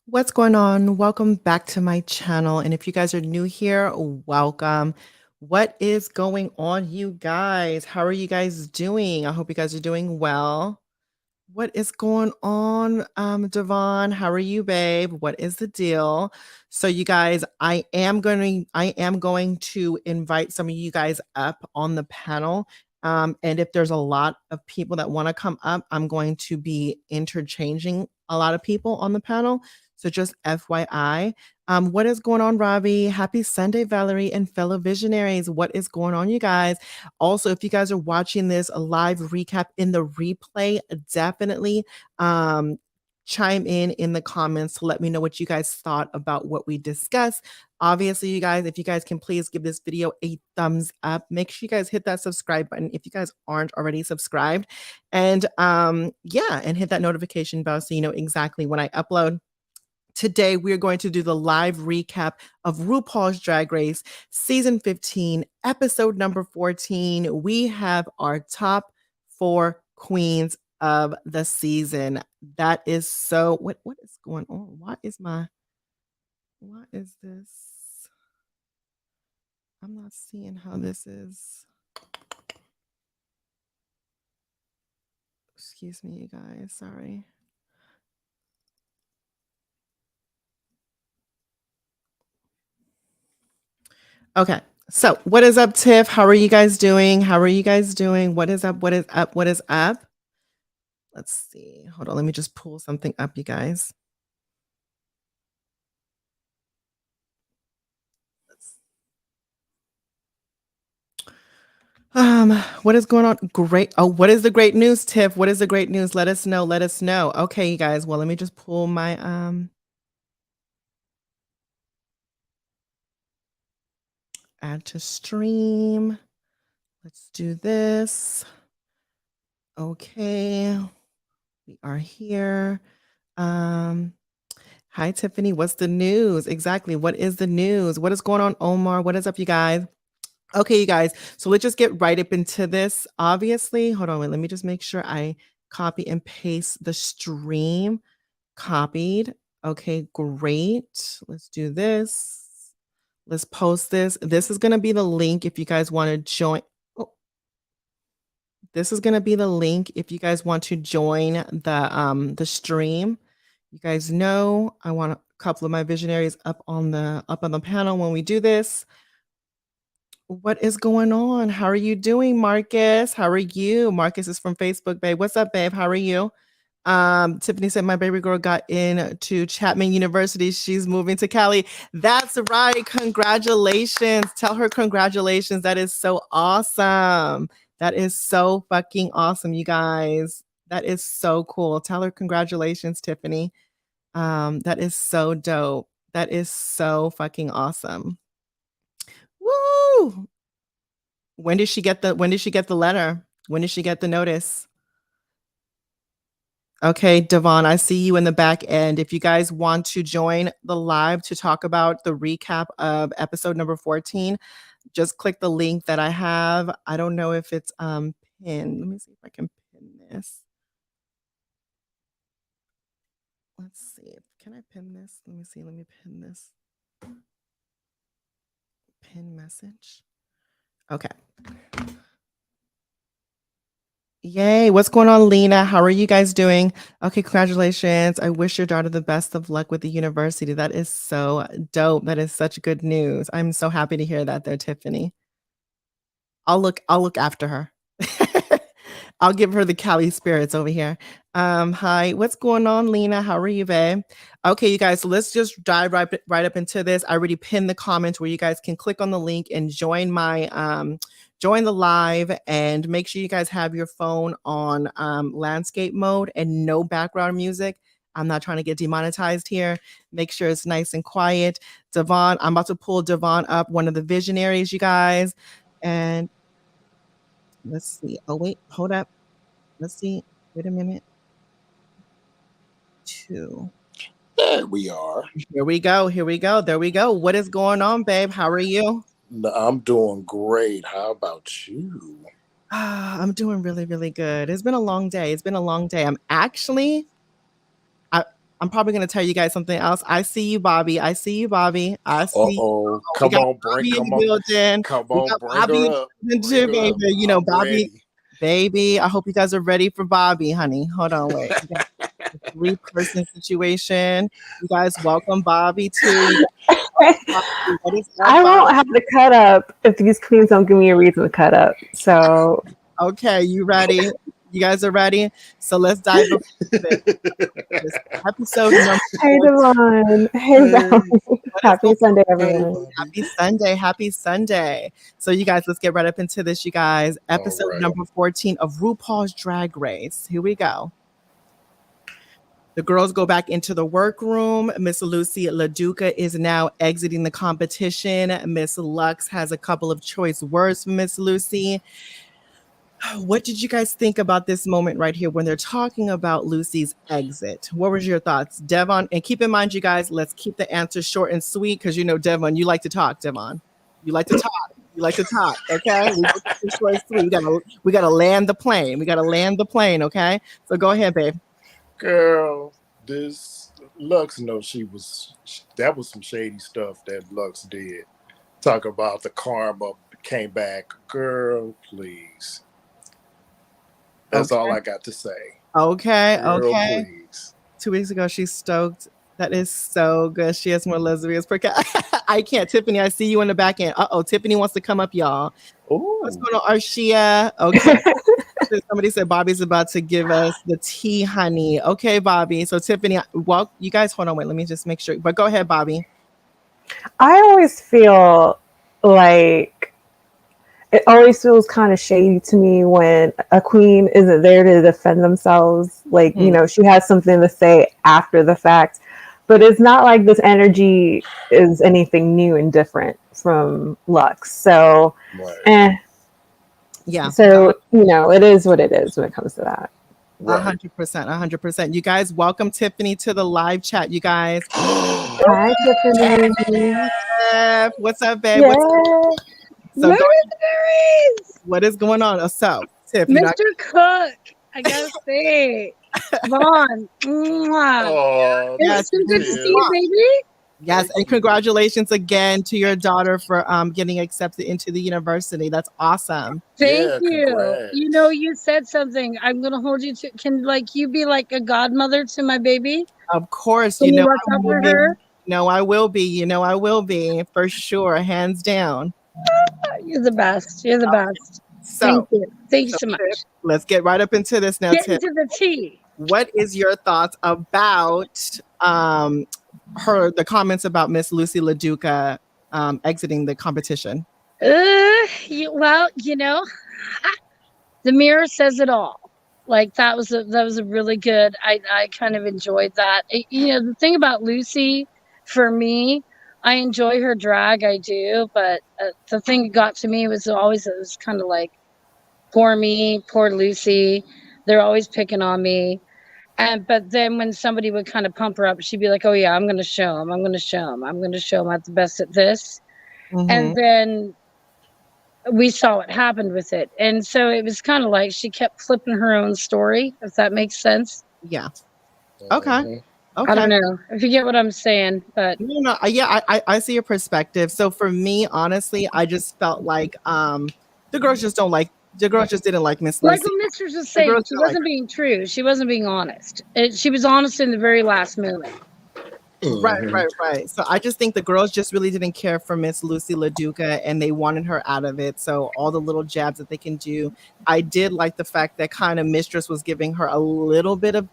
What's going on? Welcome back to my channel. And if you guys are new here, welcome. What is going on, you guys? How are you guys doing? I hope you guys are doing well. What is going on, Devon? How are you, babe? What is the deal? So, you guys, I am going to invite some of you guys up on the panel. And if there's a lot of people that want to come up, I'm going to be interchanging a lot of people on the panel. So just FYI. What is going on, Robbie? Happy Sunday, Valerie and fellow visionaries. What is going on, you guys? Also, if you guys are watching this a live recap in the replay, definitely chime in the comments to let me know what you guys thought about what we discussed. Obviously, you guys, if you guys can please give this video a thumbs up, make sure you guys hit that subscribe button if you guys aren't already subscribed, and yeah, and hit that notification bell so you know exactly when I upload. Today, we're going to do the live recap of RuPaul's Drag Race season 15, episode number 14. We have our top 4 queens of the season. That is so what is going on? What is this? I'm not seeing how this is. Excuse me, you guys. Sorry. Okay. So, what is up, Tiff? How are you guys doing? How are you guys doing? What is up? What is up? What is up? Let's see. Hold on. Let me just pull something up, you guys. What is going on? Great. Oh, what is the great news, Tiff? What is the great news? Let us know. Let us know. Okay, you guys. Well, let me just pull my add to stream. Let's do this. Okay. We are here. Hi, Tiffany. What's the news? Exactly. What is the news? What is going on, Omar? What is up, you guys? Okay, you guys. So let's just get right up into this. Obviously, hold on. Wait, let me just make sure I copy and paste the stream. Copied. Okay, great. Let's do this. Let's post this. This is going to be the link if you guys want to join. Oh, this is going to be the link if you guys want to join the stream. You guys know I want a couple of my visionaries up on the panel when we do this. What is going on? How are you doing, Marcus? How are you? Marcus is from Facebook, babe. What's up, babe? How are you? Tiffany said my baby girl got into Chapman University. She's moving to Cali. That's right. Congratulations. Tell her congratulations. That is so awesome. That is so fucking awesome, you guys. That is so cool. Tell her congratulations, Tiffany. That is so dope. That is so fucking awesome. Woo! When did she get the letter? When did she get the notice? Okay, Devon, I see you in the back end. If you guys want to join the live to talk about the recap of episode number 14, just click the link that I have. I don't know if it's pinned. Let me see if I can pin this. Let's see. Can I pin this? Let me see. Let me pin this. Pin message. Okay. Yay. What's going on, Lena? How are you guys doing? Okay, congratulations. I wish your daughter the best of luck with the university. That is so dope. That is such good news. I'm so happy to hear that though, Tiffany. I'll look after her. I'll give her the Cali spirits over here. Hi, what's going on, Lena? How are you, babe? Okay, you guys, so let's just dive right up into this. I already pinned the comments where you guys can click on the link and join my join the live, and make sure you guys have your phone on landscape mode and no background music. I'm not trying to get demonetized here. Make sure it's nice and quiet. Devon, I'm about to pull Devon up, one of the visionaries, you guys. And let's see. Oh, wait, hold up. Let's see. Wait a minute. 2. There we are. Here we go. Here we go. There we go. What is going on, babe? How are you? I'm doing great. How about you? I'm doing really, really good. It's been a long day. It's been a long day. I'm actually, I'm probably going to tell you guys something else. I see you, Bobby. I see you, Bobby. I see you. Come on, Bobby in come the on, building. come We on, got bring Bobby her up. too, baby. You know, I'm Bobby, ready. baby. I hope you guys are ready for Bobby, honey. Hold on, wait. We got a 3-person situation. You guys welcome Bobby too. Bobby, what is up, I Bobby? won't have to cut up if these queens don't give me a reason to cut up. So Okay, you ready? You guys are ready? So let's dive into this episode number hey 14. Devon. Hey Valerie. Happy Sunday, everyone. Happy Sunday. Happy Sunday. So you guys, let's get right up into this, you guys. Episode number 14 of RuPaul's Drag Race. Here we go. The girls go back into the workroom. Miss Lucy LaDuca is now exiting the competition. Miss Lux has a couple of choice words for Miss Lucy. What did you guys think about this moment right here when they're talking about Lucy's exit? What was your thoughts, Devon? And keep in mind, you guys, let's keep the answer short and sweet because you know, Devon, you like to talk, Devon. You like to talk. You like to talk, okay? Short and sweet. We gotta land the plane. We gotta land the plane, okay? So go ahead, babe. Girl, this Lux knows that was some shady stuff that Lux did. Talk about the karma came back. Girl, please. That's all I got to say. Okay, Girl, okay. please. 2 weeks ago, she's stoked. That is so good. She has more lesbians. I can't. Tiffany, I see you in the back end. Uh-oh, Tiffany wants to come up, y'all. Ooh. What's going on, Arshia? Okay. Somebody said Bobby's about to give us the tea, honey. Okay, Bobby. So Tiffany, well, you guys hold on. Wait, let me just make sure. But go ahead, Bobby. I always feel like it always feels kind of shady to me when a queen isn't there to defend themselves. Like, you know, she has something to say after the fact, but it's not like this energy is anything new and different from Lux. So, yeah. So, you know, it is what it is when it comes to that. 100%, 100%. You guys, welcome Tiffany to the live chat, you guys. Hi, Tiffany. What's up, babe? Yeah. So what is going on? So, Tiff, Mr. Cook, I gotta say, Vaughn, it's so good to see you, baby. Yes, and congratulations again to your daughter for getting accepted into the university. That's awesome. Thank you. Congrats. You know, you said something. I'm gonna hold you to. Can you be like a godmother to my baby? Of course, Can you know. Watch out for her? No, I will be. You know, I will be for sure, hands down. You're the best. You're the best. So, thank you so much. Let's get right up into this now. Get into the tea. What is your thoughts about the comments about Miss Lucy LaDuca exiting the competition? Well, you know, the mirror says it all. Like that was a really good. I kind of enjoyed that. You know, the thing about Lucy, for me, I enjoy her drag. I do, but the thing that got to me was always it was kind of like, poor me, poor Lucy. They're always picking on me. But then when somebody would kind of pump her up, she'd be like, "Oh yeah, I'm going to show him. I'm going to show him. I'm going to show him I'm the best at this." And then we saw what happened with it. And so it was kind of like she kept flipping her own story, if that makes sense. Yeah. Okay. I don't know if you get what I'm saying, but yeah, I see your perspective. So for me, honestly, I just felt like the girls just didn't like Miss Lucy. Like what Mistress was saying, she wasn't being true. She wasn't being honest. She was honest in the very last moment. Right. So I just think the girls just really didn't care for Miss Lucy LaDuca and they wanted her out of it. So all the little jabs that they can do. I did like the fact that kind of Mistress was giving her a little bit of,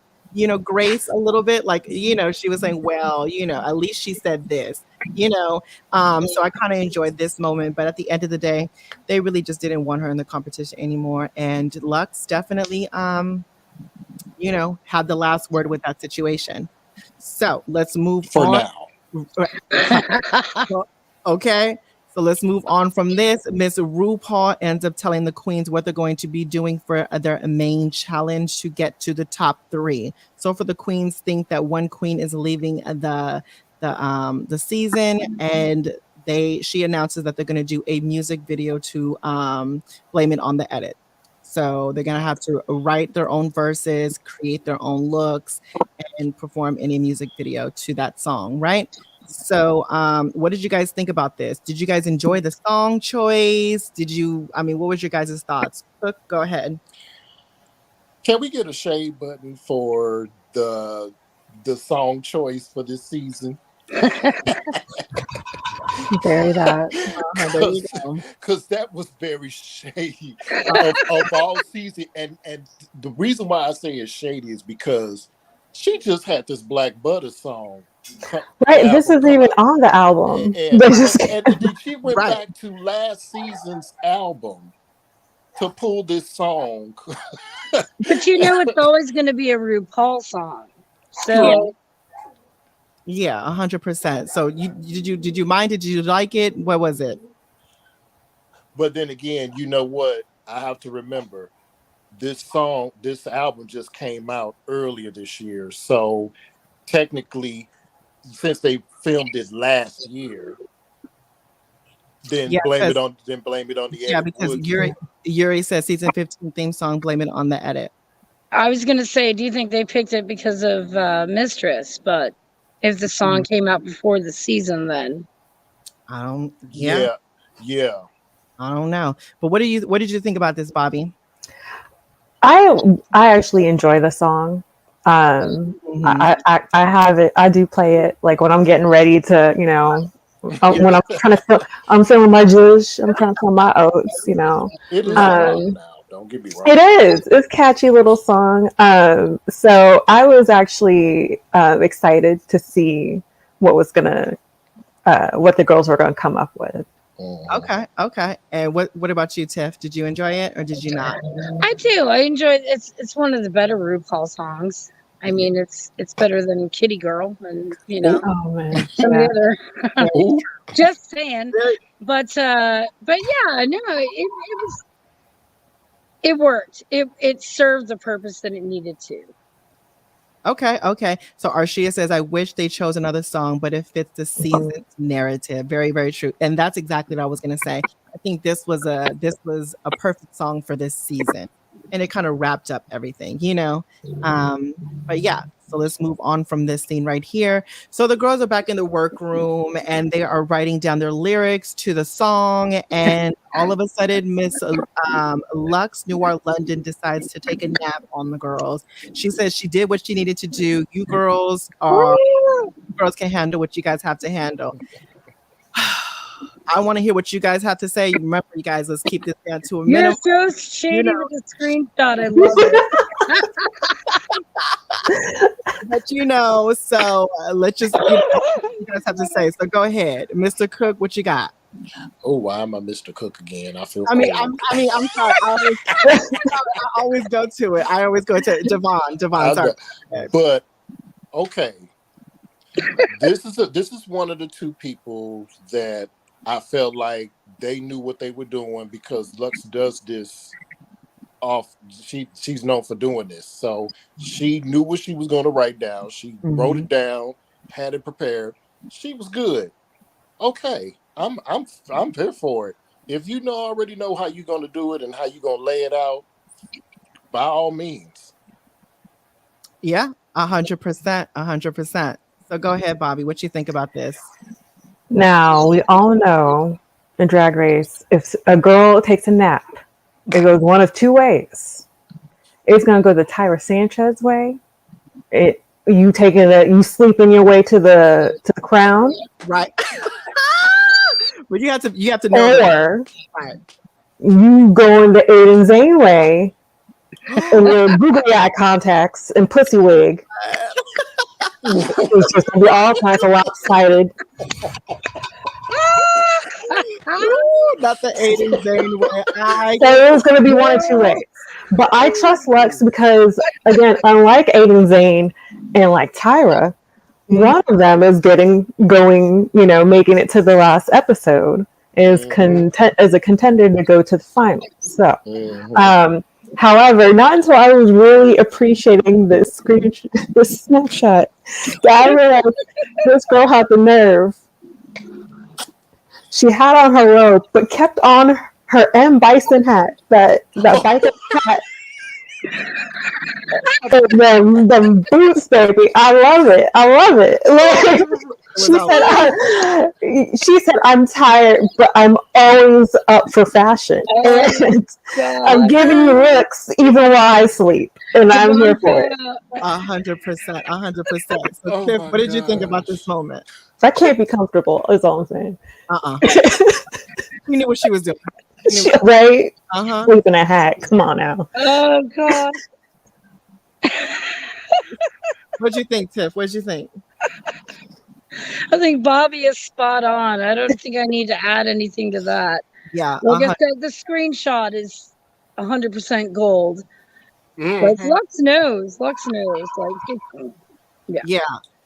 grace, a little bit. Like, she was saying, well, at least she said this, So I kind of enjoyed this moment. But at the end of the day, they really just didn't want her in the competition anymore. And Lux definitely, had the last word with that situation. So let's move on. For now. Okay. So let's move on from this. Miss RuPaul ends up telling the queens what they're going to be doing for their main challenge to get to the top 3. So for the queens, think that one queen is leaving the season, and she announces that they're going to do a music video to blame it on the edit. So they're gonna have to write their own verses, create their own looks, and perform any music video to that song, right? So what did you guys think about this? Did you guys enjoy the song choice? What was your guys' thoughts? Cook, go ahead. Can we get a shade button for the song choice for this season? Very that. There you go. Because that was very shady of all season. And the reason why I say it's shady is because she just had this Black Butter song. Right, this isn't even on the album. And then she went Right. back to last season's album to pull this song. But you know, it's always going to be a RuPaul song. So Yeah, 100%. So did you mind it? Did you like it? What was it? But then again, you know what? I have to remember this album just came out earlier this year. So technically, since they filmed it last year, then blame it on the edit. Yeah, because Yuri said season 15 theme song, blame it on the edit. I was going to say, do you think they picked it because of Mistress? But if the song came out before the season, then Yeah. I don't know. But what did you think about this, Bobby? I actually enjoy the song. I have it. I do play it like when I'm getting ready to, when I'm trying to I'm feeling my juice. I'm trying to feel my oats. It is now. Don't get me wrong. It is. It's a catchy little song. So I was actually excited to see what the girls were gonna come up with. Okay. And what about you, Tiff? Did you enjoy it or did you not? I do. I enjoy it. It's one of the better RuPaul songs. I mean, it's better than Kitty Girl, and Oh man, some of the other. Ooh. Just saying, but yeah, no, it worked. It served the purpose that it needed to. Okay. So Arshia says, I wish they chose another song, but it fits the season's narrative. Very, very true. And that's exactly what I was going to say. I think this was a perfect song for this season. And it kind of wrapped up everything, But yeah, so let's move on from this scene right here. So the girls are back in the workroom and they are writing down their lyrics to the song. And all of a sudden, Miss Lux Noir London decides to take a nap on the girls. She says she did what she needed to do. You girls can handle what you guys have to handle. I want to hear what you guys have to say. Remember, you guys, let's keep this down to a minimum. You're so shady with the screenshot. I love it. But so let's just what you guys have to say. So go ahead, Mr. Cook. What you got? Oh, why am I Mr. Cook again? I feel. I'm sorry. I always go to it. I always go to Devon. Sorry. But okay, this is one of the two people that I felt like they knew what they were doing because Lux does this she's known for doing this. So she knew what she was going to write down. She wrote it down, had it prepared. She was good. Okay. I'm here for it. If you already know how you're going to do it and how you're going to lay it out, by all means. Yeah, 100%. So go ahead, Bobby. What you think about this? Now, we all know in Drag Race, if a girl takes a nap, it goes one of two ways. It's going to go the Tyra Sanchez way. You sleeping your way to the crown. Right. But you have to know. Or you go in the Aiden Zane way in your googly eye contacts and pussy wig. It's just going to be all kinds of lopsided. Not the Aiden Zane way. So it was going to be one of two ways. But I trust Lux because, again, unlike Aiden Zane and like Tyra, one of them is making it to the last episode, is a contender to go to the finals. So, however, not until I was really appreciating this snapshot that I realized this girl had the nerve. She had on her robe, but kept on her M Bison hat, that biker hat. The boots, baby. I love it. She said, I'm tired, but I'm always up for fashion. And I'm giving you looks even while I sleep. And I'm here for it. 100%. So, Tiff, what did you think about this moment? That can't be comfortable, is all I'm saying. You knew what she was doing. Right? Sleeping a hat. Come on now. Oh, God. What'd you think, Tiff? What'd you think? I think Bobby is spot on. I don't think I need to add anything to that. Yeah. Like I said, the screenshot is 100% gold. Like Lux knows. Like, yeah.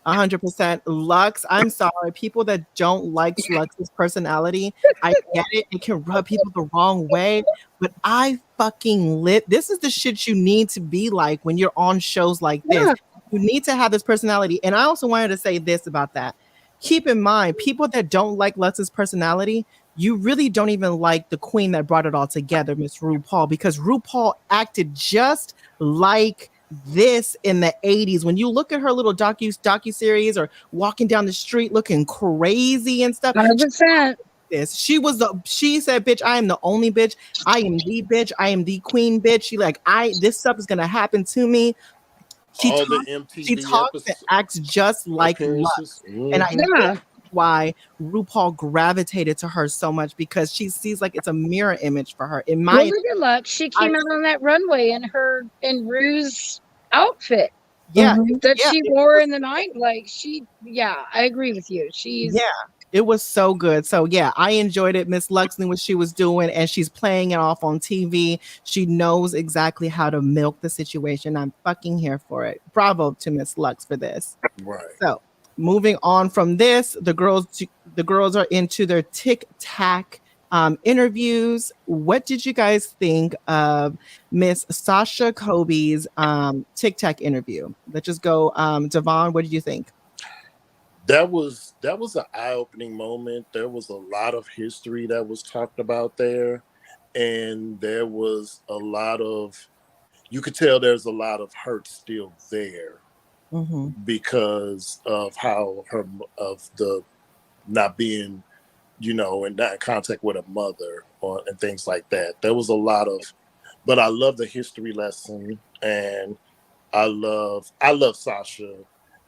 100%. Lux, I'm sorry. People that don't like Lux's personality, I get it. It can rub people the wrong way, but I fucking this is the shit you need to be like when you're on shows like this. Yeah. You need to have this personality. And I also wanted to say this about that. Keep in mind, people that don't like Lux's personality, you really don't even like the queen that brought it all together, Miss RuPaul, because RuPaul acted just like this in the 80s. When you look at her little docu-series or walking down the street looking crazy and stuff, 100%. She said, bitch, I am the only bitch. I am the bitch. I am the queen bitch. She like, this stuff is going to happen to me. She talks and acts just like Lux. And I know why RuPaul gravitated to her so much, because she sees like it's a mirror image for her. In my look at Lux. She came out on that runway in Rue's outfit. Yeah. She wore in the night. Like I agree with you. It was so good. So yeah, I enjoyed it. Miss Lux knew what she was doing, and she's playing it off on TV. She knows exactly how to milk the situation. I'm fucking here for it. Bravo to Miss Lux for this. Right. So moving on from this, the girls are into their tic-tac interviews. What did you guys think of Miss Sasha Colby's tic-tac interview? Let's just go. Devon, what did you think? That was an eye-opening moment. There was a lot of history that was talked about there, and there was a lot of, you could tell there's a lot of hurt still there because of how of the not being, in that contact with a mother and things like that. There was a lot of, but I love the history lesson, and I love Sasha.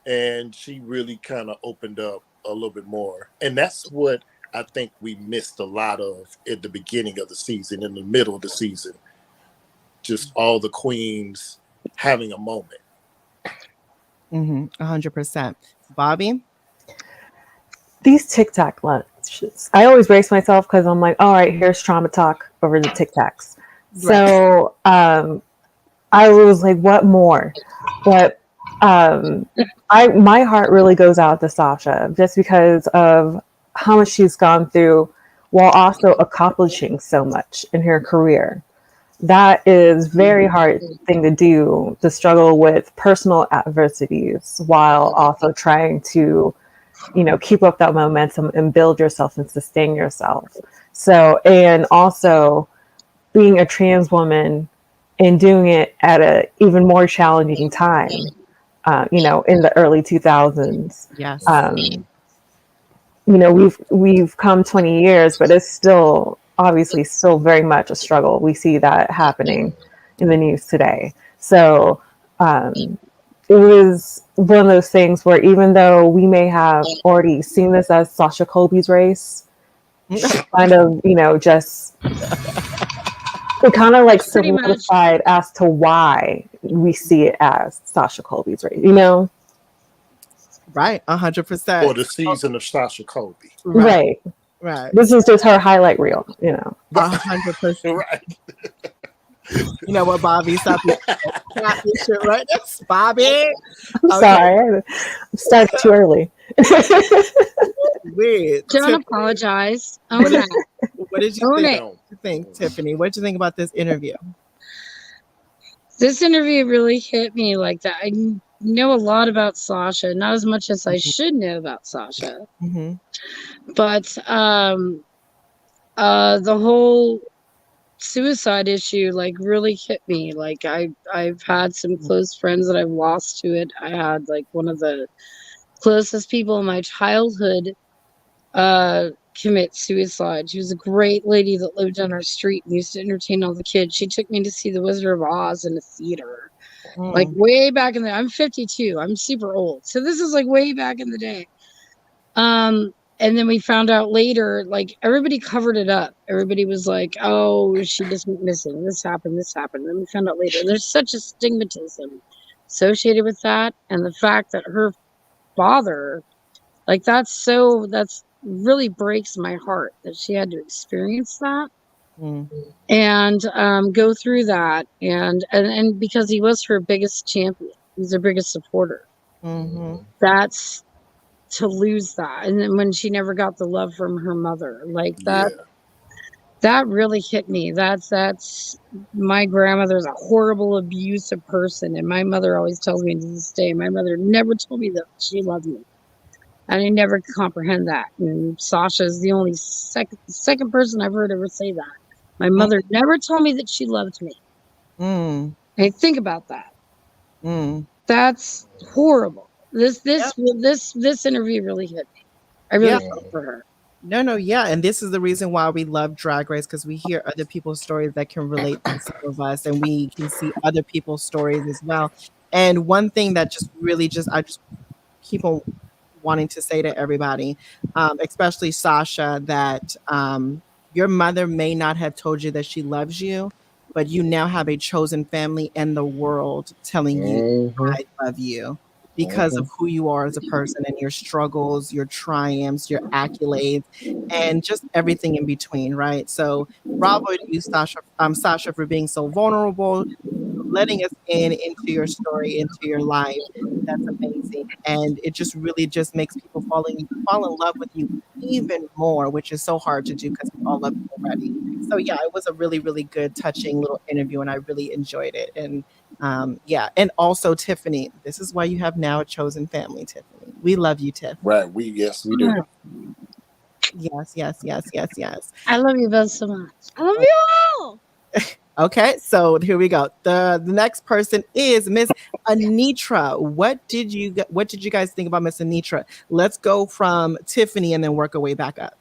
And she really kind of opened up a little bit more. And that's what I think we missed a lot of at the beginning of the season, in the middle of the season. Just all the queens having a moment. 100%. Bobby? These tic-tac lunches. I always brace myself because I'm like, all right, here's trauma talk over the tic-tacs. Right. So I was like, what more? But my heart really goes out to Sasha, just because of how much she's gone through while also accomplishing so much in her career. That is very hard thing to do, to struggle with personal adversities while also trying to, keep up that momentum and build yourself and sustain yourself. So, and also being a trans woman and doing it at a even more challenging time. In the early 2000s. Yes. We've come 20 years, but it's still obviously still very much a struggle. We see that happening in the news today. So it was one of those things where, even though we may have already seen this as Sasha Colby's race, kind of, just it kind of like solidified as to why we see it as Sasha Colby's race, Right, 100%. Or the season of Sasha Colby. Right. This is just her highlight reel, 100%. Right. You know what, Bobby? Stop your shit right now. Bobby. I'm sorry. I started too early. Weird. Don't apologize. Own that. What did you think, Tiffany? What did you think about this interview? This interview really hit me like that. I know a lot about Sasha, not as much as I should know about Sasha. But the whole suicide issue like really hit me. Like I've had some close friends that I've lost to it. I had like one of the closest people in my childhood commit suicide. She was a great lady that lived on our street and used to entertain all the kids. She took me to see The Wizard of Oz in a theater. Like way back in the I'm 52. I'm super old. So this is like way back in the day. And then we found out later, like everybody covered it up. Everybody was like, oh, she just went missing. This happened, this happened. And then we found out later. There's such a stigmatism associated with that. And the fact that her father, like that's really breaks my heart that she had to experience that. And go through that and because he was her biggest champion, he's her biggest supporter. That's to lose that. And then when she never got the love from her mother, like that really hit me. That's my grandmother's a horrible abusive person, and my mother always tells me to this day, my mother never told me that she loved me. And I never could comprehend that. And Sasha's the only second person I've heard ever say that. My mother never told me that she loved me. And think about that. That's horrible. This interview really hit me. I really felt for her. No, yeah. And this is the reason why we love Drag Race, because we hear other people's stories that can relate to some of us, and we can see other people's stories as well. And one thing that I just keep on wanting to say to everybody, especially Sasha, that your mother may not have told you that she loves you, but you now have a chosen family in the world telling you, I love you, because of who you are as a person and your struggles, your triumphs, your accolades, and just everything in between, right? So bravo to you, Sasha, for being so vulnerable, letting us into your story, into your life. That's amazing. And it just really just makes people fall in love with you even more, which is so hard to do because we all love you already. So yeah, it was a really, really good, touching little interview, and I really enjoyed it. And and also Tiffany, this is why you have now a chosen family, Tiffany. We love you, Tiff. Right. We do. Yes. I love you both so much. I love you all. Okay, so here we go. The next person is Miss Anitra. What did you guys think about Miss Anitra? Let's go from Tiffany and then work our way back up.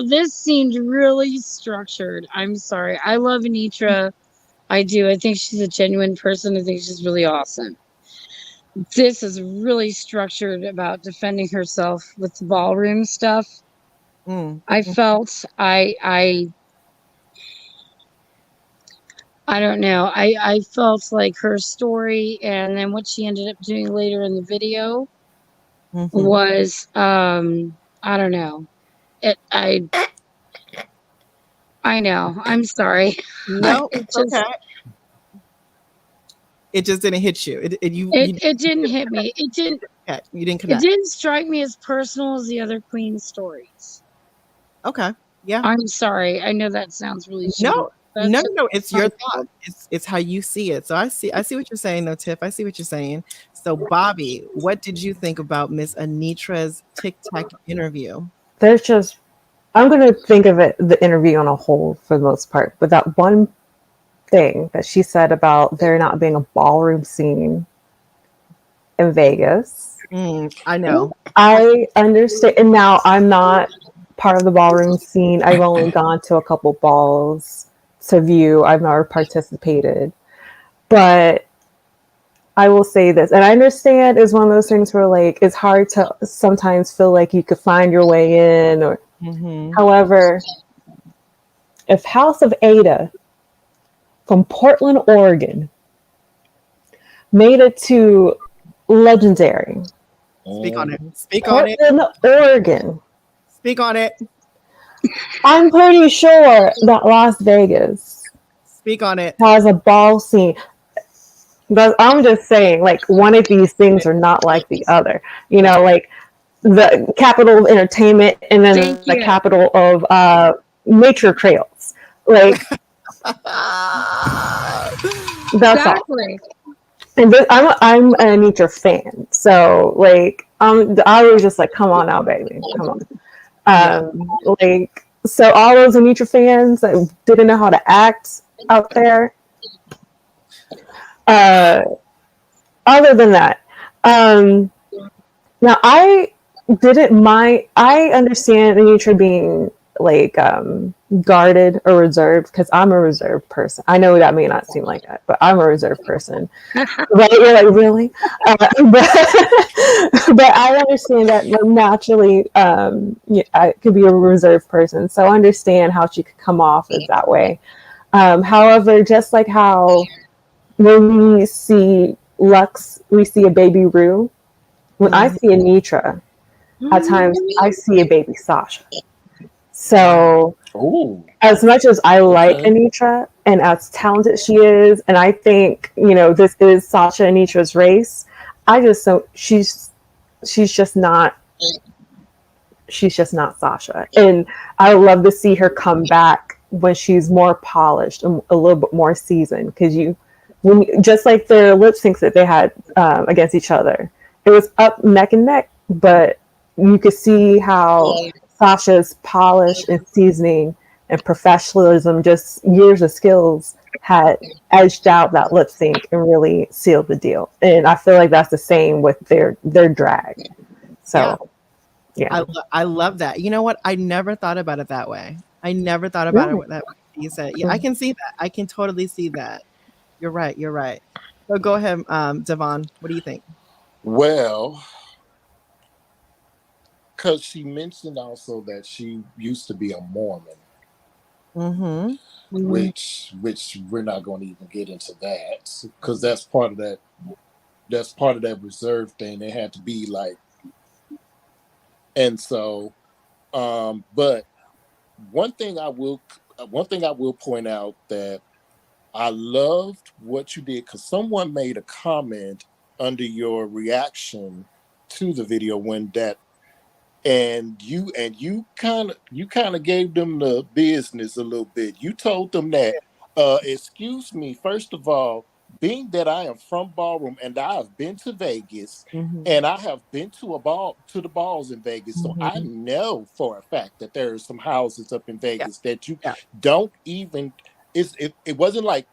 This seemed really structured. I'm sorry. I love Anitra. I do. I think she's a genuine person. I think she's really awesome. This is really structured about defending herself with the ballroom stuff. I felt I don't know. I felt like her story and then what she ended up doing later in the video was I don't know. I know. I'm sorry. No, it's okay. It just didn't hit you. It didn't hit me. It didn't. Okay, you didn't connect. It didn't strike me as personal as the other Queen stories. Okay. Yeah. I'm sorry. I know that sounds really no. It's your thought. It's how you see it. So I see what you're saying, though, Tiff. I see what you're saying. So Bobby, what did you think about Miss Anitra's TikTok interview? I'm going to think of the interview on a whole for the most part, but that one thing that she said about there not being a ballroom scene in Vegas. I know. I understand. And now I'm not part of the ballroom scene. I've only gone to a couple balls to view. I've never participated. But I will say this, and I understand it's one of those things where like it's hard to sometimes feel like you could find your way in or however, if House of Ada from Portland, Oregon made it to Legendary. Speak on it. Portland, Oregon. Speak on it. I'm pretty sure that Las Vegas Speak on it. has a ball scene. But I'm just saying, like, one of these things are not like the other. You know, like the capital of entertainment and then the capital of nature trails. Like, that's exactly. And I'm a nature fan, so like I was just like, come on now, baby, come on. Like So all those Anitra fans that didn't know how to act out there. Other than that, now I didn't mind. I understand Anitra being like guarded or reserved because I'm a reserved person. I know that may not seem like that, but I'm a reserved person. Right? You're like, really? But I understand that naturally, I could be a reserved person, so I understand how she could come off as that way. However, just like how when we see Lux, we see a baby Rue. When I see Anitra, at times I see a baby Sasha. So, as much as I like Anitra and as talented she is, and I think this is Sasha Anitra's race, I just she's just not Sasha, and I would love to see her come back when she's more polished and a little bit more seasoned. Because just like the lip syncs that they had against each other, it was up neck and neck, but you could see how Sasha's polish and seasoning and professionalism, just years of skills, had edged out that lip sync and really sealed the deal. And I feel like that's the same with their drag. So, yeah. I love that. You know what? I never thought about it that way. I never thought about it that way. You said, yeah, I can see that. I can totally see that. You're right. You're right. So go ahead, Devon. What do you think? Well, because she mentioned also that she used to be a Mormon, which we're not going to even get into that because that's part of that. That's part of that reserve thing. They had to be like, and so, but one thing I will point out that I loved what you did because someone made a comment under your reaction to the video when that. And you kind of gave them the business a little bit. You told them that, excuse me, first of all, being that I am from ballroom and I have been to Vegas and I have been to the balls in Vegas, so I know for a fact that there are some houses up in Vegas that you don't even. It wasn't like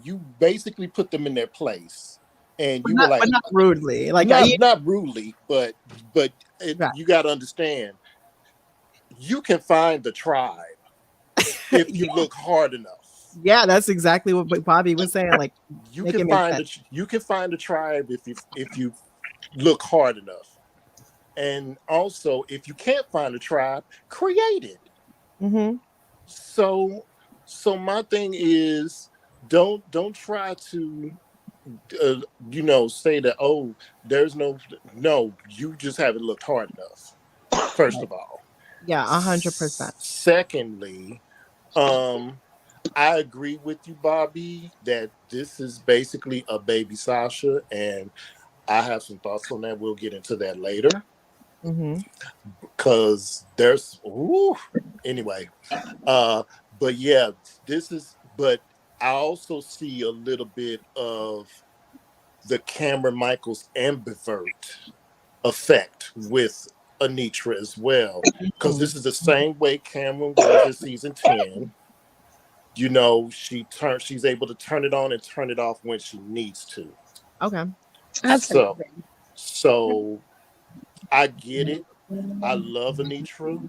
you basically put them in their place. And you were like, but not rudely, like not rudely, but you got to understand, you can find the tribe if you look hard enough. Yeah, that's exactly what Bobby was saying. Like, you can find the tribe if you look hard enough, and also if you can't find a tribe, create it. So my thing is, don't try to. Say that, there's no, you just haven't looked hard enough, first of all. Yeah, 100%. Secondly, I agree with you, Bobby, that this is basically a baby Sasha, and I have some thoughts on that. We'll get into that later. Because there's, anyway. But yeah, but I also see a little bit of the Cameron Michaels ambivert effect with Anitra as well, because this is the same way Cameron was in season 10. She's able to turn it on and turn it off when she needs to. Okay. So I get it. I love Anitra.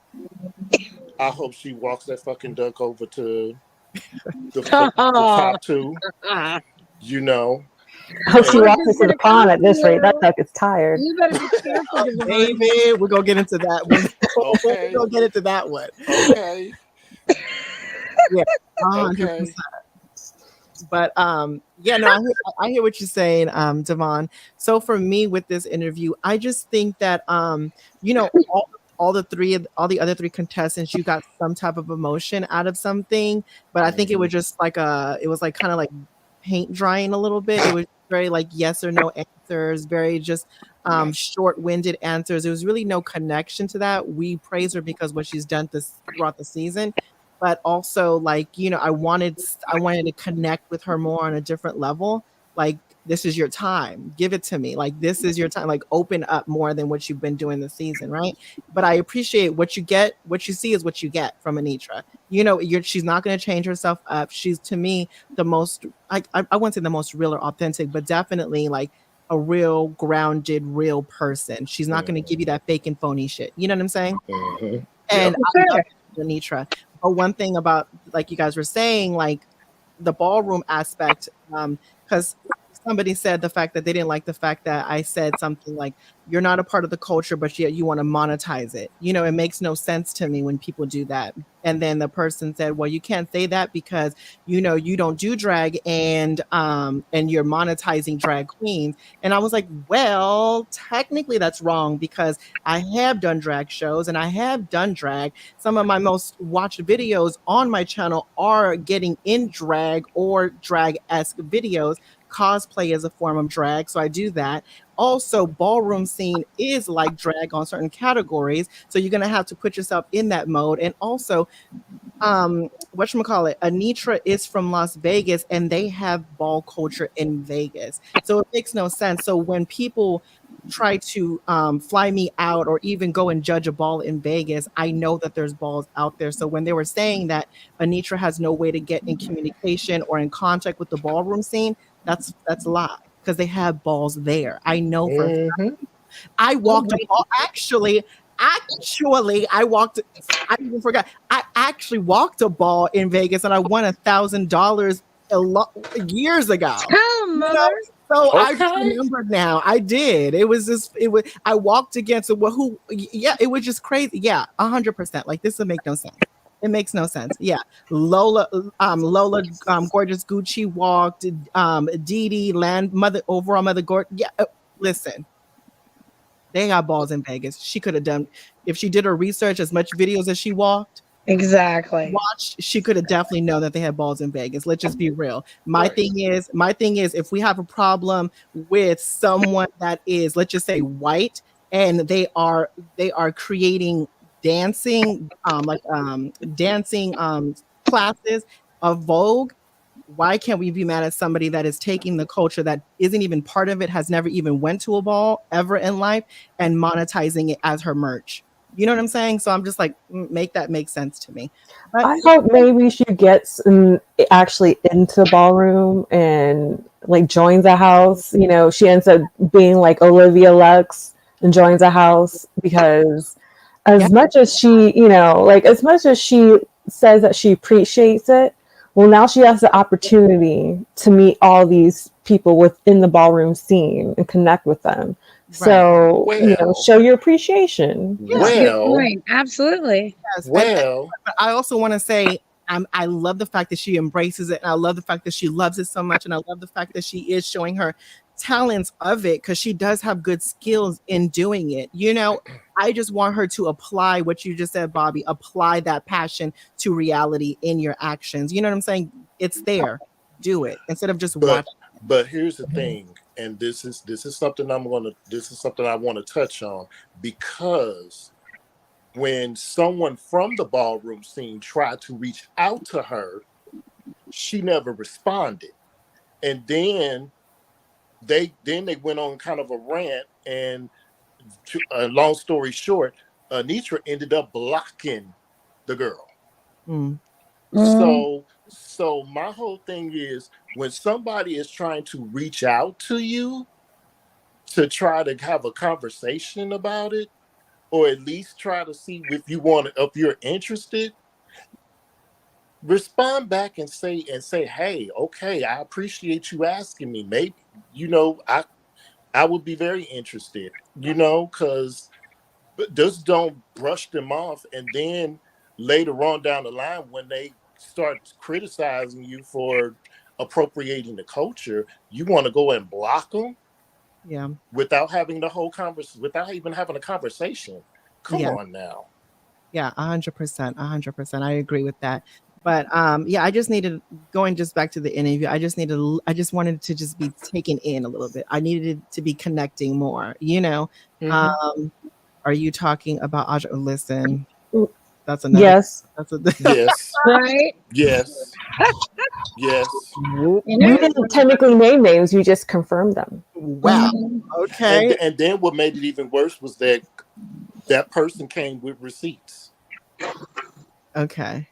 I hope she walks that fucking duck over to the top two. I hope she walks into the pond at this rate. That duck is tired. You better be careful, Baby, we're gonna get into that one. Okay. We're gonna get into that one. Okay. Yeah, 100%. But I hear what you're saying, Devon. So for me with this interview, I just think that all the other three contestants, you got some type of emotion out of something, but I think it was just like it was like kind of like paint drying a little bit. It was very like yes or no answers, very just short-winded answers. There was really no connection to that. We praise her because what she's done throughout the season, but also like I wanted to connect with her more on a different level. Like this is your time. Give it to me. Like, this is your time. Like, open up more than what you've been doing this season, right? But I appreciate what you get. What you see is what you get from Anitra. You know, she's not going to change herself up. She's, to me, the most, I wouldn't say the most real or authentic, but definitely like a real grounded, real person. She's not going to give you that fake and phony shit. You know what I'm saying? Mhm. And Yep. I love Anitra. But one thing about, like you guys were saying, like the ballroom aspect, because somebody said the fact that they didn't like the fact that I said something like, you're not a part of the culture, but yet you want to monetize it. You know, it makes no sense to me when people do that. And then the person said, well, you can't say that because, you know, you don't do drag and you're monetizing drag queens. And I was like, well, technically that's wrong because I have done drag shows and I have done drag. Some of my most watched videos on my channel are getting in drag or drag-esque videos. Cosplay is a form of drag, so I do that. Also, ballroom scene is like drag on certain categories, so you're gonna have to put yourself in that mode. And also, whatchamacallit, Anitra is from Las Vegas and they have ball culture in Vegas, so it makes no sense. So when people try to fly me out or even go and judge a ball in Vegas, I know that there's balls out there. So when they were saying that Anitra has no way to get in communication or in contact with the ballroom scene, that's a lie, because they have balls there. I know for a fact. Mhm. I walked a ball. Actually, I even forgot. I actually walked a ball in Vegas and I won $1,000 years ago. Oh, You know? mother. So I just Okay. remembered now. I did. It was I walked against it. Well, it was just crazy. Yeah, 100%. Like, this would make no sense. It makes no sense. Yeah. Lola, Gorgeous Gucci walked, Dee Dee, overall Mother Gorgeous. Yeah. Listen, they got balls in Vegas. She could have done, if she did her research, as much videos as she Exactly. watched, she could have definitely known that they had balls in Vegas. Let's just be real. My thing is, if we have a problem with someone that is, let's just say, white, and they are creating dancing, dancing classes of Vogue, why can't we be mad at somebody that is taking the culture that isn't even part of it, has never even went to a ball ever in life, and monetizing it as her merch? You know what I'm saying? So I'm just like, make that make sense to me. But I hope maybe she gets actually into ballroom and like joins a house. You know, she ends up being like Olivia Lux and joins a house, because yeah, as much as she, you know, like as much as she says that she appreciates it, well, now she has the opportunity to meet all these people within the ballroom scene and connect with them. right. So, you know, Well, show your appreciation. That's a good well, point. Absolutely. Yes. well. But I also want to say, I love the fact that she embraces it, and I love the fact that she loves it so much, and I love the fact that she is showing her talents of it, because she does have good skills in doing it. You know, I just want her to apply what you just said, Bobby. Apply that passion to reality in your actions. You know what I'm saying? It's there. Do it instead of just But watching. but here's the thing, and this is something I want to touch on, because when someone from the ballroom scene tried to reach out to her, she never responded. And then they went on kind of a rant, and long story short, Anitra ended up blocking the girl. Mm. So my whole thing is, when somebody is trying to reach out to you to try to have a conversation about it, or at least try to see if you're interested, respond back and say, hey, okay, I appreciate you asking me. Maybe, I would be very interested, because just don't brush them off, and then later on down the line, when they start criticizing you for appropriating the culture, you want to go and block them Yeah. without having the whole without even having a conversation. Come Yeah. on now. Yeah, 100%, 100%. I agree with that. But yeah, I just needed, going just back to the interview. I just wanted to just be taken in a little bit. I needed it to be connecting more. You know, Mhm. are you talking about Aja? Listen, That's another. Yes. That's a. Yes. Right? Yes. Yes. You You know? didn't technically name names, you just confirmed them. Wow. Okay. And then what made it even worse was that person came with receipts. Okay.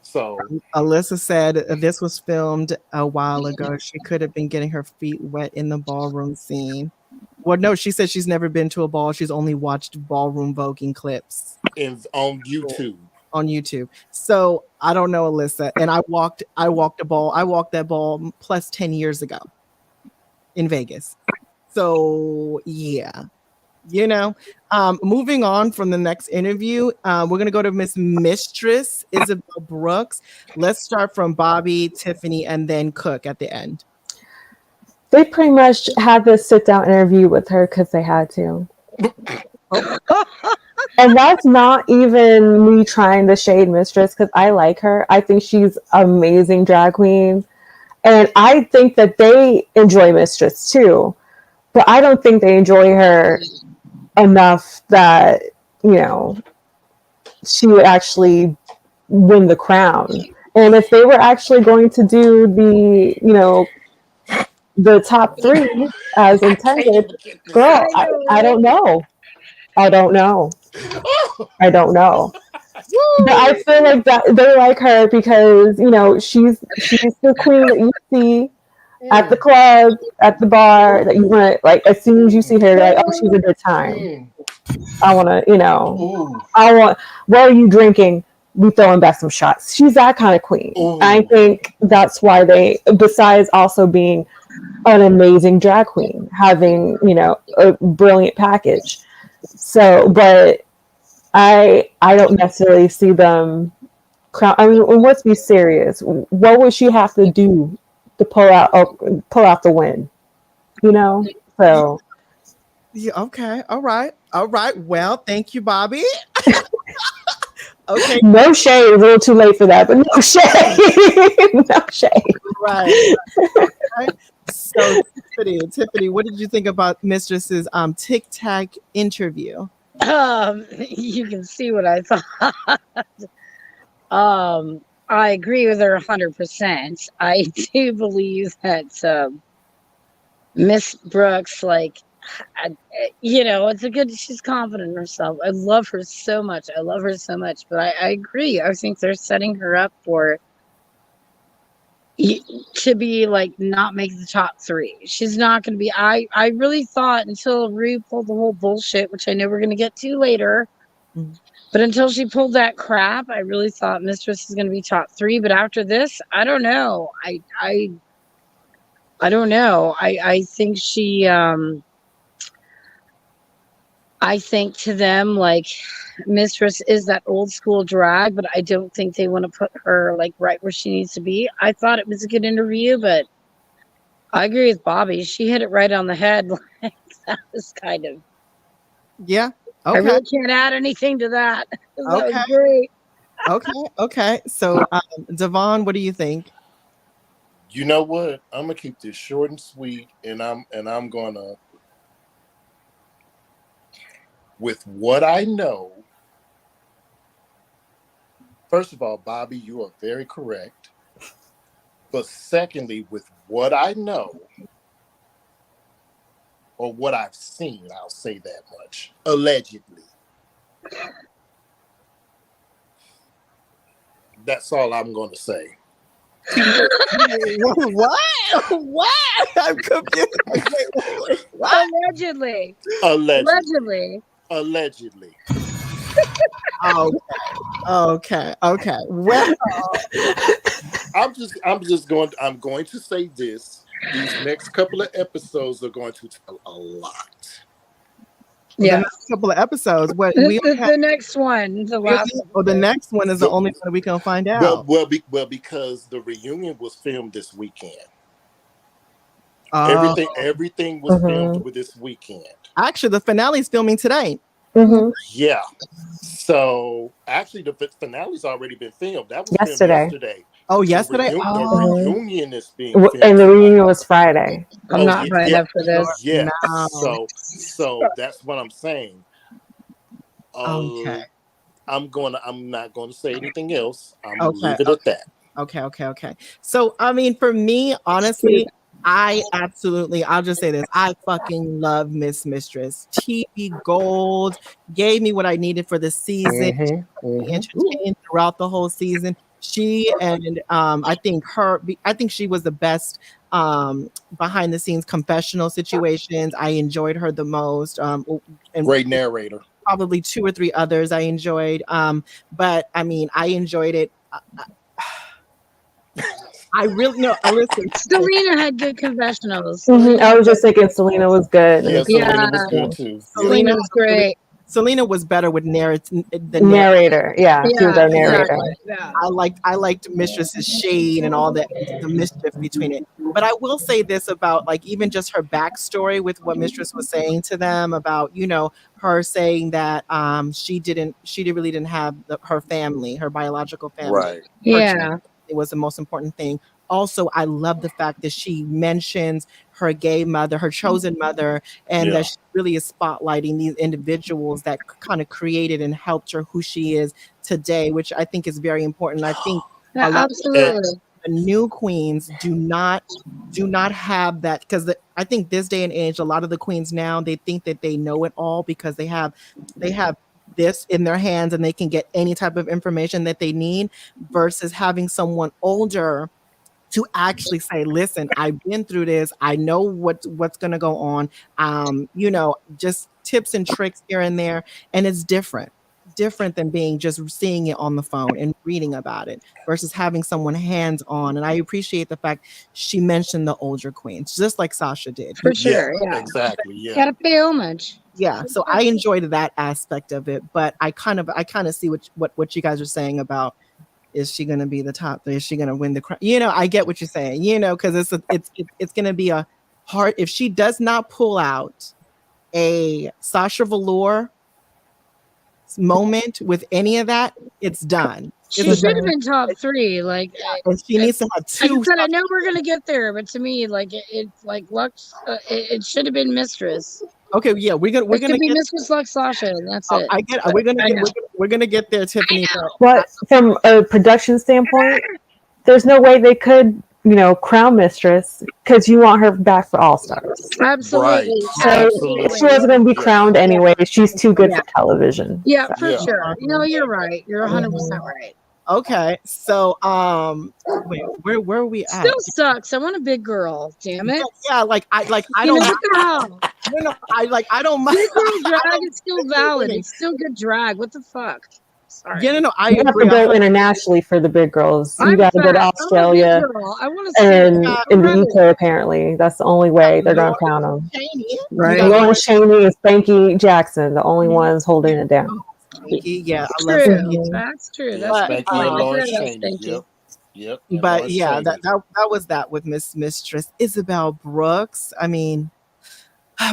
So Alyssa said this was filmed a while ago. She could have been getting her feet wet in the ballroom scene. Well, no, she said she's never been to a ball. She's only watched ballroom voguing clips on YouTube. on YouTube. So I don't know, Alyssa. And I walked a ball. I walked that ball plus 10 years ago in Vegas. So yeah. Moving on from the next interview, we're going to go to Miss Mistress Isabel Brooks. Let's start from Bobby, Tiffany, and then Cook at the end. They pretty much had this sit down interview with her because they had to. And that's not even me trying to shade Mistress, because I like her. I think she's amazing drag queen. And I think that they enjoy Mistress too. But I don't think they enjoy her enough that, she would actually win the crown. And if they were actually going to do the top 3 as intended, girl, I don't know. I don't know. But I feel like that they like her because, she's the queen that you see at the club, at the bar, that you want, like, as soon as you see her, like, oh, she's a good time. I want to, what are you drinking? We throwing back some shots. She's that kind of queen. Ooh. I think that's why they, besides also being an amazing drag queen, having, a brilliant package. So, but I don't necessarily see them crown. I mean, let's be serious. What would she have to do to pull out the win? So. Yeah. Okay. All right. Well, thank you, Bobby. Okay. No shade. It's a little too late for that, but no shade. No shade. Right. Okay. So, Tiffany, what did you think about Mistress's Tic Tac interview? You can see what I thought. I agree with her 100%. I do believe that Miss Brooks, like, it's a good, she's confident in herself. I love her so much. But I agree. I think they're setting her up to be, like, not make the top 3. She's not going to be. I really thought, until Ru pulled the whole bullshit, which I know we're going to get to later, but until she pulled that crap, I really thought Mistress is going to be top 3. But after this, I don't know. I don't know. I think she I think to them, like, Mistress is that old school drag, but I don't think they want to put her, like, right where she needs to be. I thought it was a good interview, but I agree with Bobby. She hit it right on the head. Like, that was kind of. Yeah. Okay. I really can't add anything to that. That was great. Okay. So, Devon, what do you think? You know what? I'm gonna keep this short and sweet, and I'm gonna. With what I know, first of all, Bobby, you are very correct. But secondly, with what I know, or what I've seen, I'll say that much, allegedly. That's all I'm going to say. What? I'm confused. Allegedly. Okay. Well, I'm going to say this. These next couple of episodes are going to tell a lot. Yeah, the next couple of episodes. What the next one, the last one. Oh, the next one is the only one we can find out. Well, because the reunion was filmed this weekend. Everything was filmed with this weekend. Actually, the finale is filming today. Mm-hmm. Yeah. So actually, the finale's already been filmed. That was yesterday. Filmed yesterday. Oh, yesterday. The reunion is being filmed, and the reunion was Friday. I'm not right up for this. Yeah. No. So that's what I'm saying. Okay. I'm not gonna say anything else. I'm gonna Okay. leave it at that. Okay. So, I mean, for me, honestly, I'll just say this. I fucking love Miss Mistress. TV gold, gave me what I needed for the season. Be entertained throughout the whole season. She and I think she was the best behind the scenes confessional situations. I enjoyed her the most. And Great narrator. probably 2 or 3 others I enjoyed. But I mean, I enjoyed it. I really know. Listen, Selena had good confessionals. I was just thinking Selena was good. Yeah, Selena was good too. Selena was great. Selena was better with the narrator. Yeah, she was our narrator. Exactly. Yeah. I liked Mistress's shade and all the mischief between it. But I will say this about like even just her backstory with what Mistress was saying to them about, you know, her saying that she really didn't have her family, her biological family. Right. Yeah. It was the most important thing. Also, I love the fact that she mentions her gay mother, her chosen mother, and that she really is spotlighting these individuals that kind of created and helped her who she is today, which I think is very important. I think absolutely the new queens do not have that, because I think this day and age, a lot of the queens now, they think that they know it all because they have this in their hands and they can get any type of information that they need, versus having someone older to actually say, listen, I've been through this. I know what's going to go on. You know, just tips and tricks here and there. And it's different than being just seeing it on the phone and reading about it versus having someone hands on. And I appreciate the fact she mentioned the older queens, just like Sasha did. For sure. Yeah. Exactly. Yeah. Gotta pay homage. Yeah. So I enjoyed that aspect of it, but I kind of see what you guys are saying about, is she going to be the top? Is she going to win the crown? You know, I get what you're saying, you know, because it's going to be a hard, if she does not pull out a Sasha Velour moment with any of that, it's done. She should have been top 3. Like, and she needs to have 2. I know we're gonna get there, but to me, like it's like Lux. It should have been Mistress. Okay, yeah, we're gonna be Mistress Lux Sasha, and that's it. I get. We're gonna get there, Tiffany. But from a production standpoint, there's no way they could, you know, crown Mistress because you want her back for All Stars. Absolutely. Right. So she wasn't going to be crowned anyway. She's too good for television. Yeah, for sure. No, you're right. You're 100% right. Okay, so wait, where are we at? Still sucks. I want a big girl. Damn it. Yeah, I don't. You know, I don't mind. Big girl drag is still valid. It's still good drag. What the fuck? Sorry. Yeah, no, I you have to go internationally for the big girls. You got to go to Australia and in the UK. Apparently, that's the only way they're going to crown them. Right. Lauren Shaney and Spanky Jackson, the only ones holding it down. Yeah, I love Spanky. That's true. That's Spanky and Lauren Shaney. Yep. But yeah, that was that with Mistress Isabel Brooks. I mean,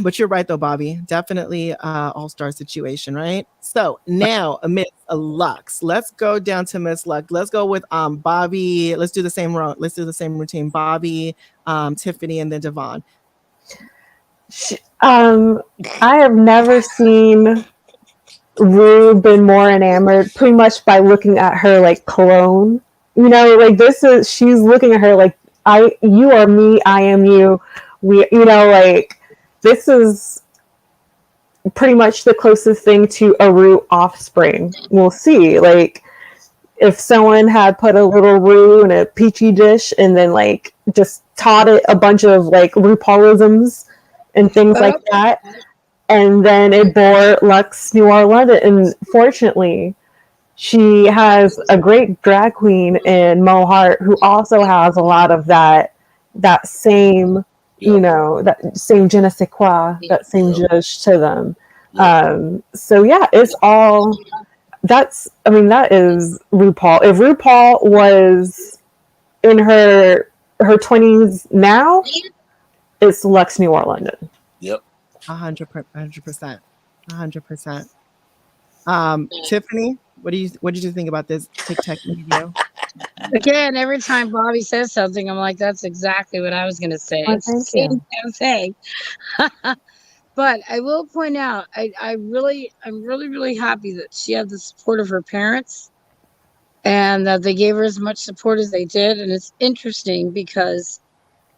but you're right though, Bobby. Definitely all-star situation, right? So now Miss Lux. Let's go down to Miss Lux. Let's go with Bobby. Let's do the same routine. Bobby, Tiffany, and then Devon. I have never seen Ru been more enamored, pretty much by looking at her like cologne. You know, like she's looking at her like, you are me, I am you. We, you know, like this is pretty much the closest thing to a Ru offspring. We'll see. Like if someone had put a little Ru in a peachy dish and then like just taught it a bunch of like RuPaulisms and things like that. And then it bore Lux Noir London. And fortunately, she has a great drag queen in Mo Hart who also has a lot of that same, you know, that same je ne sais quoi, that same zhuzh to them. So yeah, it's all that is RuPaul. If RuPaul was in her 20s now, it's Lux Noir London. Yep. 100%. Tiffany, what did you think about this TikTok video? Again, every time Bobby says something, I'm like, that's exactly what I was gonna say. It's the same thing. But I will point out, I'm really happy that she had the support of her parents and that they gave her as much support as they did. And it's interesting because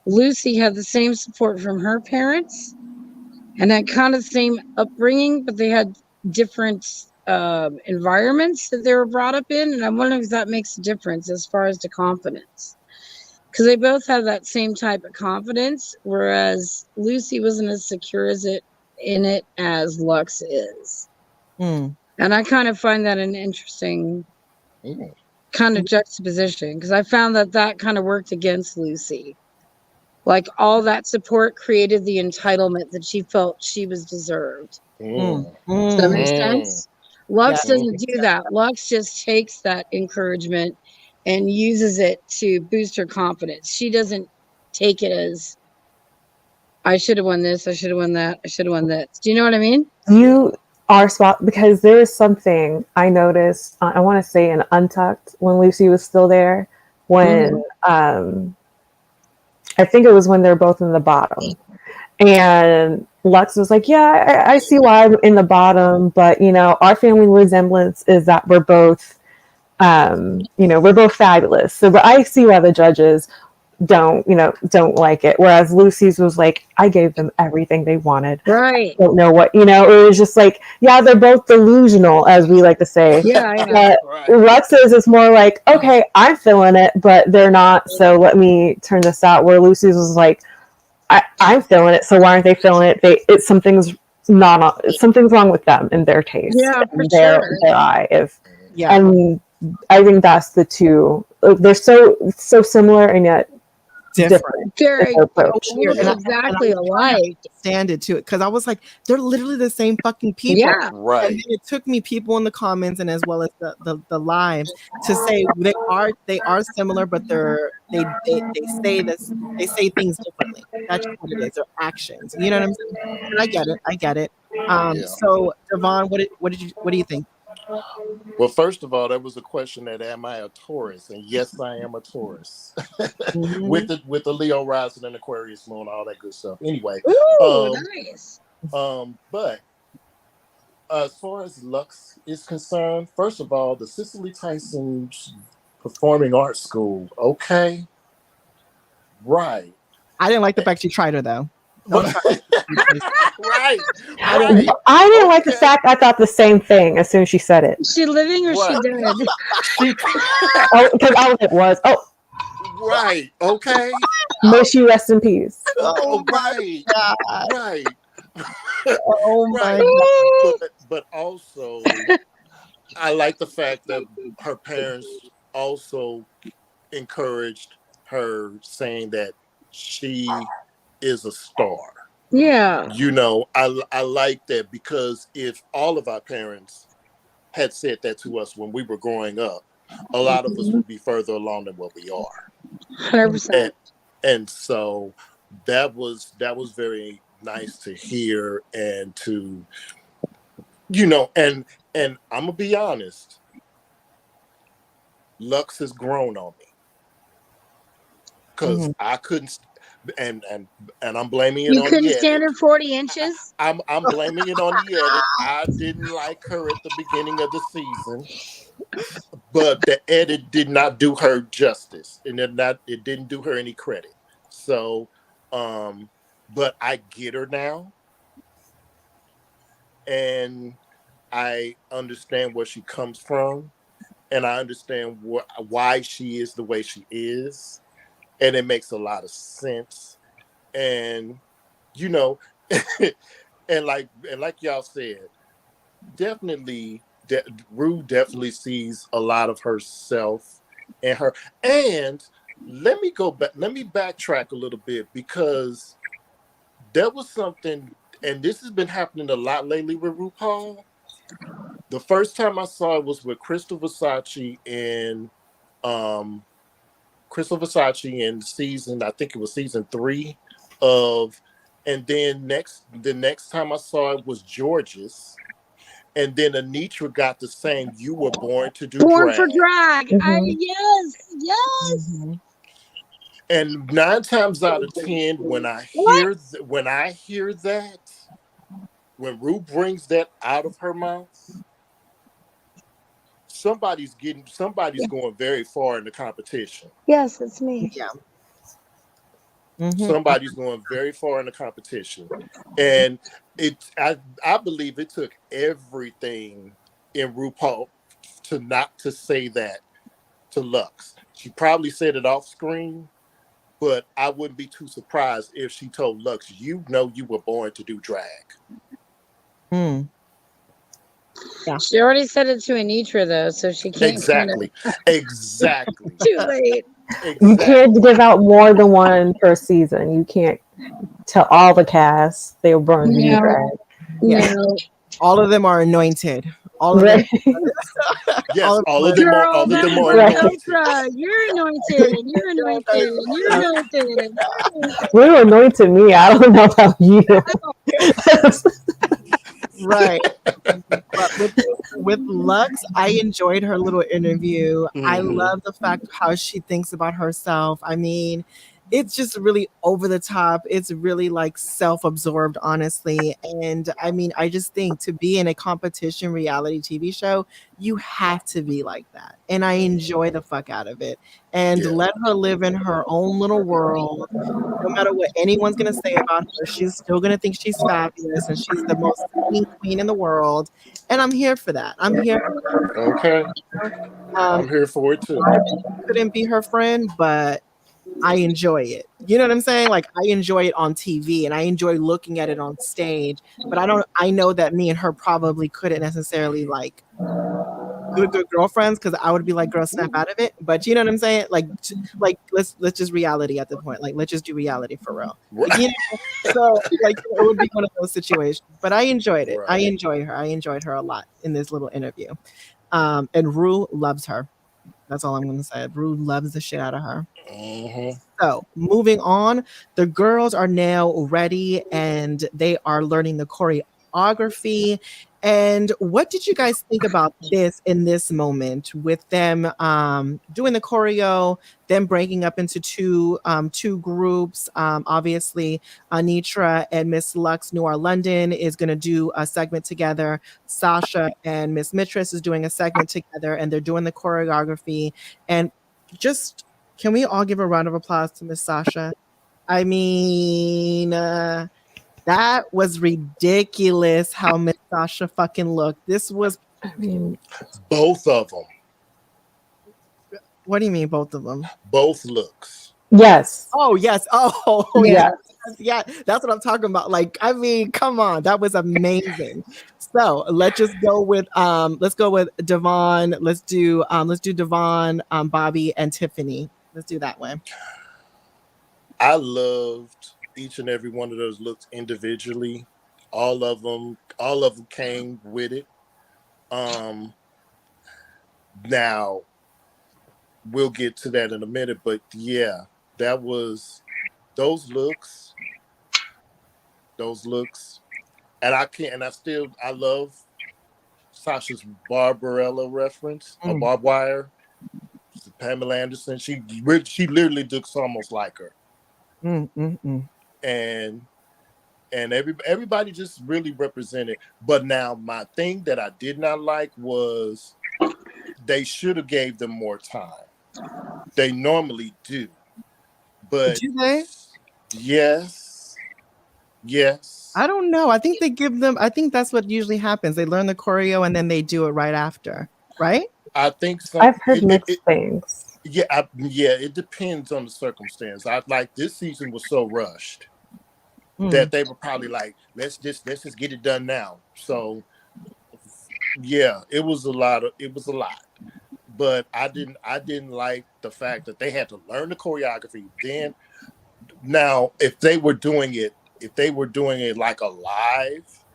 Lucy had the same support from her parents and that kind of same upbringing, but they had different environments that they were brought up in. And I'm wondering if that makes a difference as far as the confidence. Because they both have that same type of confidence, whereas Lucy wasn't as secure in it as Lux is. And I kind of find that an interesting kind of juxtaposition, because I found that kind of worked against Lucy. Like all that support created the entitlement that she felt she was deserved. Does that make sense? Lux doesn't do that. Lux just takes that encouragement and uses it to boost her confidence. She doesn't take it as, I should have won this, I should have won that, I should have won this. Do you know what I mean? You are spot, because there is something I noticed, I want to say in Untucked, when Lucy was still there, when I think it was when they're both in the bottom. And Lux was like, yeah, I see why I'm in the bottom, but you know, our family resemblance is that we're both we're both fabulous. So but I see why the judges don't like it. Whereas Lucy's was like, I gave them everything they wanted. Right. Don't know what, it was just like, yeah, they're both delusional, as we like to say. Yeah. But Lux's is more like, okay, I'm feeling it, but they're not, so let me turn this out. Where Lucy's was like, I'm feeling it, so why aren't they feeling it? Something's wrong with them and their taste. Yeah, for their eye. And I think that's the two. They're so similar and yet different. Very exactly alike. Stand it to it, because I was like, they're literally the same fucking people. Yeah, right. And it took me people in the comments and as well as the lives to say they are similar, but they say this, they say things differently. That's what it is. Their actions. You know what I'm saying? And I get it. So Devon, what do you think? Well, first of all, that was a question that am I a Taurus? And yes, I am a Taurus. with the Leo rising and Aquarius moon, all that good stuff. Anyway, nice. But as far as Lux is concerned, first of all, the Cicely Tyson's Performing Arts School, okay, right. I didn't like the fact she tried her though. Right. I didn't like the fact. I thought the same thing as soon as she said it. Is she living or she dead? Because it was. Oh, right. Okay. May she rest in peace. Oh, right. Right. Oh my God. But also, I like the fact that her parents also encouraged her, saying that she is a star. Yeah. I like that, because if all of our parents had said that to us when we were growing up, a lot of us would be further along than what we are. 100%. And so that was very nice to hear, and to and I'm gonna be honest, Lux has grown on me, because I couldn't. And I'm blaming it on the edit. You couldn't stand her 40 inches? I'm blaming it on the edit. I didn't like her at the beginning of the season, but the edit did not do her justice, and it didn't do her any credit. So, but I get her now, and I understand where she comes from, and I understand why she is the way she is. And it makes a lot of sense. And, and like y'all said, definitely, Rue definitely sees a lot of herself in her. And let me backtrack a little bit, because there was something, and this has been happening a lot lately with RuPaul. The first time I saw it was with Crystal Versace in season, I think it was season 3 of, and then the next time I saw it was George's, and then Anitra got the same "You Were Born to Do Born Drag." for drag. Yes. And 9 times out of 10, when I hear that, when Ru brings that out of her mouth, somebody's going very far in the competition. Yes, it's me. Yeah. Mm-hmm. Somebody's going very far in the competition. And I believe it took everything in RuPaul not to say that to Lux. She probably said it off screen, but I wouldn't be too surprised if she told Lux, you know you were born to do drag. Yeah. She already said it to Anitra though, so she can't. Exactly. Too late. You can't give out more than one per season. You can't tell all the cast they were born to do drag. Yeah. No. All of them are anointed. All of them. Yes, all of them are anointed. Oprah, you're anointed, and you're anointed, and you're anointed. You anointed me. I don't know about you. Right. But with Lux, I enjoyed her little interview. I love the fact how she thinks about herself. I mean, it's just really over the top. It's really like self-absorbed, honestly. And I mean, I just think to be in a competition reality TV show, you have to be like that. And I enjoy the fuck out of it. And let her live in her own little world. No matter what anyone's going to say about her, she's still going to think she's fabulous and she's the most queen in the world. And I'm here for that. I'm here for that. Okay. I'm here for it too. I couldn't be her friend, but I enjoy it. You know what I'm saying? Like I enjoy it on TV and I enjoy looking at it on stage, but I know that me and her probably couldn't necessarily like good girlfriends because I would be like, girl, snap out of it. But you know what I'm saying? Like let's just reality at the point. Like let's just do reality for real. Right. You know? So like it would be one of those situations. But I enjoyed it. Right. I enjoyed her a lot in this little interview. And Ru loves her. That's all I'm going to say. Ru loves the shit out of her. Mm-hmm. So moving on, the girls are now ready and they are learning the choreography. And what did you guys think about this in this moment with them doing the choreo, them breaking up into two groups? Obviously, Anitra and Miss Lux Noir London is going to do a segment together. Sasha and Miss Mistress is doing a segment together, and they're doing the choreography. And just can we all give a round of applause to Miss Sasha? I mean, that was ridiculous how Miss Sasha fucking looked. This was, I mean, both of them. What do you mean, both of them? Both looks. Yes. Oh, yes. Oh, yeah. Yeah, that's what I'm talking about. Like, I mean, come on, that was amazing. So let's just go with Devon. Let's do Devon, Bobby, and Tiffany. Let's do that way. I loved each and every one of those looks individually. All of them came with it. Now we'll get to that in a minute, but yeah, that was those looks. And I love Sasha's Barbarella reference, a barbed wire. Pamela Anderson. She literally looks almost like her. And everybody just really represented. But now my thing that I did not like was they should have gave them more time. They normally do. But do they? Yes. I don't know. I think that's what usually happens. They learn the choreo and then they do it right after, right? I think so. I've heard mixed things. Yeah, it depends on the circumstance. This season was so rushed that they were probably like, let's just get it done now. So yeah, it was a lot. But I didn't like the fact that they had to learn the choreography. Then now if they were doing it like a live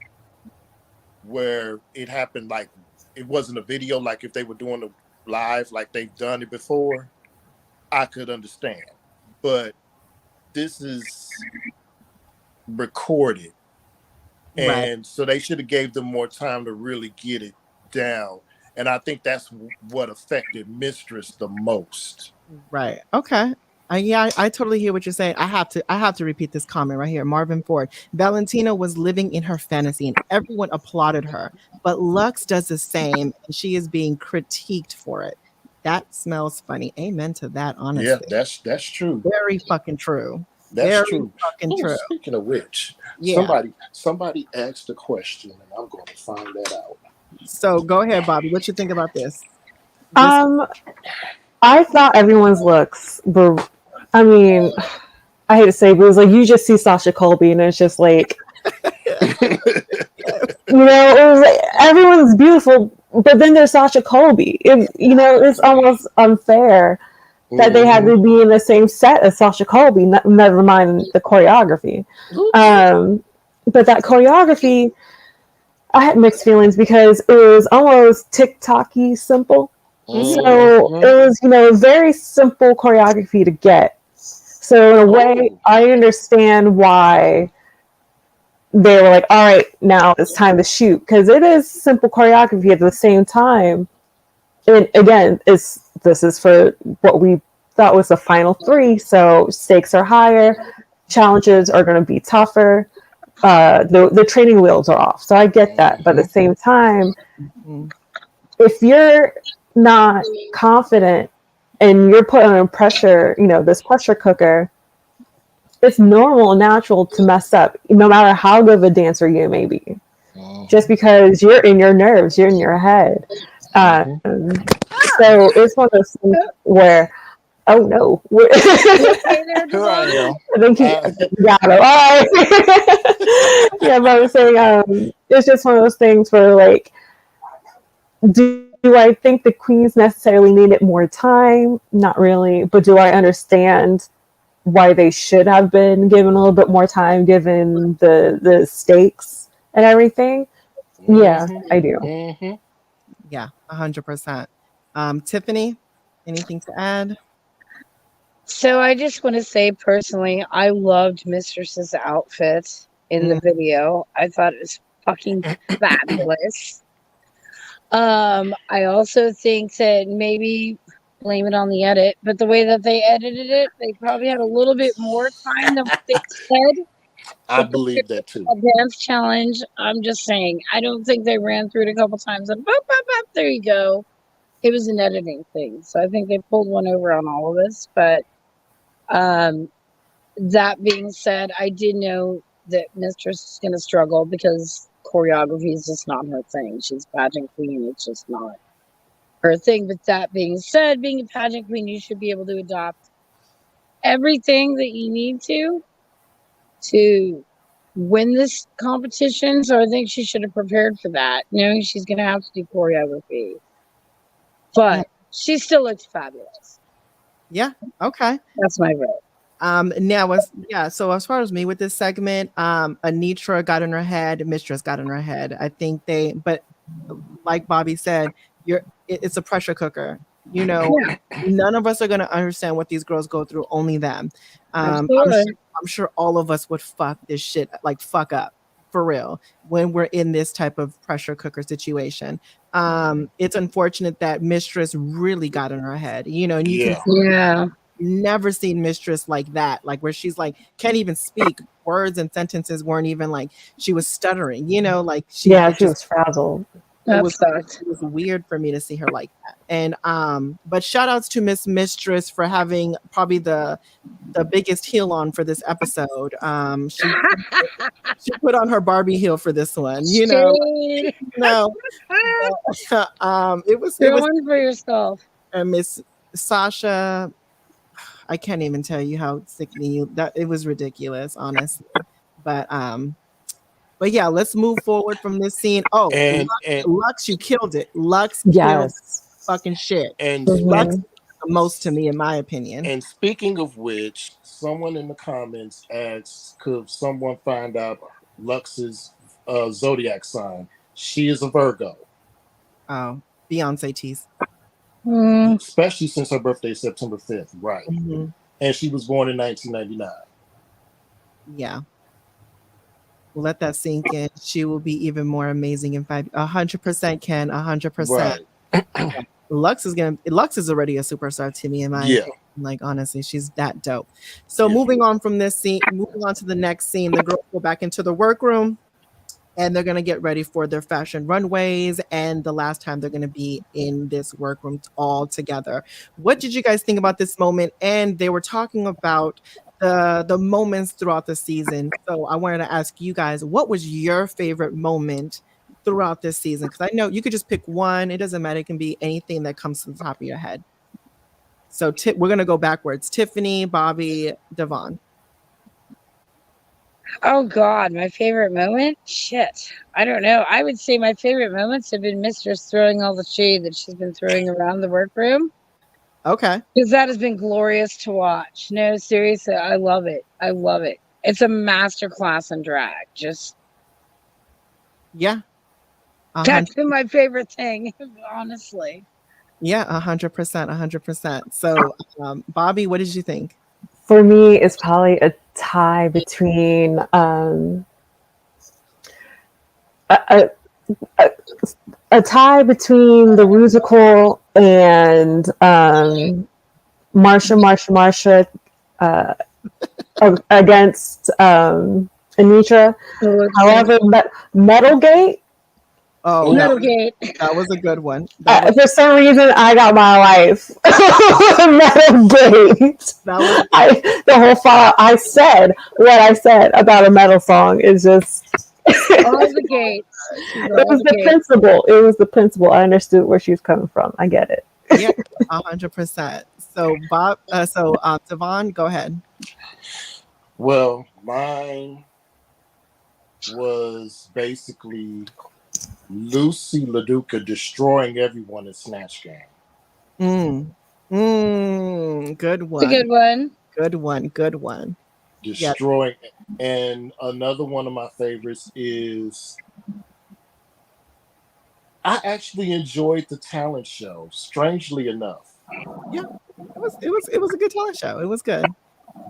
where it happened, like it wasn't a video, like if they were doing it live like they've done it before, I could understand. But this is recorded, and so they should have gave them more time to really get it down. And I think that's what affected Mistress the most. Right. Okay. I totally hear what you're saying. I have to repeat this comment right here. Marvin Ford. Valentina was living in her fantasy and everyone applauded her. But Lux does the same and she is being critiqued for it. That smells funny. Amen to that, honestly. Yeah, that's true. Very fucking true. That's Very true. fucking true. Speaking of which, Yeah. somebody asked a question and I'm going to find that out. So go ahead, Bobby. What you think about this? I thought everyone's looks were, I mean, I hate to say, but it was like you just see Sasha Colby and it's just like, it was like everyone's beautiful, but then there's Sasha Colby. It's almost unfair that they had to be in the same set as Sasha Colby, never mind the choreography. But that choreography, I had mixed feelings because it was almost TikTok-y simple. So it was, very simple choreography to get. So in a way, I understand why they were like, all right, now it's time to shoot. Because it is simple choreography at the same time. And again, this is for what we thought was the final 3. So stakes are higher. Challenges are going to be tougher. The training wheels are off. So I get that. But at the same time, if you're not confident and you're put under pressure, this pressure cooker, it's normal and natural to mess up, no matter how good of a dancer you may be. Just because you're in your nerves, you're in your head. So it's one of those things where, oh no. Here I am. I think he got it. All right. Yeah, but I was saying, it's just one of those things where, like, do I think the queens necessarily needed more time? Not really. But do I understand why they should have been given a little bit more time, given the stakes and everything? Yeah, I do. Yeah, 100%. Tiffany, anything to add? So I just want to say personally, I loved Mistress's outfit in the video. I thought it was fucking fabulous. I also think that maybe blame it on the edit, but the way that they edited it, they probably had a little bit more time than what they said. I believe that too. A dance challenge. I'm just saying. I don't think they ran through it a couple times and bop, bop, bop, there you go. It was an editing thing. So I think they pulled one over on all of us. But that being said, I did know that Mistress is going to struggle because choreography is just not her thing. She's a pageant queen. It's just not her thing. But that being said, being a pageant queen, you should be able to adopt everything that you need to win this competition. So I think she should have prepared for that, knowing she's going to have to do choreography. But she still looks fabulous. Yeah. Okay. That's my vote. So as far as me with this segment, Anitra got in her head, Mistress got in her head. I think but like Bobby said, it's a pressure cooker. None of us are going to understand what these girls go through, only them. I'm sure all of us would fuck this shit, like fuck up for real when we're in this type of pressure cooker situation. It's unfortunate that Mistress really got in her head, and you can never seen Mistress like that, like where she's like can't even speak, words and sentences weren't even like, she was stuttering, like she was frazzled. It was weird for me to see her like that. And but shout outs to Miss Mistress for having probably the biggest heel on for this episode. She put on her Barbie heel for this one, it was one for yourself. And Miss Sasha, I can't even tell you how sickening that it was, ridiculous, honestly. But yeah, let's move forward from this scene. Oh, and Lux, you killed it. Lux killed fucking shit. And Lux the most to me, in my opinion. And speaking of which, someone in the comments asked, could someone find out Lux's zodiac sign? She is a Virgo. Oh, Beyonce tease. Especially since her birthday is September 5th, right? And she was born in 1999. Yeah. Let that sink in. She will be even more amazing in 100%, Ken. 100%. Right. Lux is already a superstar to me, in my opinion. Like, honestly, she's that dope. So moving on from this scene, moving on to the next scene, the girls go back into the workroom and they're going to get ready for their fashion runways. And the last time they're going to be in this workroom all together. What did you guys think about this moment? And they were talking about the moments throughout the season. So I wanted to ask you guys, what was your favorite moment throughout this season? Because I know you could just pick one. It doesn't matter. It can be anything that comes to the top of your head. So we're going to go backwards. Tiffany, Bobby, Devon. Oh God, my favorite moment? Shit. I don't know. I would say my favorite moments have been Mistress throwing all the shade that she's been throwing around the workroom. Okay. Because that has been glorious to watch. No, seriously, I love it. I love it. It's a master class in drag. Just Yeah. that's been my favorite thing, honestly. Yeah, 100%, 100%. So, Bobby, what did you think? For me, it's probably a tie between a tie between the musical and Marsha against Anitra. However, Metalgate. Oh, Metalgate. That was a good one. For some reason, I got my life. Metalgate. The whole file. I said what I said about a metal song is just. All the gates. It was the principle. It was the principle. I understood where she was coming from. I get it. Yeah, 100%. So, Devon, go ahead. Well, mine was basically Lucy LaDuca destroying everyone in Snatch Game. Good one. It's a good one. Good one. Good one. Destroying. Yep. And another one of my favorites is I actually enjoyed the talent show, strangely enough. Yeah, it was a good talent show. It was good.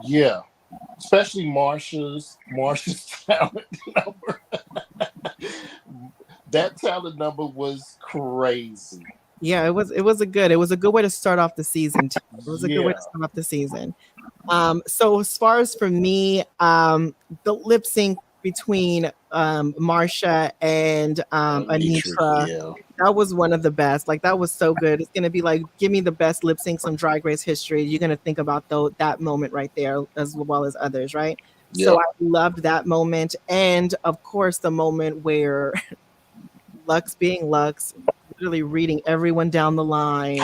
Yeah. Especially Marsha's talent number. That talent number was crazy. Yeah, it was a good way to start off the season too. It was a good way to start off the season. So as far as for me, the lip sync between Marsha and Anitra, that was one of the best. Like, that was so good. It's gonna be like, give me the best lip syncs on Drag Race history. You're gonna think about that moment right there, as well as others, right? Yep. So I loved that moment, and of course the moment where Lux being Lux, literally reading everyone down the line.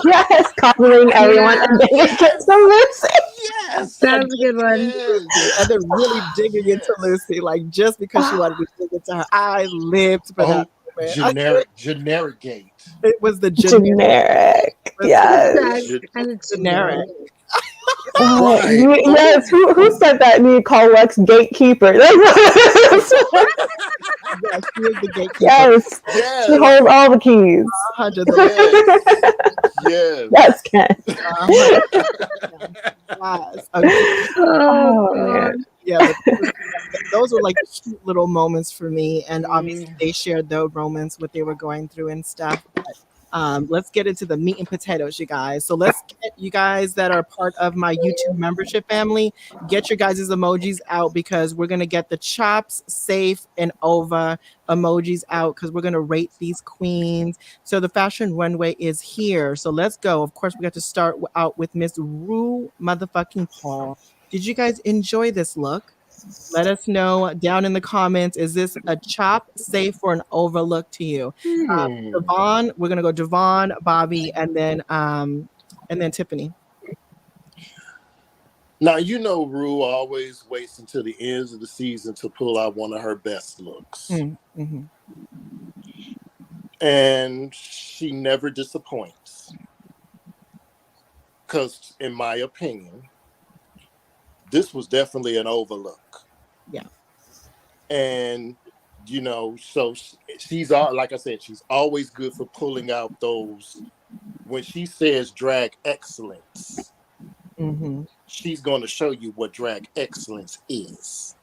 Yes, covering everyone and then it gets to Lucy. Yes, that was a good one. Yes. And then really digging into Lucy, like, just because she wanted to dig into her. I lived for that moment. Generic gate. It was the generic. Yes. Generic. Right. Yes, who said that? And you call Lex gatekeeper. Yes, she is the gatekeeper. Yes. She holds all the keys. 100. Yes. Yes, Ken. Yes. Oh, yeah, those were like cute little moments for me, and obviously they shared their moments, what they were going through and stuff. But, let's get into the meat and potatoes, you guys. So let's get you guys that are part of my YouTube membership family, get your guys' emojis out, because we're going to get the chops, safe, and over emojis out, because we're going to rate these queens. So the fashion runway is here. So let's go. Of course, we got to start out with Miss Ru motherfucking Paul. Did you guys enjoy this look? Let us know down in the comments. Is this a chop, safe, or an overlook to you? Devon, we're gonna go Devon, Bobby, and then Tiffany. Now, you know, Ru always waits until the ends of the season to pull out one of her best looks. Mm-hmm. And she never disappoints. Because, in my opinion, this was definitely an overlook. Yeah. And, you know, so she's all, like I said, she's always good for pulling out those. When she says drag excellence, she's going to show you what drag excellence is.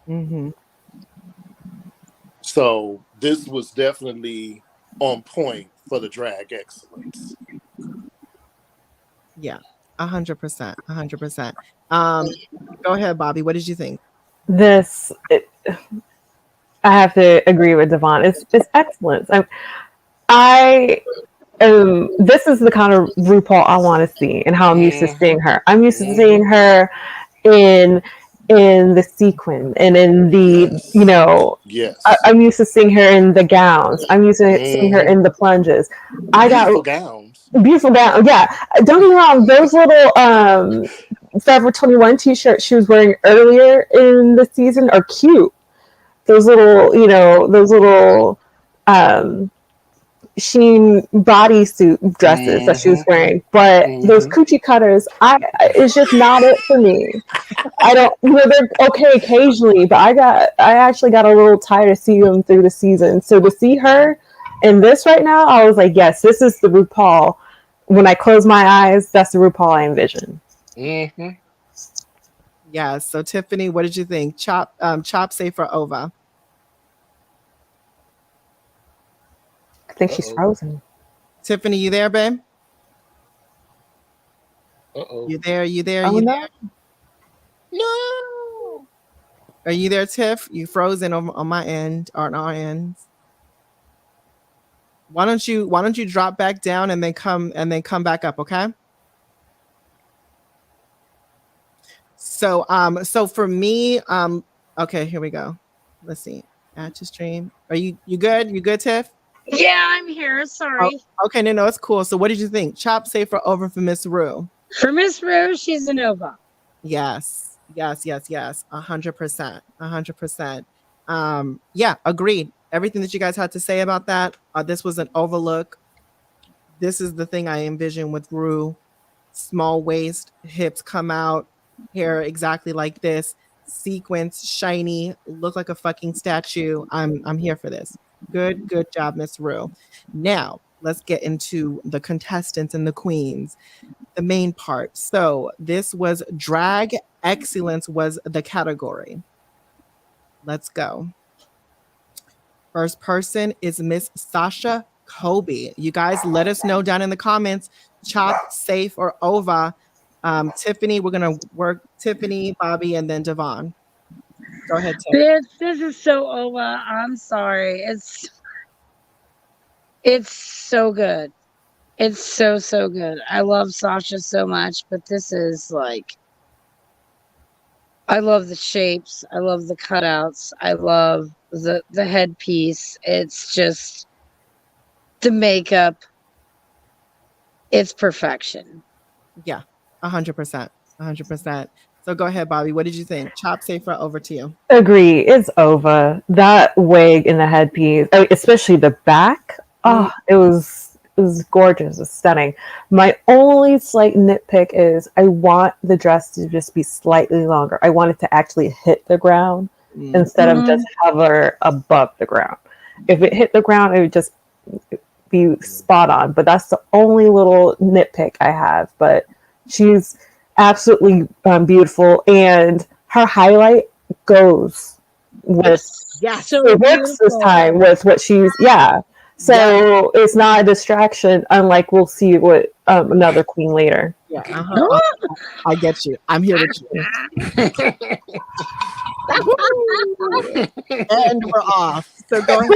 So this was definitely on point for the drag excellence. Yeah. 100%. 100%. Go ahead, Bobby. What did you think? I have to agree with Devon. It's excellent. This is the kind of RuPaul I want to see, and how I'm used to seeing her. I'm used to seeing her in the sequin and in the Yes. I'm used to seeing her in the gowns. I'm used to seeing her in the plunges. Beautiful gowns. Beautiful gowns. Yeah, don't get me wrong. Those little Forever 21 t-shirts she was wearing earlier in the season are cute. Those little, sheen bodysuit dresses that she was wearing, but those coochie cutters, it's just not it for me. I don't, they're okay occasionally, but I actually got a little tired of seeing them through the season. So to see her in this right now, I was like, yes, this is the RuPaul. When I close my eyes, that's the RuPaul I envision. Yeah. So Tiffany, what did you think? Chop, safe or over? I think she's frozen. Tiffany, you there, babe? Uh-oh. You there? Oh, You no. there? No. Are you there, Tiff? You frozen on my end or on our ends? Why don't you drop back down and then come back up, okay? So for me, okay, here we go. Let's see. Add to stream. Are you good? You good, Tiff? Yeah, I'm here. Sorry. Oh, okay, no, it's cool. So what did you think? Chop, safe or over for Miss Rue? For Miss Rue, she's a Nova. Yes. 100%. 100%. Yeah, agreed. Everything that you guys had to say about that. This was an overlook. This is the thing I envision with Rue. Small waist, hips come out, hair exactly like this, sequence, shiny, look like a fucking statue. I'm here for this. Good job, Miss Rue. Now let's get into the contestants and the queens, the main part. So this was drag excellence was the category. Let's go. First person is Miss Sasha Colby. You guys let us know down in the comments, chop, safe, or over. Tiffany, we're going to work Tiffany, Bobby, and then Devon. Go ahead, Tiffany. This is so over. I'm sorry. It's so good. It's so good. I love Sasha so much, but this is like, I love the shapes. I love the cutouts. I love the headpiece. It's just the makeup. It's perfection. Yeah, 100%. 100%. So go ahead, Bobby. What did you think? Chop, safe, or over to you? Agree. It's over. That wig and the headpiece, especially the back. Oh, it was gorgeous. It's stunning. My only slight nitpick is I want the dress to just be slightly longer. I want it to actually hit the ground instead of just hover above the ground. If it hit the ground, it would just be spot on. But that's the only little nitpick I have. But she's absolutely beautiful, and her highlight goes with so it works this time with what she's so it's not a distraction, unlike we'll see with another queen later. I get you. I'm here with you. And we're off. So go ahead.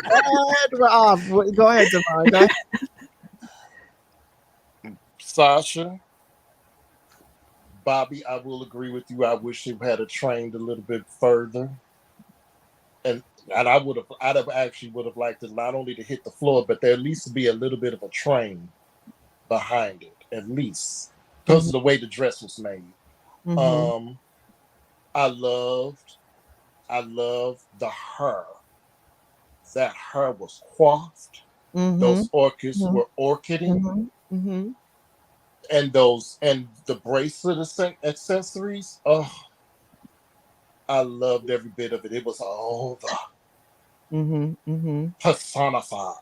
And we're off. Go ahead, Devon. Go ahead. Sasha, Bobby, I will agree with you. I wish she had trained a little bit further, and I'd have actually liked it not only to hit the floor, but there at least be a little bit of a train behind it, at least because of the way the dress was made. I loved the hair. That hair was coiffed. Those orchids were orchiding. And the bracelet accessories. Oh, I loved every bit of it. It was all personified.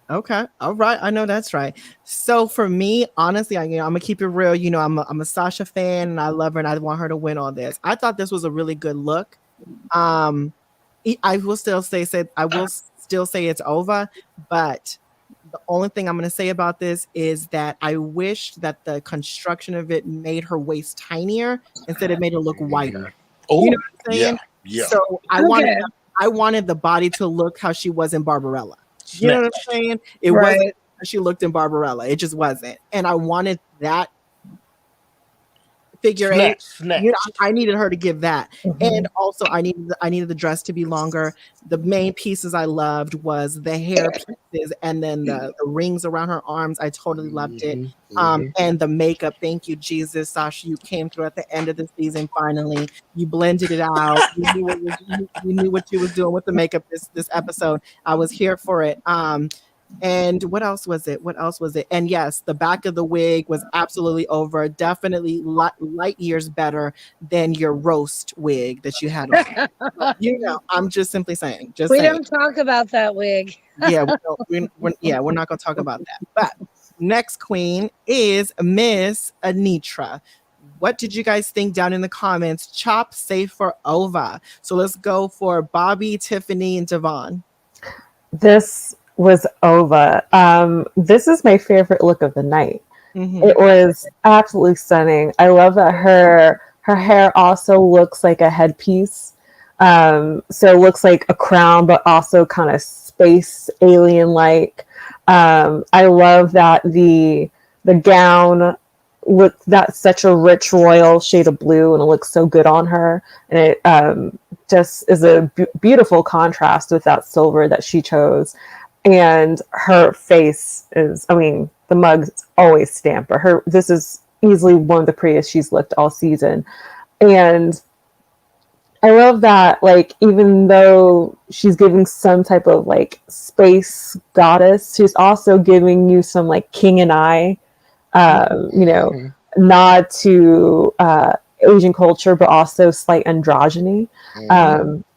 Okay. All right. I know that's right. So for me, honestly, I'm gonna keep it real. I'm a Sasha fan, and I love her, and I want her to win all this. I thought this was a really good look. I will still say it's over, but The only thing I'm going to say about this is that I wish that the construction of it made her waist tinier instead of made her look wider. Oh, You know what I'm saying? yeah. So I wanted the body to look how she was in Barbarella. You know what I'm saying? It wasn't how she looked in Barbarella. It just wasn't. And I wanted that figure eight. You know, I needed her to give that. And also I needed the dress to be longer. The main pieces I loved was the hair pieces and then the rings around her arms. I totally loved it. And the makeup. Thank you, Jesus. Sasha, you came through at the end of the season finally. You blended it out. You knew what you was doing with the makeup this episode. I was here for it. And what else was it? And yes, the back of the wig was absolutely over. Definitely light years better than your roast wig that you had on. You know, I'm just simply saying. We don't talk about that wig. Yeah, we're not going to talk about that. But next queen is Miss Anitra. What did you guys think down in the comments? Chop, safe, or over? So let's go for Bobby, Tiffany, and Devon. This was over. This is my favorite look of the night. It was absolutely stunning. I love that her hair also looks like a headpiece. So it looks like a crown, but also kind of space alien like. I love that the gown looked that's such a rich royal shade of blue, and it looks so good on her. And it just is a beautiful contrast with that silver that she chose. And her face is, I mean, the mug's always stamp, but this is easily one of the prettiest she's looked all season. And I love that, like, even though she's giving some type of like space goddess, she's also giving you some like king and I, nod to Asian culture, but also slight androgyny.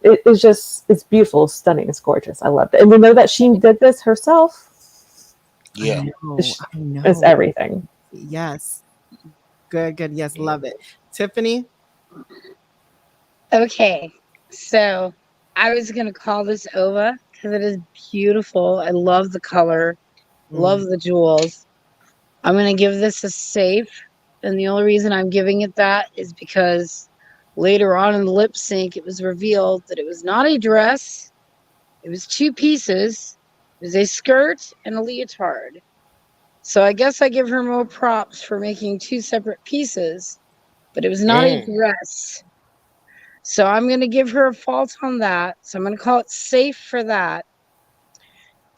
It's beautiful, stunning, it's gorgeous. I loved it. And we know that she did this herself. Yeah. I know. It's everything. Yes. Good. Yes, love it. Tiffany? Okay. So I was going to call this over because it is beautiful. I love the color. Love the jewels. I'm going to give this a safe. And the only reason I'm giving it that is because later on in the lip sync, it was revealed that it was not a dress. It was two pieces. It was a skirt and a leotard. So I guess I give her more props for making two separate pieces, but it was not a dress. So I'm going to give her a fault on that. So I'm going to call it safe for that.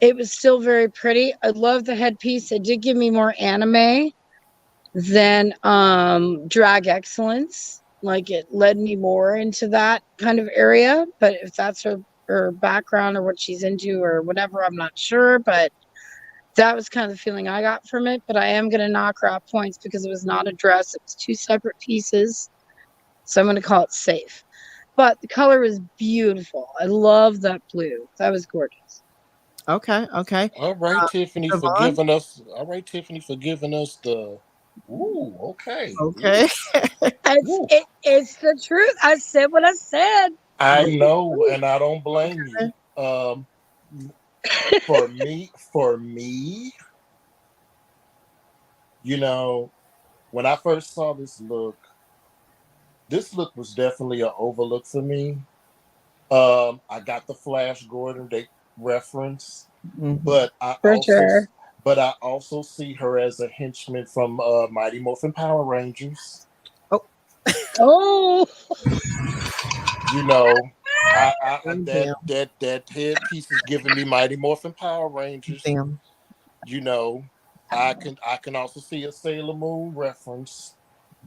It was still very pretty. I love the headpiece. It did give me more anime than drag excellence. Like, it led me more into that kind of area. But if that's her background or what she's into or whatever, I'm not sure. But that was kind of the feeling I got from it. But I am going to knock her off points because it was not a dress. It was two separate pieces. So I'm going to call it safe. But the color is beautiful. I love that blue. That was gorgeous. Okay. All right, Tiffany, for giving us. All right, Tiffany, for giving us the. Ooh, okay. Okay. It's the truth. I said what I said. I know, and I don't blame you. For me, you know, when I first saw this look was definitely an overlook for me. I got the Flash Gordon reference, but I also see her as a henchman from Mighty Morphin Power Rangers. Oh, you know, that headpiece is giving me Mighty Morphin Power Rangers. Damn. You know, I can also see a Sailor Moon reference.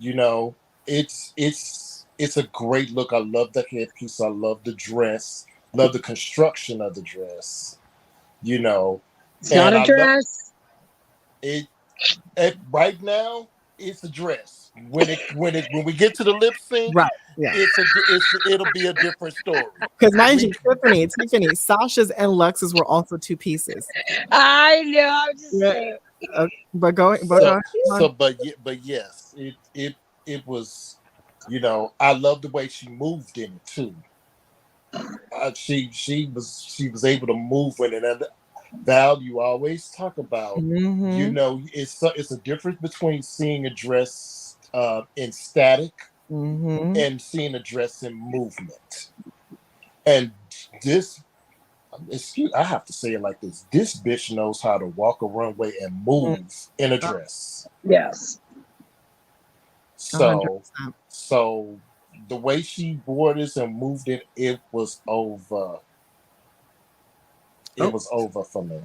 You know, it's a great look. I love the headpiece. I love the dress. Love the construction of the dress. You know, it's not a dress. Right now, it's a dress. When we get to the lip sync, right? Yeah, it'll be a different story. Because mind you, Tiffany, Sasha's and Lux's were also two pieces. I know. I'm just saying. But yes, it was. You know, I love the way she moved in it too. She was able to move in it, and Val, you always talk about, Mhm. you know, it's a difference between seeing a dress in static Mhm. and seeing a dress in movement. And this, excuse, I have to say it like this: this bitch knows how to walk a runway and move in a dress. Yes. So, 100%. so the way she wore this and moved it, it was over. It Oh, was over for me.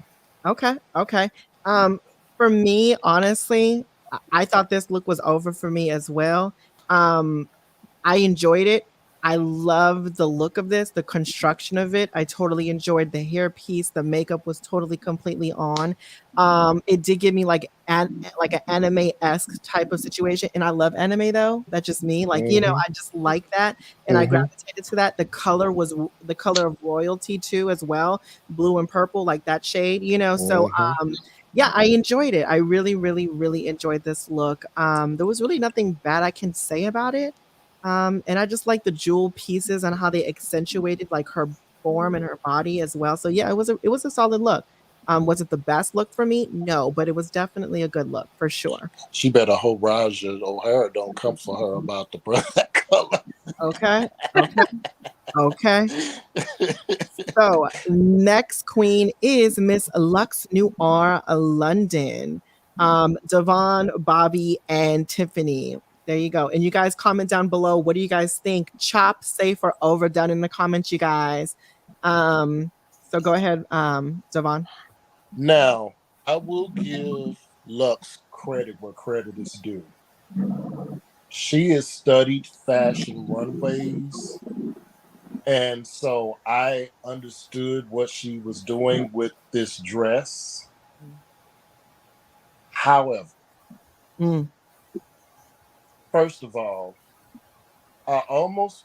okay. Okay. Um, for me, honestly, I thought this look was over for me as well. I enjoyed it. I love the look of this, the construction of it. I totally enjoyed the hair piece. The makeup was totally completely on. It did give me like an anime-esque type of situation. And I love anime though. That's just me. Like, you know, Mhm. I just like that. And I Mhm. gravitated to that. The color was the color of royalty too, as well. Blue and purple, like that shade, you know. So Mhm. yeah, I enjoyed it. I really, really, really enjoyed this look. There was really nothing bad I can say about it. And I just like the jewel pieces and how they accentuated like her form and her body as well. So yeah, it was a solid look. Was it the best look for me? No, but it was definitely a good look for sure. She better hope Raja O'Hara don't come for her about the black color. Okay. Okay. Okay. So next queen is Miss Lux Noir London. Devon, Bobby, and Tiffany. There you go. And you guys comment down below. What do you guys think? Chop, safe, or overdone in the comments, you guys. So go ahead, Devon. Now, I will give Lux credit where credit is due. She has studied fashion runways, and so I understood what she was doing with this dress. However, Mm. first of all, I almost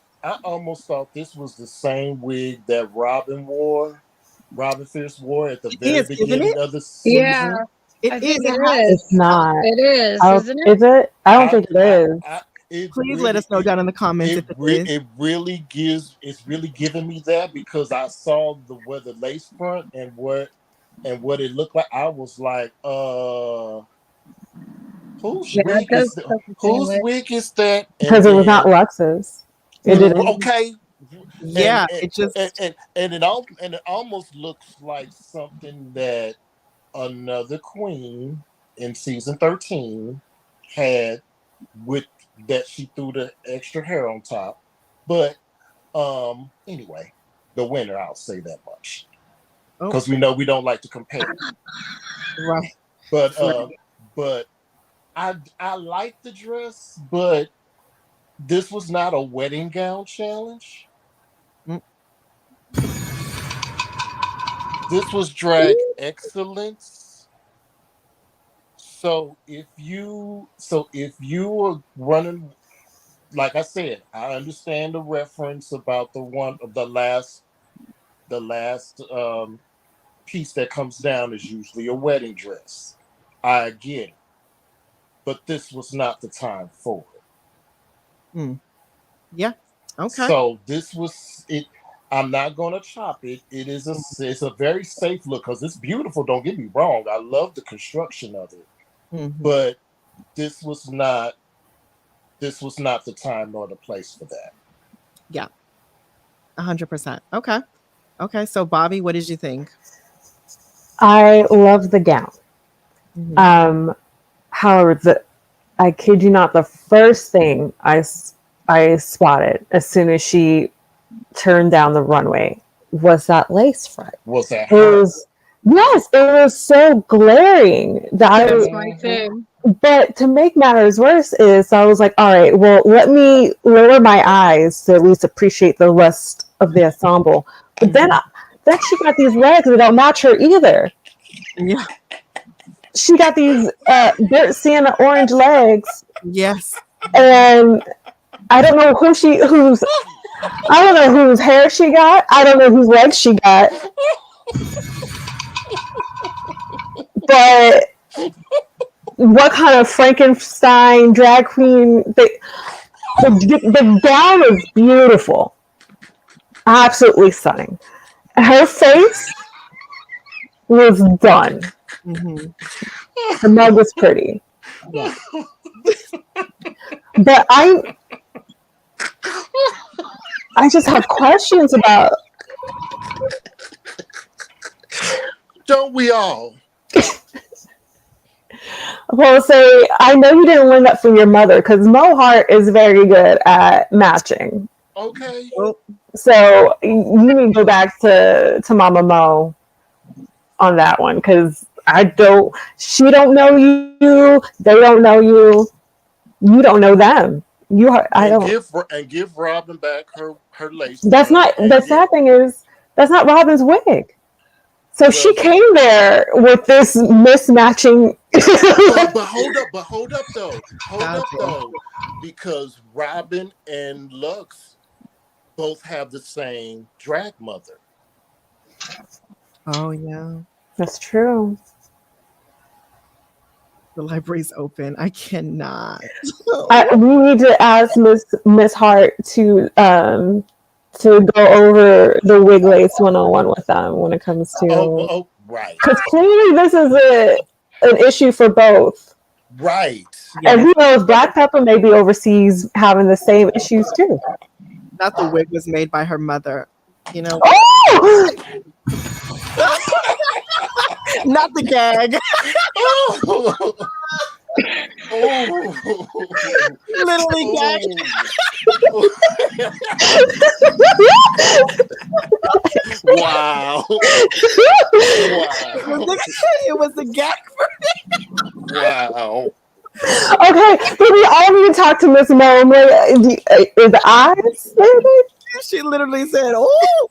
thought this was the same wig that Robin Fierce wore at the It very is, isn't beginning it? of the Yeah, season. It I is. think It it has. It's is. not. It is, Oh, isn't it? is it? I don't I, think it I, is. I it Please let really us know down in the comments if it is. it really gives it's really giving me that because I saw the lace front and what it looked like. I was like, Yeah, it does look the same whose way. wig is that? And Because it was not then Lux's. It it didn't. okay, and Yeah, it just. it almost looks like something that another queen in season 13 had with that she threw the extra hair on top. But anyway, the winner, I'll say that much. Oh, Because we know we don't like to compare. right. But Right. but I like the dress, but this was not a wedding gown challenge. Mm. This was drag excellence. So if you were running, like I said, I understand the reference about the last piece that comes down is usually a wedding dress. I get it, but this was not the time for it. Mm. Yeah. Okay. So this was it. I'm not gonna chop it. It's a very safe look because it's beautiful. Don't get me wrong. I love the construction of it, Mhm. but this was not the time nor the place for that. Yeah. 100%. Okay. Okay. So, Bobby, what did you think? I love the gown. Mhm. However, I kid you not, the first thing I spotted as soon as she turned down the runway was that lace front. Was that It her? was, yes, it was so glaring that That's my thing. but to make matters worse is I was like, all right, well, let me lower my eyes to at least appreciate the rest of the ensemble. But then she got these legs that don't match her either. Yeah. She got these dirt sienna orange legs, Yes. and I don't know I don't know whose hair she got. I don't know whose legs she got. But what kind of Frankenstein drag queen? The gown is beautiful, absolutely stunning. Her face, was done. Mhm. The mug was pretty. Yeah. But I just have questions about. Don't we all? Well, say I know you didn't learn that from your mother because Mo Hart is very good at matching. Okay. Oh, So you need to go back to Mama Mo on that one because she don't know you, they don't know you, you don't know them. I don't. Give Robin back her lace. That's front, not the sad thing is that's not Robin's wig. So she Well, came there with this mismatching. but hold up though, because Robin and Lux both have the same drag mother. oh yeah. That's true. The library's open. I cannot. We need to ask Miss Hart to go over the wig lace 101 with them when it comes to. Right. Because clearly this is an issue for both. Right. Yeah, And who knows, Black Pepper may be overseas having the same issues too. not the wig was made by her mother. You know, Oh! not the gag. Literally gag. Wow. It was the gag for me. Wow. Okay, but we all need to talk to Miss Mo. Is the eyes? She literally said, "Oh."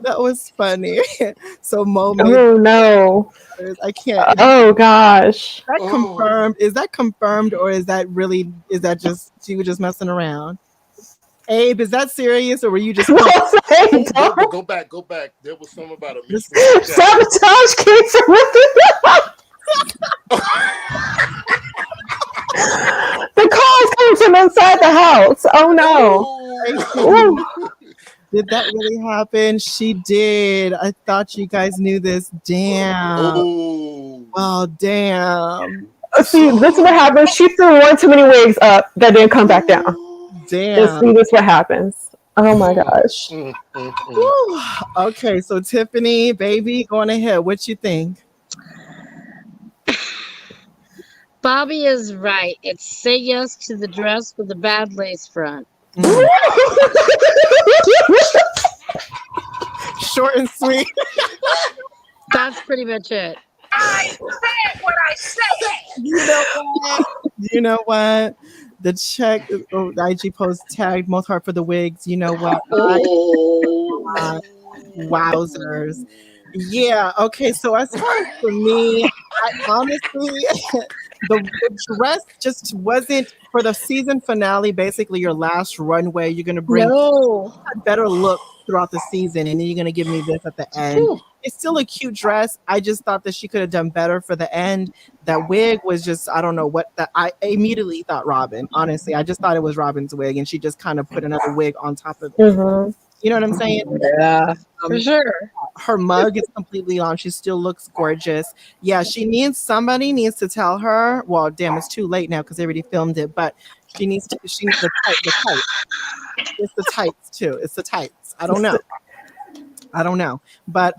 That was funny. So Mo made. Oh no! I can't. Oh gosh! Is that confirmed? Is that confirmed, or is that really? Is that just she was just messing around? Abe, is that serious, or were you just? Go back. There was something about a sabotage came from the calls came from inside the house. Oh no! Did that really happen? She did. I thought you guys knew this. Damn. Oh, damn. See, this is what happens. She threw one too many wigs up that didn't come back down. Damn. And see, this is what happens. Oh my gosh. Okay, so Tiffany, baby, going ahead. What you think? Bobby is right. It's say yes to the dress with the bad lace front. Short and sweet. That's pretty much it. I said what I said. You know what? The check, the IG post tagged Most Heart for the wigs. You know what? Wowzers. Yeah. Okay. So as far as for me, I honestly, the dress just wasn't for the season finale. Basically, your last runway. You're gonna bring a better look throughout the season, and then you're gonna give me this at the end. It's still a cute dress. I just thought that she could have done better for the end. That wig was just, I don't know what that. I immediately thought Robin. Honestly, I just thought it was Robin's wig, and she just kind of put another wig on top of it. Mm-hmm. You know what I'm saying? Yeah, for sure. Her mug is completely on. She still looks gorgeous. Yeah, somebody needs to tell her. Well, damn, it's too late now because they already filmed it. But she needs the tights. It's the tights too. It's the tights. I don't know. But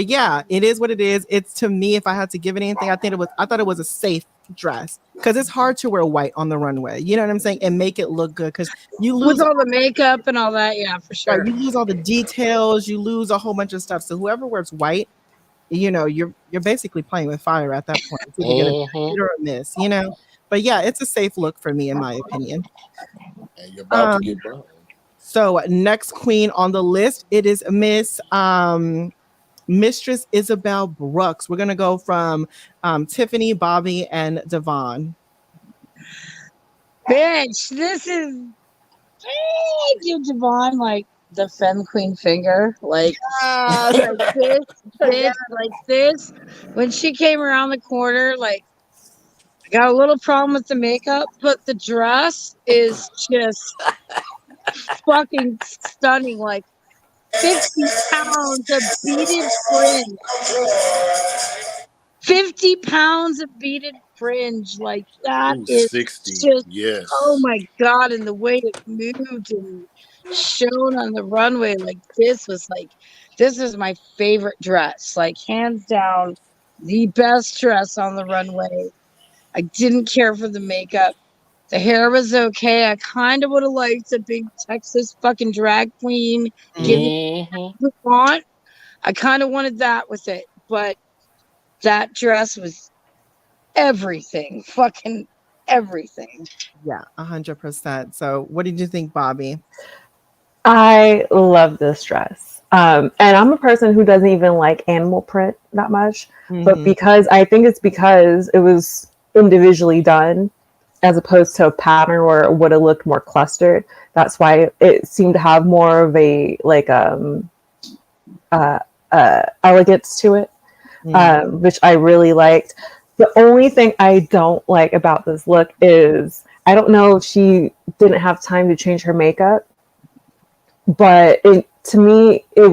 yeah, it is what it is. It's, to me, if I had to give it anything, I thought it was a safe dress because it's hard to wear white on the runway. You know what I'm saying? And make it look good because you lose with all the makeup and all that. Yeah, for sure. Right, you lose all the details. You lose a whole bunch of stuff. So whoever wears white, you're basically playing with fire at that point. It's either gonna be a hit or a miss. But yeah, it's a safe look for me, in my opinion. And you're about to get burned. So next queen on the list, it is Mistress Isabel Brooks. We're gonna go from Tiffany, Bobby, and Devon. Bitch, this is give Devon like the femme queen finger, like this, bitch, like this. When she came around the corner, like I got a little problem with the makeup, but the dress is just fucking stunning. Like 50 pounds of beaded fringe. 50 pounds of beaded fringe. Like that Ooh, is 60. just, Yes. oh my God. And the way it moved and shone on the runway, like this is my favorite dress. Like hands down, the best dress on the runway. I didn't care for the makeup. The hair was okay. I kind of would have liked a big Texas fucking drag queen. Give me Mhm. what you want. I kind of wanted that with it, but that dress was everything. Fucking everything. Yeah, 100%. So, what did you think, Bobby? I love this dress. And I'm a person who doesn't even like animal print that much, but because I think it's because it was individually done as opposed to a pattern where it would have looked more clustered. That's why it seemed to have more of a like elegance to it, which I really liked. The only thing I don't like about this look is I don't know if she didn't have time to change her makeup, but to me it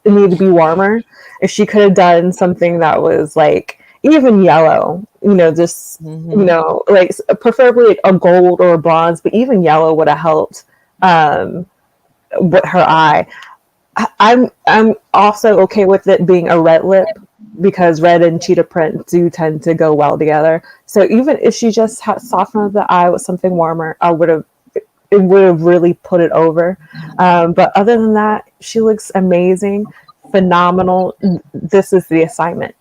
needed to be warmer. If she could have done something that was like even yellow, just like preferably like a gold or a bronze, but even yellow would have helped with her eye. I'm also okay with it being a red lip because red and cheetah print do tend to go well together. So even if she just had softened the eye with something warmer, it would have really put it over. But other than that, she looks amazing, phenomenal. This is the assignment.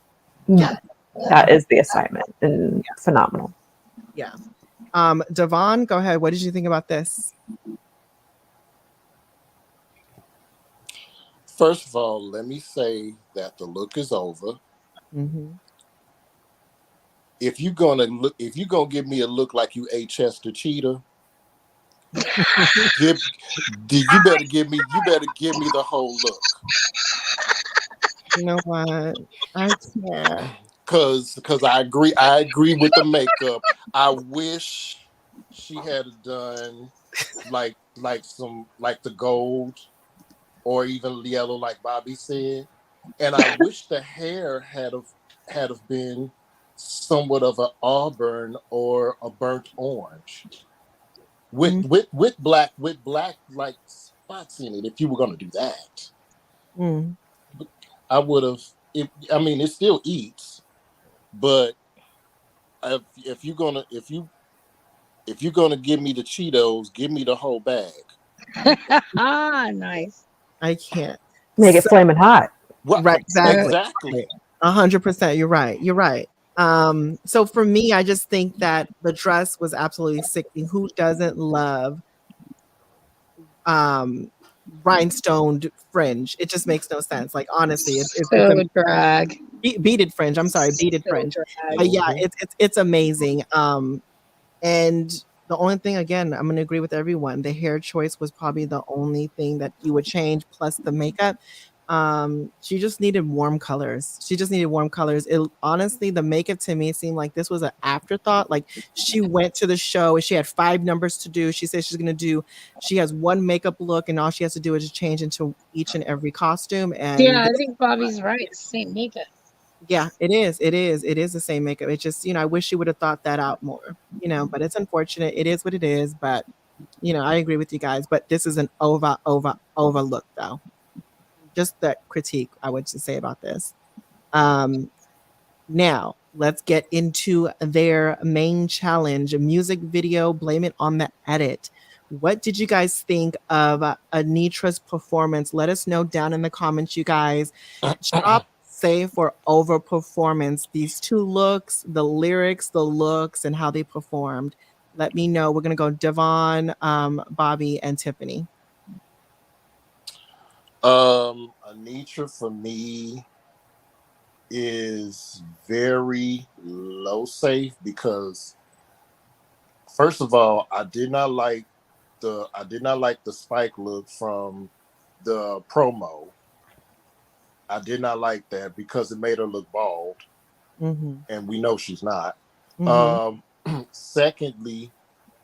That is the assignment, and phenomenal. Yeah. Devon, go ahead. What did you think about this? First of all, let me say that the look is over. If you're gonna give me a look like you ate Chester Cheetah, you better give me the whole look. You know what? I can't. Cause I agree with the makeup. I wish she had done like the gold or even yellow, like Bobby said. And I wish the hair had have been somewhat of an auburn or a burnt orange with black like spots in it. If you were gonna do that, I would have. I mean, it still eats, but if you're gonna give me the Cheetos, give me the whole bag. Nice. I can't. Make it flaming hot. Right, exactly. 100%. You're right. So for me, I just think that the dress was absolutely sickening. Who doesn't love rhinestoned fringe? It just makes no sense. Like honestly, it's so drag. Beaded fringe. I'm sorry, beaded fringe. But yeah, it's amazing. And the only thing, again, I'm going to agree with everyone. The hair choice was probably the only thing that you would change, plus the makeup. She just needed warm colors. Honestly, the makeup to me seemed like this was an afterthought. Like she went to the show and she had 5 numbers to do. She said she has one makeup look and all she has to do is just change into each and every costume. And yeah, I think Bobby's right. It's the same makeup. Yeah, it is the same makeup. It's just, I wish she would have thought that out more, but it's unfortunate. It is what it is, but I agree with you guys, but this is an overlook though. Just that critique I would just say about this. Now let's get into their main challenge, a music video, Blame It on the Edit. What did you guys think of Anitra's performance? Let us know down in the comments, you guys. Drop say for over performance, these 2 looks, the lyrics, the looks, and how they performed. Let me know. We're gonna go Devon, Bobby, and Tiffany. Anitra for me is very low safe because first of all, I did not like the spike look from the promo. I did not like that because it made her look bald, and we know she's not. Secondly,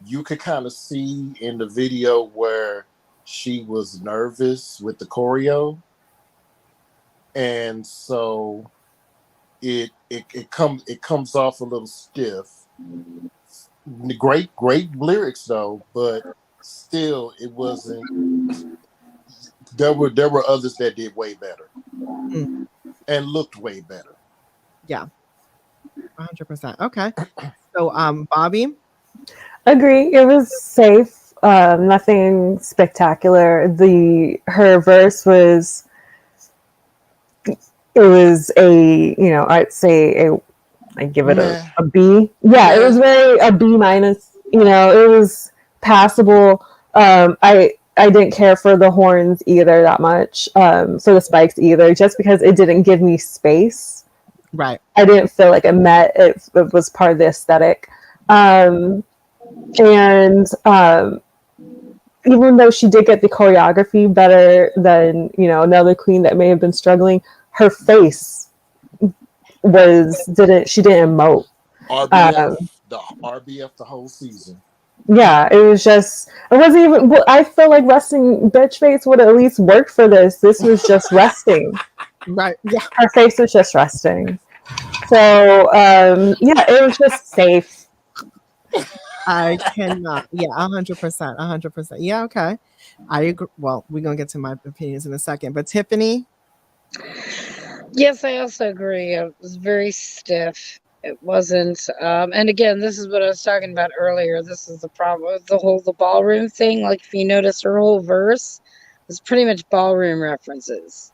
you could kind of see in the video where she was nervous with the choreo, and so it comes off a little stiff. Great lyrics though, but still it wasn't. There were others that did way better and looked way better. Yeah, 100%. Okay, so Bobby. Agree. It was safe. Nothing spectacular. Her verse was. It was I'd say I give it a B. Yeah, it was very a B minus. It was passable. I didn't care for the horns either that much, for the spikes either, just because it didn't give me space. Right. I didn't feel like it met. It was part of the aesthetic. And even though she did get the choreography better than another queen that may have been struggling, her face didn't emote. RBF the whole season. Yeah, it wasn't even. I feel like resting bitch face would at least work for this. This was just resting. Right. Yeah. Her face was just resting. So yeah, it was just safe. I cannot. Yeah, 100%. 100%. Yeah. Okay. I agree. Well, we're gonna get to my opinions in a second, but Tiffany. Yes, I also agree. It was very stiff. It wasn't, and again, this is what I was talking about earlier. This is the problem with the ballroom thing. Like, if you notice, her whole verse was pretty much ballroom references.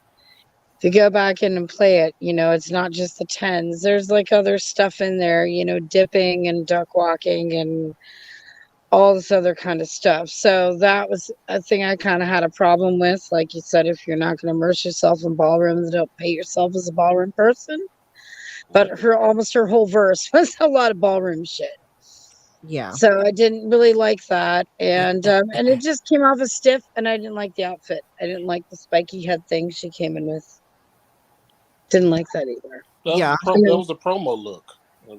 If you go back in and play it, it's not just the tens. There's like other stuff in there, dipping and duck walking and all this other kind of stuff. So that was a thing I kind of had a problem with. Like you said, if you're not going to immerse yourself in ballrooms, don't pay yourself as a ballroom person. But almost her whole verse was a lot of ballroom shit. Yeah. So I didn't really like that, and it just came off as stiff, and I didn't like the outfit. I didn't like the spiky head thing she came in with. Didn't like that either. That was a promo look.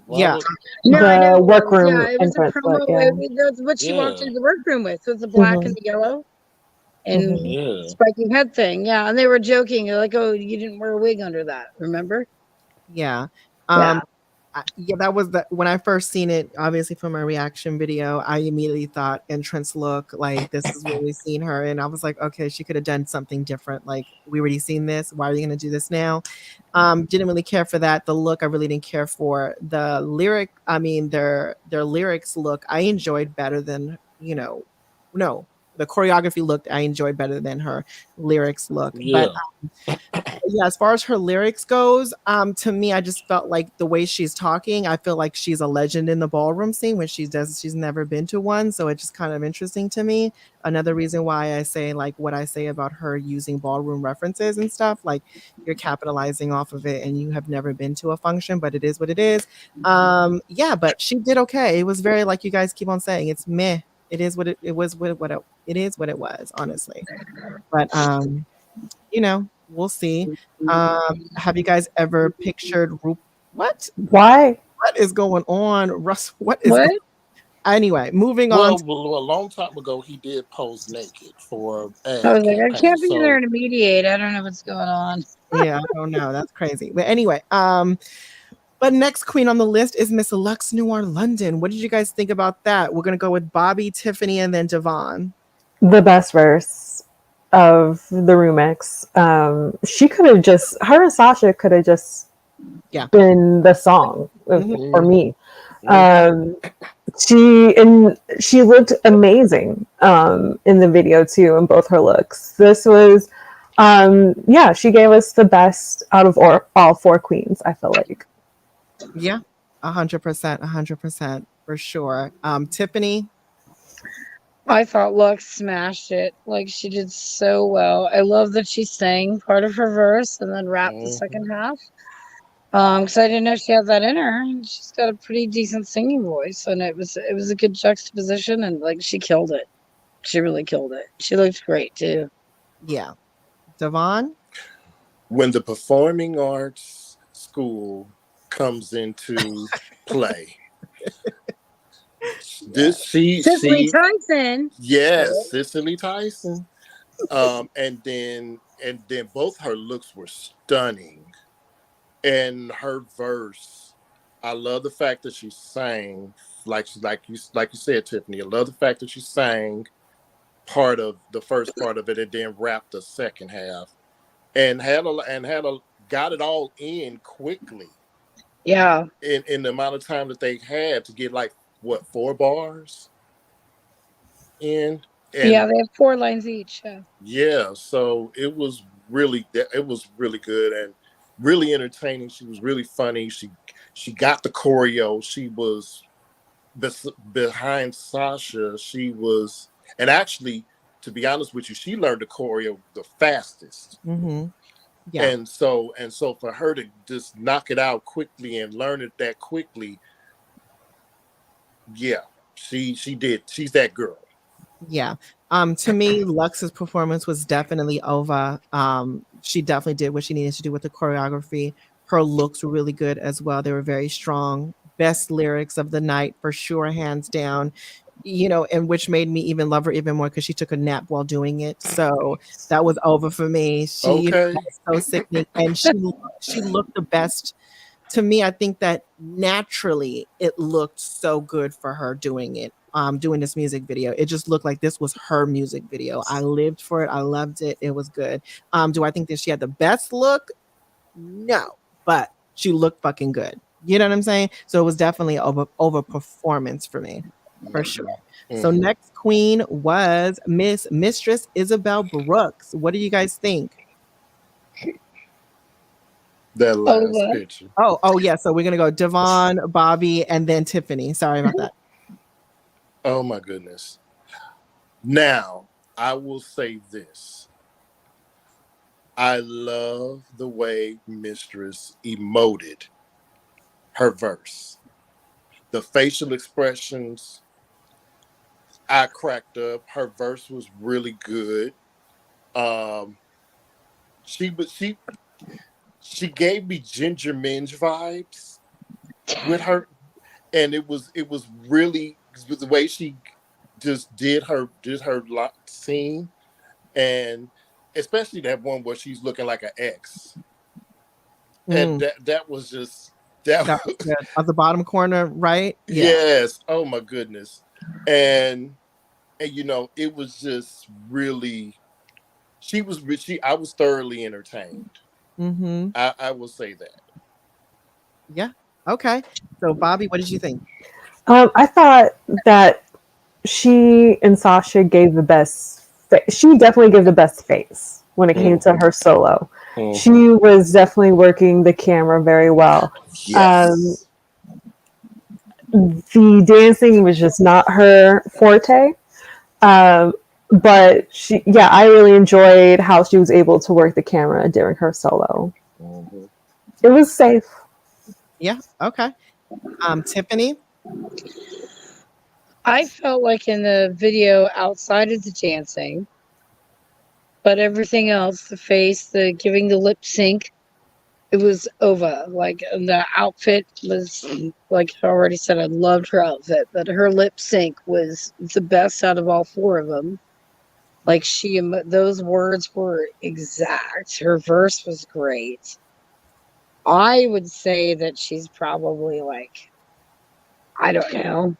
Yeah. No, I know. Workroom. Yeah, it was a promo. Yeah. That's what she walked into the workroom with. It was the black and the yellow and spiky head thing. Yeah, and they were joking. They're like, "Oh, you didn't wear a wig under that, remember?" Yeah. Yeah. That was when I first seen it, obviously from my reaction video, I immediately thought entrance look, like this is where we seen her. And I was like, okay, she could have done something different. Like, we already seen this. Why are you going to do this now? Didn't really care for that. The look, I really didn't care for. The lyric, I mean, their lyrics look, I enjoyed better than, the choreography looked, I enjoyed better than her lyrics look. Yeah. But yeah, as far as her lyrics goes, to me, I just felt like the way she's talking, I feel like she's a legend in the ballroom scene when she's never been to one. So it's just kind of interesting to me. Another reason why I say like what I say about her using ballroom references and stuff, like you're capitalizing off of it and you have never been to a function, but it is what it is. Yeah, but she did okay. It was very, like you guys keep on saying, it's meh. It is what it is what it was, honestly. But we'll see. Have you guys ever pictured what? Why? What is going on, Russ? Anyway, moving on. Well, a long time ago, he did pose naked for. I was like, I can't be there to mediate. I don't know what's going on. Yeah, I don't know. That's crazy. But anyway, but next queen on the list is Miss Lux Noir London. What did you guys think about that? We're gonna go with Bobby, Tiffany, and then Devon. The best verse of the remix. She could have her and Sasha could have just been the song for me. She looked amazing in the video too, in both her looks. This was she gave us the best out of all four queens, I feel like. Yeah, 100% for sure. Tiffany. I thought Lux smashed it. Like, she did so well. I love that she sang part of her verse and then rapped the second half. Because I didn't know she had that in her. And she's got a pretty decent singing voice, and it was a good juxtaposition, and like she killed it. She really killed it. She looked great too. Yeah, Devon. When the performing arts school comes into play. Cicely Tyson. Yes, Cicely Tyson. And then both her looks were stunning. And her verse, I love the fact that she sang like you said, Tiffany. I love the fact that she sang part of the first part of it and then rapped the second half and had a got it all in quickly Yeah. in the amount of time that they had to get like what 4 bars in. Yeah, And they have 4 lines each. Yeah. yeah, so it was really good and really entertaining. She was really funny. She got the choreo. She was behind Sasha. She was, and actually, to be honest with you, she learned the choreo the fastest. Mm-hmm. Yeah. And so for her to just knock it out quickly and learn it that quickly, yeah, she did. She's that girl. Yeah. To me, Lux's performance was definitely over. She definitely did what she needed to do with the choreography. Her looks were really good as well. They were very strong. Best lyrics of the night for sure, hands down. And which made me even love her even more because she took a nap while doing it. So that was over for me. She Okay. was so sickening, and she looked the best. To me, I think that naturally it looked so good for her doing it. Doing this music video, it just looked like this was her music video. I lived for it. I loved it. It was good. Do I think that she had the best look? No, but she looked fucking good. You know what I'm saying? So it was definitely over performance for me, for sure. So next queen was Mistress Isabel Brooks. What do you guys think? That last picture. Oh yeah. So we're gonna go Devon, Bobby, and then Tiffany. Sorry about that. Oh my goodness. Now, I will say this. I love the way Mistress emoted her verse. The facial expressions, I cracked up. Her verse was really good. She gave me Ginger Minge vibes with her, and it was really the way she just did her scene, and especially that one where she's looking like an ex, and that was just that was, at the bottom corner, right? Yeah. Yes. Oh my goodness, and it was just really. I was thoroughly entertained. Mm-hmm. I will say that. Yeah. Okay. So Bobby, what did you think? I thought that she and Sasha gave the best. She definitely gave the best face when it came to her solo. She was definitely working the camera very well. Yes. The dancing was just not her forte. But I really enjoyed how she was able to work the camera during her solo. It was safe. Yeah. Okay. Tiffany. I felt like in the video outside of the dancing, but everything else, the face, the giving the lip sync, it was over. Like the outfit was, like I already said, I loved her outfit, but her lip sync was the best out of all 4 of them. Like those words were exact. Her verse was great. I would say that she's probably like, I don't know,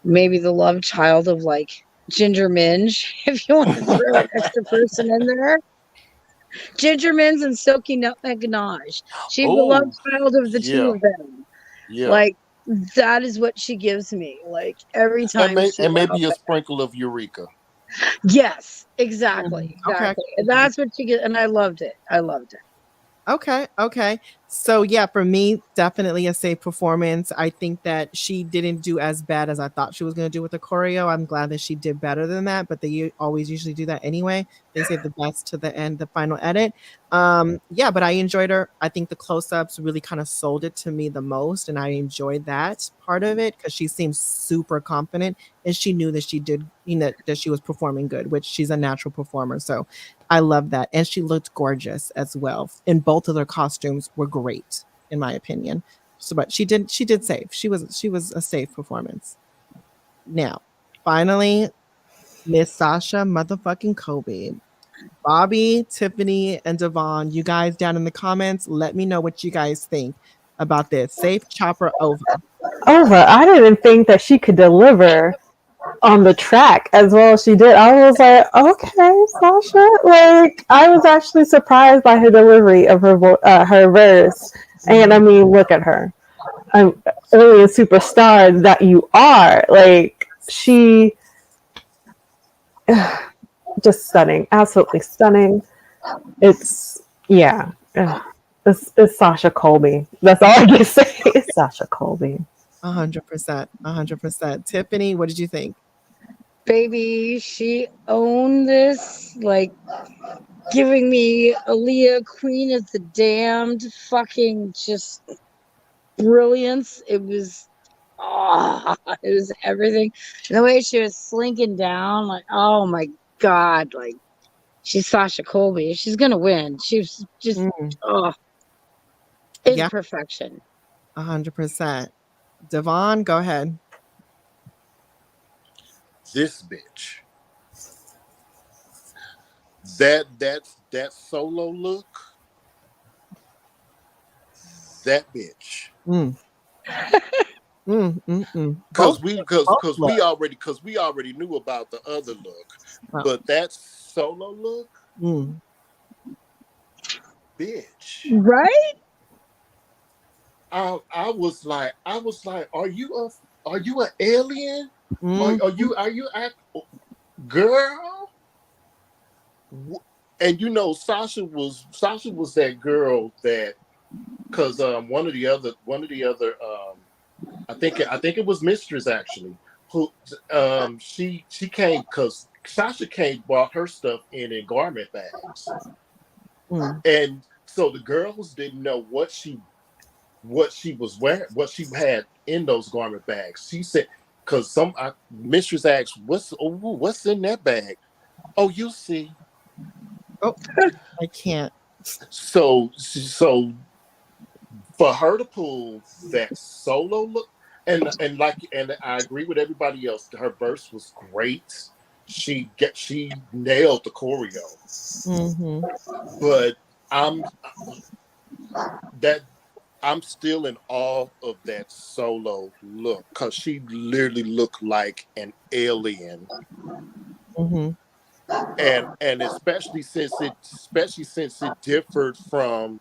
maybe the love child of like Ginger Minge, if you want to throw an extra person in there. Ginger Minge and Silky Nutmeg Ganache. She's the love child of the 2 of them. Yeah. Like, that is what she gives me. Like, every time. And maybe a sprinkle of Eureka. Yes, exactly. Okay. And that's what she gets. And I loved it. Okay. So yeah, for me, definitely a safe performance. I think that she didn't do as bad as I thought she was going to do with the choreo. I'm glad that she did better than that, but they always usually do that anyway. They save the best to the end, the final edit. Yeah, but I enjoyed her. I think the close-ups really kind of sold it to me the most, and I enjoyed that part of it because she seemed super confident and she knew that she did, that she was performing good, which she's a natural performer. So I love that. And she looked gorgeous as well. And both of their costumes were great, in my opinion. So, but she did save. She was a safe performance. Now, finally, Miss Sasha motherfucking Kobe. Bobby, Tiffany, and Devon, you guys down in the comments, let me know what you guys think about this. Safe Chopper Ova. Ova, I didn't think that she could deliver on the track as well as she did. I was like, okay, Sasha. Like, I was actually surprised by her delivery of her verse. And I mean, look at her. I'm really a superstar that you are. Like, she just stunning, absolutely stunning. It's yeah, it's Sasha Colby. That's all I can say. It's Sasha Colby. 100%, 100%. Tiffany, what did you think? Baby, she owned this, like giving me Aaliyah, Queen of the Damned, fucking just brilliance. It was, it was everything. And the way she was slinking down, like, oh my God, like, she's Sasha Colby. She's gonna win. She was just, oh, in Yeah, perfection. 100%. Devon, go ahead. This bitch. That solo look. That bitch. Because we already knew about the other look, but that solo look, bitch. Right? I was like, are you an alien? Are you girl? And you know, Sasha was that girl that, because one of the other I think it was Mistress actually, who she came, because Sasha came, brought her stuff in garment bags, and so the girls didn't know what she was wearing, what she had in those garment bags. She said, because Mistress asked, what's in that bag? Oh, you see. Oh, I can't. So for her to pull that solo look, and I agree with everybody else. Her verse was great. She nailed the choreo. But I'm still in awe of that solo look, because she literally looked like an alien. And especially since it differed from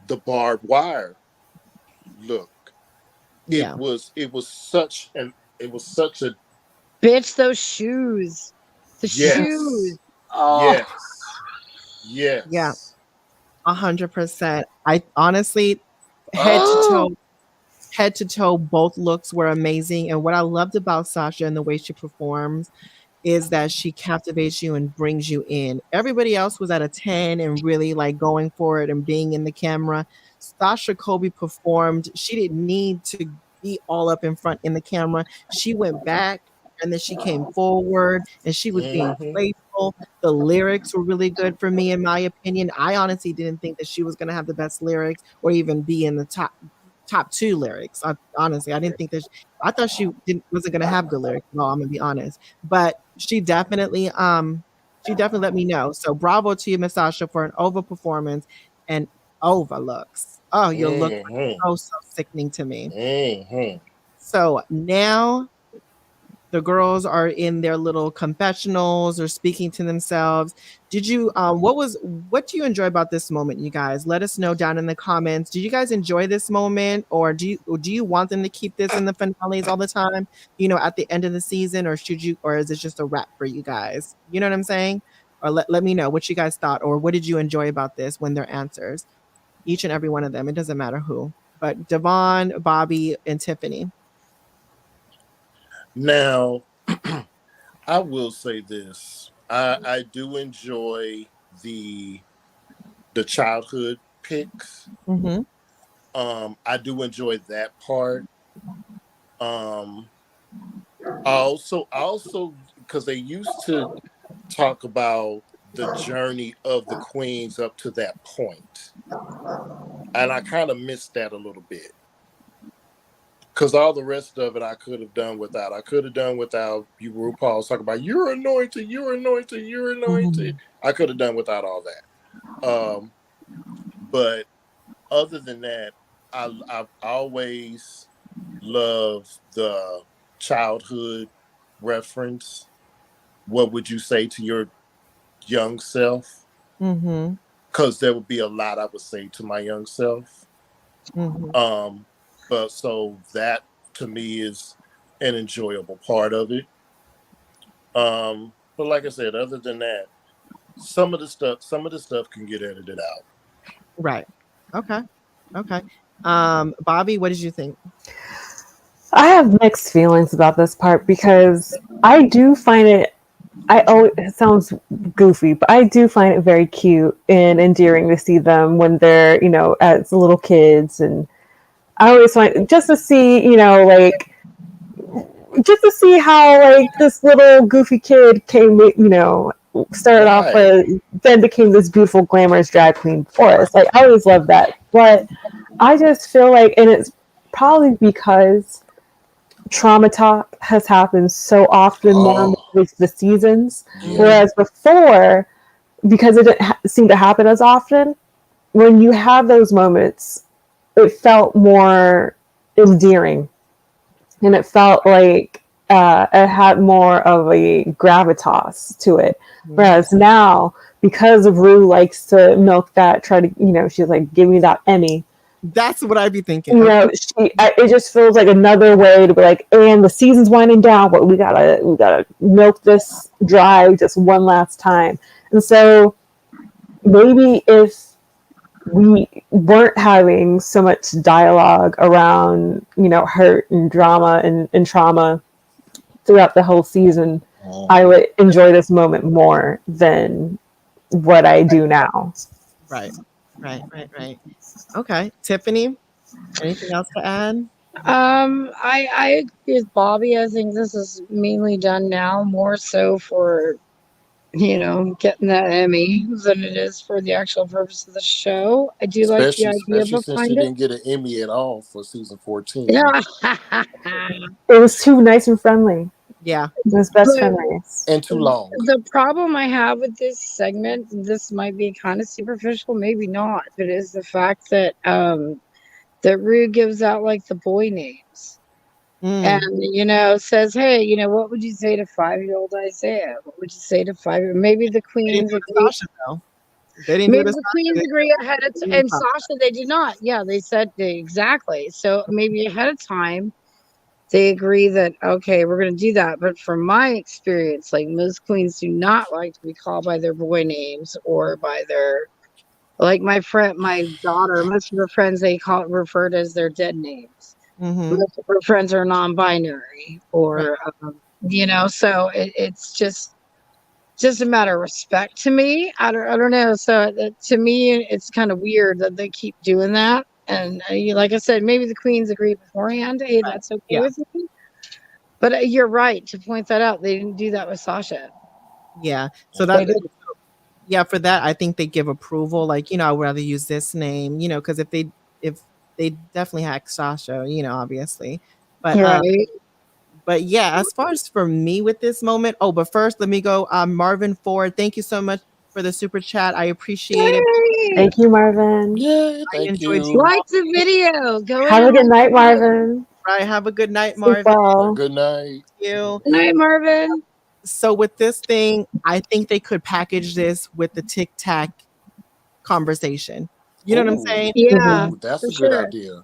the barbed wire look. Yeah. It was such a Bitch, those shoes. The shoes. Oh. Yes. Yeah. 100%. I honestly, head to toe, both looks were amazing. And what I loved about Sasha and the way she performs is that she captivates you and brings you in. Everybody else was at a 10 and really like going for it and being in the camera. Sasha Colby performed. She didn't need to be all up in front in the camera. She went back and then she came forward and she was being playful. The lyrics were really good for me, in my opinion. I honestly didn't think that she was going to have the best lyrics or even be in the top two lyrics. Honestly, I didn't think that. I thought she wasn't going to have good lyrics. No, I'm going to be honest. But she definitely let me know. So bravo to you, Miss Sasha, for an over performance and over looks. Oh, your look was so sickening to me. So now the girls are in their little confessionals or speaking to themselves. Did you what do you enjoy about this moment, you guys? Let us know down in the comments. Do you guys enjoy this moment, or do you want them to keep this in the finales all the time, at the end of the season, or is it just a wrap for you guys? You know what I'm saying? Or let me know what you guys thought, or what did you enjoy about this when their answers, each and every one of them. It doesn't matter who. But Devon, Bobby, and Tiffany. Now, I will say this. I do enjoy the childhood pics. I do enjoy that part. Also, because they used to talk about the journey of the queens up to that point, and I kind of missed that a little bit. Because all the rest of it I could have done without. I could have done without you, RuPaul's talking about you're anointed, you're anointed, you're anointed. I could have done without all that. But other than that, I've always loved the childhood reference. What would you say to your young self? Because there would be a lot I would say to my young self. But so that to me is an enjoyable part of it. But like I said, other than that, some of the stuff can get edited out. Right. Okay. Bobby, what did you think? I have mixed feelings about this part because I do find it. It sounds goofy, but I do find it very cute and endearing to see them when they're, as little kids. And I always find just to see, just to see how this little goofy kid came, started off, then became this beautiful, glamorous drag queen for us. I always love that. But I just feel like, and it's probably because trauma talk has happened so often now with the seasons, whereas before, because it didn't seem to happen as often, when you have those moments, it felt more endearing, and it felt like it had more of a gravitas to it. Whereas now, because of Rue likes to milk that, try to, she's like, give me that Emmy. That's what I'd be thinking. It just feels like another way to be like, and the season's winding down, but we gotta milk this dry just one last time. And so maybe if we weren't having so much dialogue around, hurt and drama and trauma throughout the whole season, I would enjoy this moment more than what I do now. Right. Okay, Tiffany, anything else to add? I agree with Bobby. I think this is mainly done now more so for, getting that Emmy than it is for the actual purpose of the show. I do like the idea of especially since she didn't get an Emmy at all for season 14. Yeah. It was too nice and friendly. Yeah. It was best friendlies. And too long. The problem I have with this segment, this might be kind of superficial, maybe not, but is the fact that that Rue gives out the boy names. And says, hey, what would you say to 5-year-old Isaiah? What would you say to 5? Maybe the queens agree. Maybe the queens agree ahead of time. And Sasha, they did not. Yeah, they said exactly. So maybe ahead of time, they agree that, okay, we're going to do that. But from my experience, most queens do not like to be called by their boy names or by their, my daughter, most of her friends, they referred as their dead names. Most of her friends are non-binary or, so it's just a matter of respect to me. I don't know. So to me, it's kind of weird that they keep doing that. And like I said, maybe the queens agreed beforehand. Hey, that's okay with me. But you're right to point that out. They didn't do that with Sasha. Yeah. So for that, I think they give approval. I would rather use this name, because if they definitely hacked Sasha, obviously. But right. But yeah, as far as for me with this moment, but first let me go. Marvin Ford, thank you so much for the super chat. I appreciate it. Thank you, Marvin. Yeah, thank you. Like the video. Have a good night, Marvin. Right. Have a good night, Marvin. Well. Good night. Thank you. Good night, Marvin. So with this thing, I think they could package this with the Tic Tac conversation. You know what I'm saying? Yeah, that's a good idea.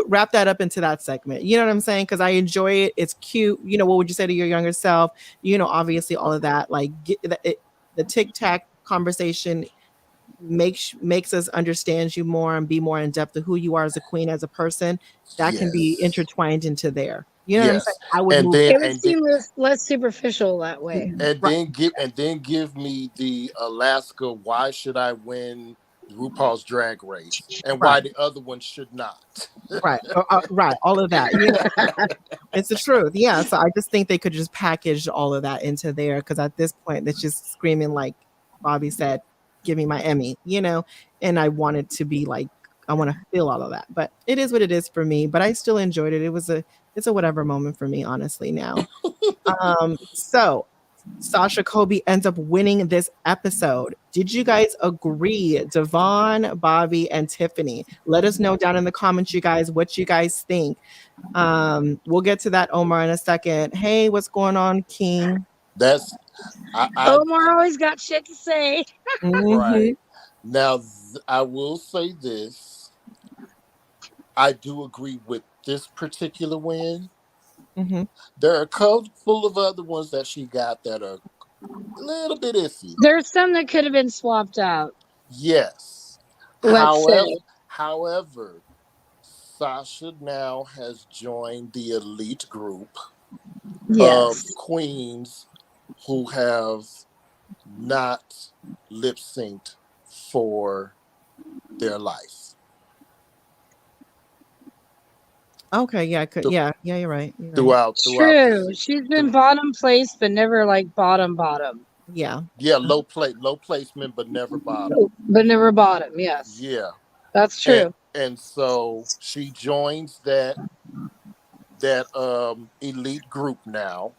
Wrap that up into that segment. You know what I'm saying? Because I enjoy it. It's cute. What would you say to your younger self? Obviously all of that. The Tic Tac conversation makes us understand you more and be more in depth of who you are as a queen, as a person. That can be intertwined into there. You know what I'm saying? It would seem less superficial that way. And then give me the Alaska. Why should I win RuPaul's Drag Race, and why the other one should not? Right. All of that. It's the truth. Yeah. So I just think they could just package all of that into there, because at this point, it's just screaming, like Bobby said, give me my Emmy, and I want it to be I want to feel all of that. But it is what it is for me. But I still enjoyed it. It's a whatever moment for me, honestly, now. So Sasha Colby ends up winning this episode. Did you guys agree? Devon, Bobby, and Tiffany. Let us know down in the comments, you guys, what you guys think. We'll get to that, Omar, in a second. Hey, what's going on, King? That's Omar always got shit to say. right. Now, I will say this. I do agree with this particular win. There are a couple of other ones that she got that are a little bit iffy. There's some that could have been swapped out. Yes. Let's say. However, Sasha now has joined the elite group of queens who have not lip synced for their life. Okay, yeah, you're right. Throughout True. She's been bottom place, but never like bottom. Yeah. Yeah, low placement, but never bottom. But never bottom, yes. Yeah. That's true. And so she joins that elite group now.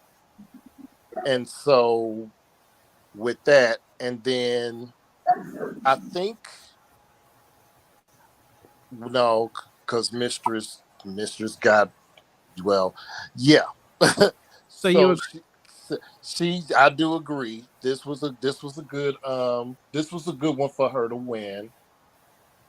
And so with that, and then I think because Mistress got yeah. So I do agree. This was a good one for her to win.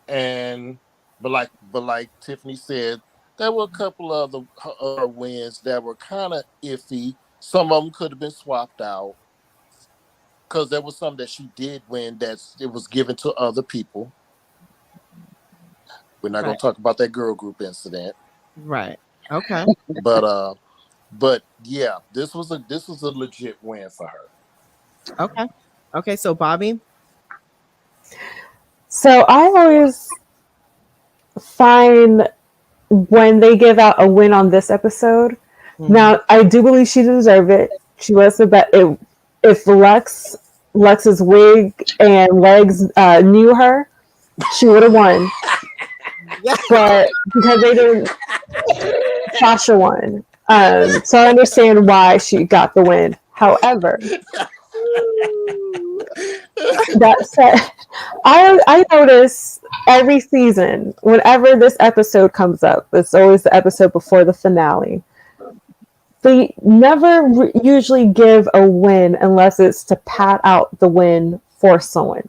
But like Tiffany said, there were a couple of other wins that were kind of iffy. Some of them could have been swapped out because there was some that she did win that it was given to other people. We're not going to talk about that girl group incident. Right. Okay. But yeah, this was a legit win for her. Okay. So Bobby. So I always find when they give out a win on this episode. Now I do believe she deserved it. She was the best. If Lex's wig and legs knew her, she would have won. But because they didn't, Sasha won. So I understand why she got the win. However, that said, I notice every season, whenever this episode comes up, it's always the episode before the finale. They never usually give a win unless it's to pat out the win for someone.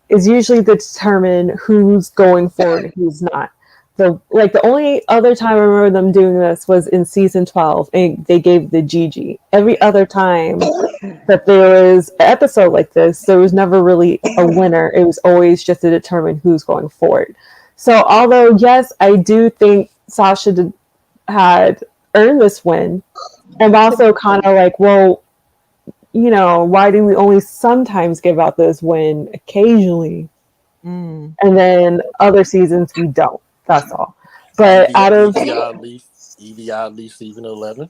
It's usually to determine who's going forward and who's not. The only other time I remember them doing this was in season 12, and they gave the Gigi. Every other time that there was an episode like this, there was never really a winner. It was always just to determine who's going forward. So although, yes, I do think Sasha had earned this win, I'm also kind of like, well, why do we only sometimes give out this win occasionally? And then other seasons we don't. That's all. But out of EVI season 11.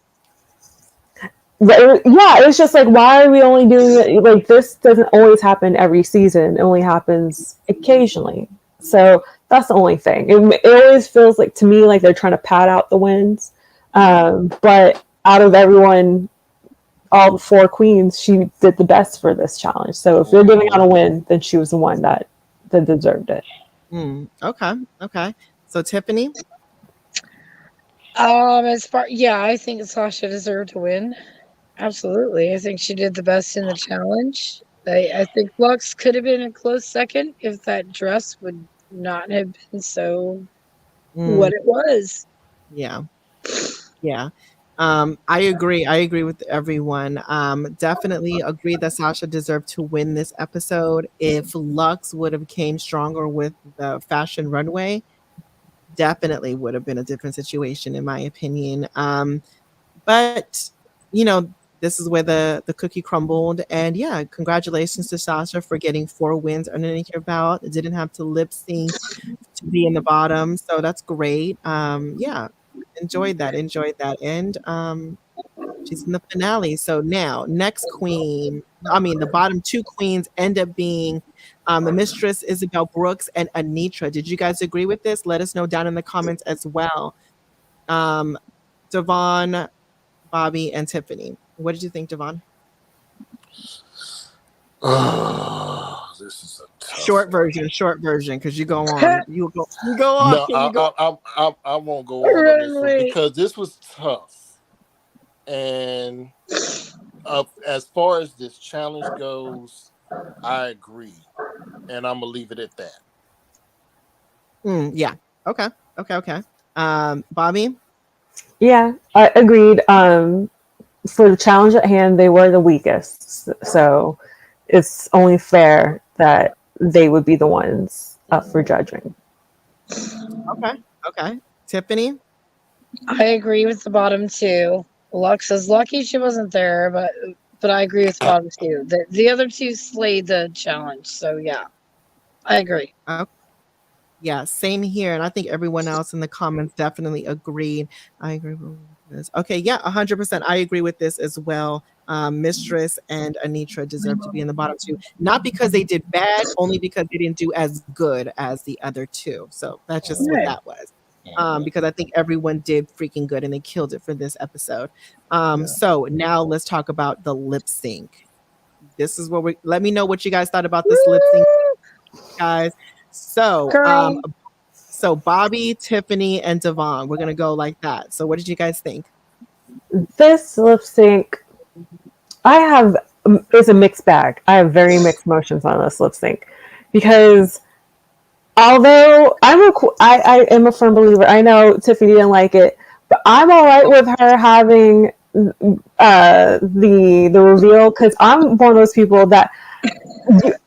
It was just like, why are we only doing it? Like, this doesn't always happen every season. It only happens occasionally. So that's the only thing. It always feels like, to me, like they're trying to pad out the wins. But out of everyone, all the 4 queens, she did the best for this challenge. So if you're giving out a win, then she was the one that deserved it. Okay. So Tiffany? I think Sasha deserved to win. Absolutely. I think she did the best in the challenge. I think Lux could have been a close second if that dress would not have been so what it was. Yeah. I agree with everyone. Definitely agree that Sasha deserved to win this episode. If Lux would have came stronger with the fashion runway, definitely would have been a different situation, in my opinion. But this is where the cookie crumbled. And yeah, congratulations to Sasha for getting 4 wins underneath your belt. It didn't have to lip sync to be in the bottom, so that's great. Yeah. Enjoyed that. And She's in the finale. So now, next queen, the bottom two queens end up being the Mistress Isabel Brooks and Anitra. Did you guys agree with this? Let us know down in the comments as well. Devon, Bobby, and Tiffany. What did you think, Devon? Oh, this is a tough short version, because you go on. You go on. No, I won't go on this one because this was tough. And as far as this challenge goes, I agree, and I'm gonna leave it at that. Yeah. Okay. Bobby. Yeah, I agreed. For the challenge at hand, they were the weakest, so it's only fair that they would be the ones up for judging. Okay. Tiffany. I agree with the bottom two. Lux is lucky she wasn't there, but I agree with the bottom two. The other two slayed the challenge, so yeah, I agree. Yeah, same here, and I think everyone else in the comments definitely agreed. I agree with this. Okay, yeah, 100%. I agree with this as well. Mistress and Anitra deserve to be in the bottom two, not because they did bad, only because they didn't do as good as the other two. So that's just what that was. Because I think everyone did freaking good and they killed it for this episode. So now let's talk about the lip sync. This is what let me know what you guys thought about this lip sync, guys. So, Bobby, Tiffany, and Devon, we're gonna go like that. So, what did you guys think? This lip sync, it's a mixed bag. I have very mixed emotions on this lip sync because although I am a firm believer, I know Tiffany didn't like it, but I'm all right with her having the reveal because I'm one of those people that.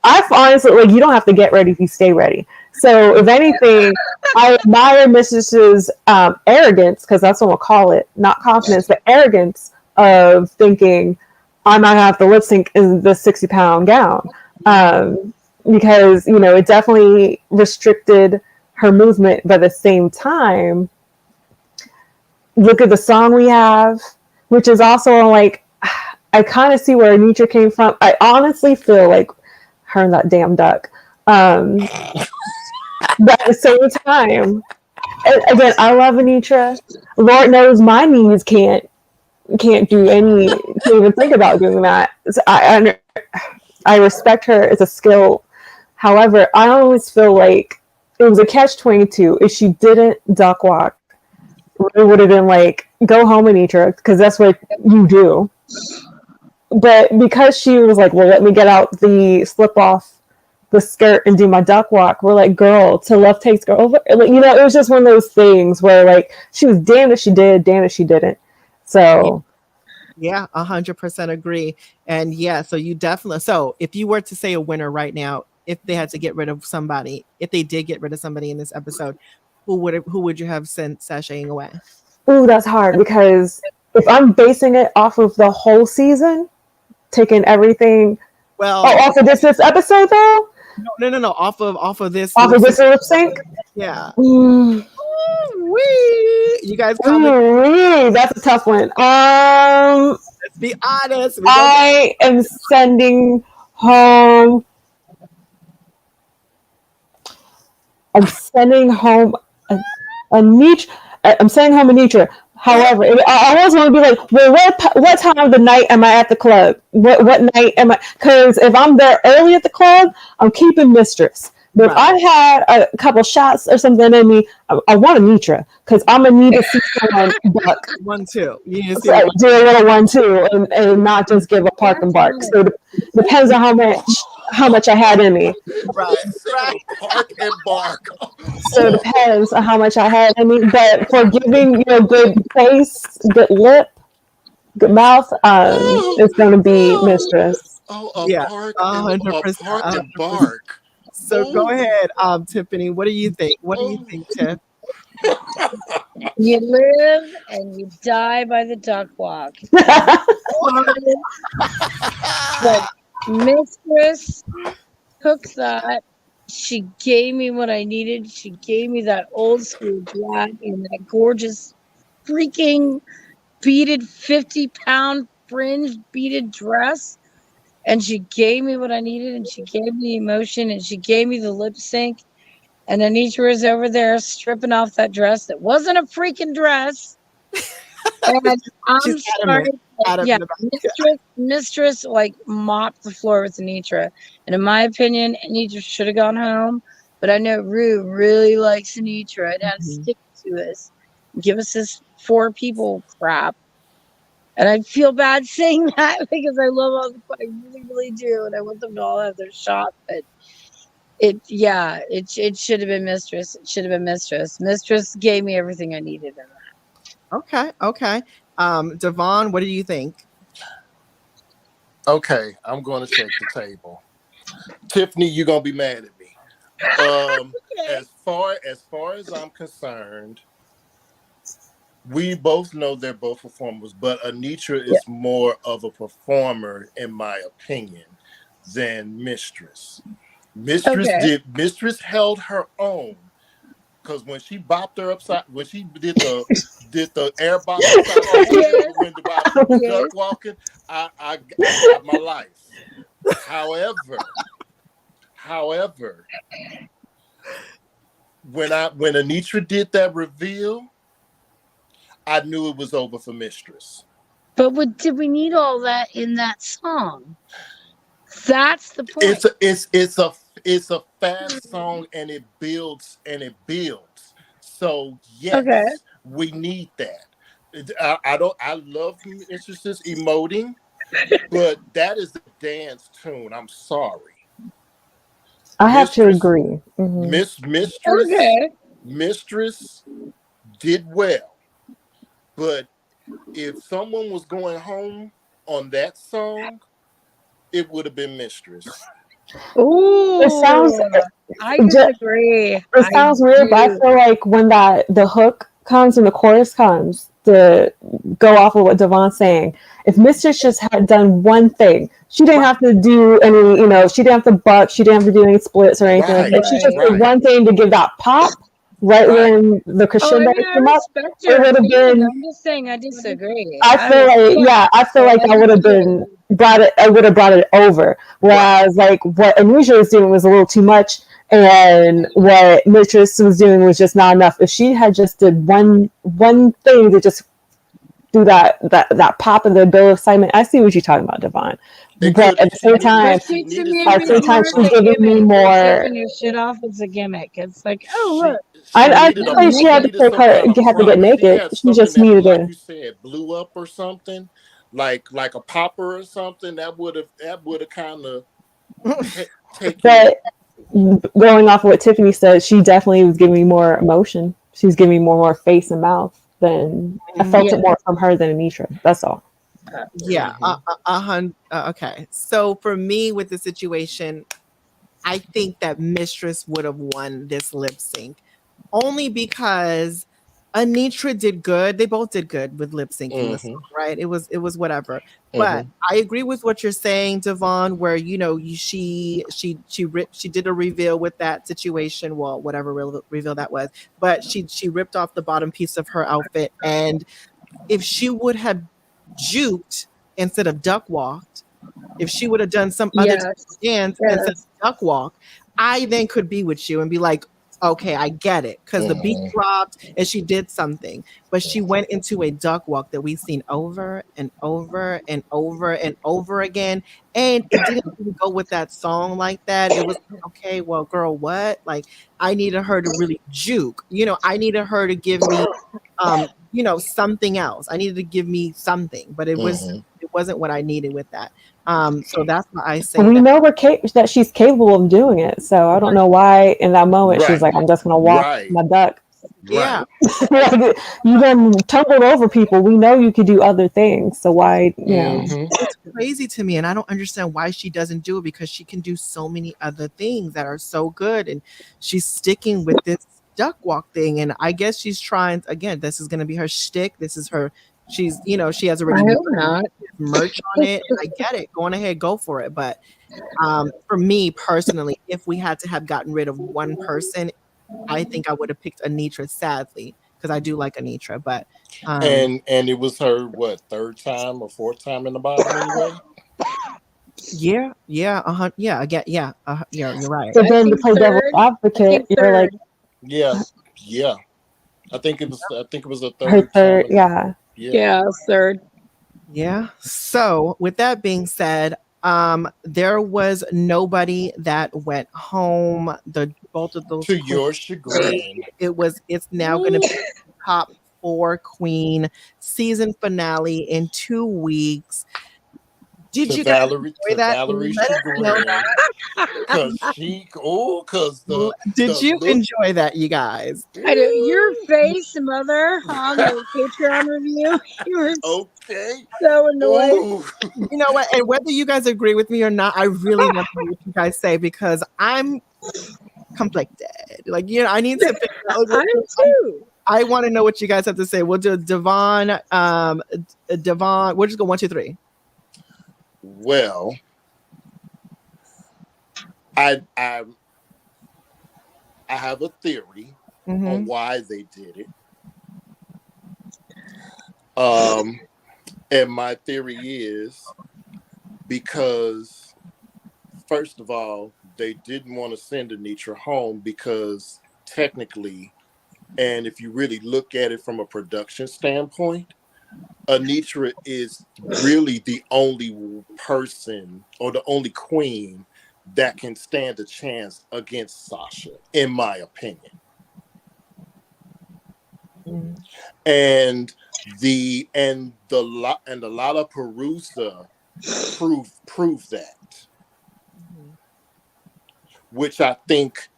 I honestly you don't have to get ready if you stay ready. So if anything, I admire Mrs.'s arrogance, because that's what we'll call it, not confidence, but arrogance of thinking I might have to lip sync in the 60-pound gown, because it definitely restricted her movement. But at the same time, look at the song we have, which is also like I kind of see where Anitra came from. I honestly feel like her and that damn duck. But at the same time, again, I love Anitra. Lord knows my knees can't even think about doing that. So I respect her as a skill. However, I always feel like it was a catch-22. If she didn't duck walk, it would have been like, go home, Anitra, because that's what you do. But because she was like, well, let me get out the slip off the skirt and do my duck walk, we're like, girl, to left takes girl over. Like, it was just one of those things where like she was damned if she did, damned if she didn't. So yeah, 100% agree. And yeah, so you definitely, so if you were to say a winner right now, if they had to get rid of somebody, if they did get rid of somebody in this episode, who would you have sent sashaying away? Ooh, that's hard, because if I'm basing it off of the whole season, taking everything off of this episode though? No. Off of this lip sync? Yeah. You guys comment. That's a tough one. Let's be honest. I am sending home. Anitra. However, I always want to be like, well, what time of the night am I at the club? What night am I? Because if I'm there early at the club, I'm keeping Mistress. But if I had a couple shots or something in me, I want Anitra, because I'm gonna need to see someone buck 1-2. You need to do a little 1-2 and not just give a park and bark. So it depends on how much I had in me. Right. Park and bark. So it depends on how much I had in me. But for giving good face, good lip, good mouth, it's going to be Mistress. Oh, park and bark. So go ahead, Tiffany. What do you think? What do you think, Tiff? You live and you die by the duck walk. But Mistress took that. She gave me what I needed. She gave me that old school black and that gorgeous freaking beaded 50-pound fringe beaded dress, and she gave me what I needed, and she gave me the emotion, and she gave me the lip sync. And Anitra was over there stripping off that dress that wasn't a freaking dress. And I'm She's sorry, adamant mistress like mopped the floor with Anitra. And in my opinion, Anitra should have gone home. But I know Rue really likes Anitra and had to stick to us, give us this 4 people crap. And I feel bad saying that because I love all the, I really, really do, and I want them to all have their shot. But it should have been Mistress. It should have been Mistress. Mistress gave me everything I needed in that. Okay. Devon, what do you think? Okay, I'm going to shake the table. Tiffany, you're going to be mad at me. As far as I'm concerned, we both know they're both performers, but Anitra is more of a performer, in my opinion, than Mistress. Mistress held her own, because when she bopped her upside, when she did the air bop upside the window while she was duck walking, I got my life. However, when Anitra did that reveal, I knew it was over for Mistress. But did we need all that in that song? That's the point. It's a fast song, and it builds. So yes, we need that. I love Mistress's emoting, but that is the dance tune. I'm sorry. I have to agree. Mistress did well. But if someone was going home on that song, it would have been Mistress. Ooh, I disagree. It sounds weird, but I feel like when the hook comes and the chorus comes, to go off of what Devon's saying, if Mistress just had done one thing, she didn't have to do any, she didn't have to buck, she didn't have to do any splits or anything. She just did one thing to give that pop. When the crescendo came up, it would have been. I'm just saying, I disagree. I feel like I would have been brought it. I would have brought it over. Whereas, like what Anisha was doing was a little too much, and what Mistress was doing was just not enough. If she had just did one thing to just do that pop and the build excitement, I see what you're talking about, Devon. But at the same time, she's giving me more. Taking your shit off is a gimmick. It's like, oh look. I think she had to get naked. She just needed like you said, blew up or something, like a popper or something. That would have kind of taken. But going off of what Tiffany said, she definitely was giving me more emotion. She was giving me more face and mouth than I felt it more from her than Anitra. That's all. Okay. So for me with the situation, I think that Mistress would have won this lip sync. Only because Anitra did good. They both did good with lip syncing the song, right? It was whatever. But I agree with what you're saying, Devon, where she did a reveal with that situation. Well, whatever reveal that was, but she ripped off the bottom piece of her outfit, and if she would have juked instead of duck walked, if she would have done some other dance instead of duck walk, I then could be with you and be like, okay, I get it, because the beat dropped and she did something, but she went into a duck walk that we've seen over and over and over and over again, and it didn't even go with that song like that. It was okay, well, girl, what? Like, I needed her to really juke. I needed her to give me, something else. I needed to give me something, but it wasn't what I needed with that. So that's why I say we know that she's capable of doing it. So I don't know why in that moment she's like, I'm just gonna walk my duck. Yeah. You then tumbled over people. We know you could do other things. So why, It's crazy to me, and I don't understand why she doesn't do it, because she can do so many other things that are so good, and she's sticking with this duck walk thing. And I guess she's trying again. This is going to be her shtick. This is her. She's, she has already merch on it. And I get it. Go on ahead, go for it. But for me personally, if we had to have gotten rid of one person, I think I would have picked Anitra, sadly, because I do like Anitra, but and it was her what, third time or fourth time in the bottom anyway. yeah, again, yeah, you're right. So I then to think play devil's third. I advocate, think you're like third. Yeah. I think it was a her third third, time. yeah. Yeah, third. Yeah. So with that being said, there was nobody that went home. Both of those To queens, your chagrin. it's now going to be top 4 queen season finale in 2 weeks. Did you guys enjoy that? Valery's Let us know chagrin. that. Because the Did you look, enjoy that, you guys? I know your face, mother, on the Patreon review. You were okay. so annoyed. Ooh. You know what? And whether you guys agree with me or not, I really want to hear what you guys say because I'm conflicted. Like, I need to figure out. I am too. I want to know what you guys have to say. We'll do Devon. We'll just go 1, 2, 3. Well, I have a theory on why they did it. And my theory is because, first of all, they didn't want to send Anitra home because technically, and if you really look at it from a production standpoint, Anitra is really the only person or the only queen that can stand a chance against Sasha, in my opinion. And the Lollapalooza prove that, which I think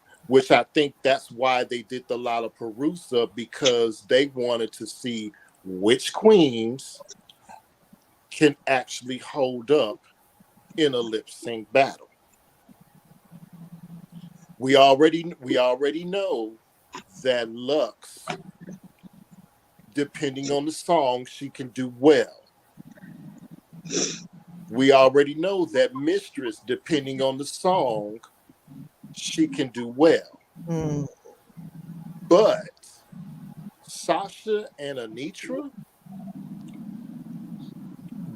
that's why they did the Lollapalooza, because they wanted to see which queens can actually hold up in a lip sync battle. We already know that Lux, depending on the song, she can do well. We already know that Mistress, depending on the song, she can do well. But Sasha and Anitra,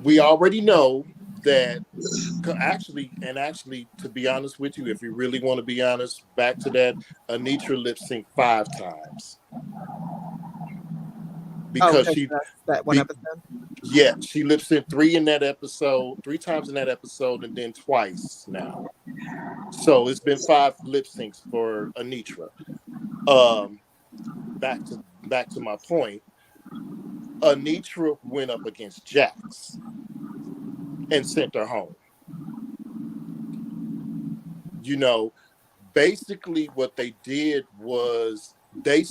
we already know that actually, to be honest with you, if you really want to be honest, back to that, Anitra lip synced 5 times. Because that one episode. Yeah, she lip synced 3 times in that episode, and then twice now. So it's been 5 lip syncs for Anitra. Back to my point. Anitra went up against Jax and sent her home. Basically what they did was they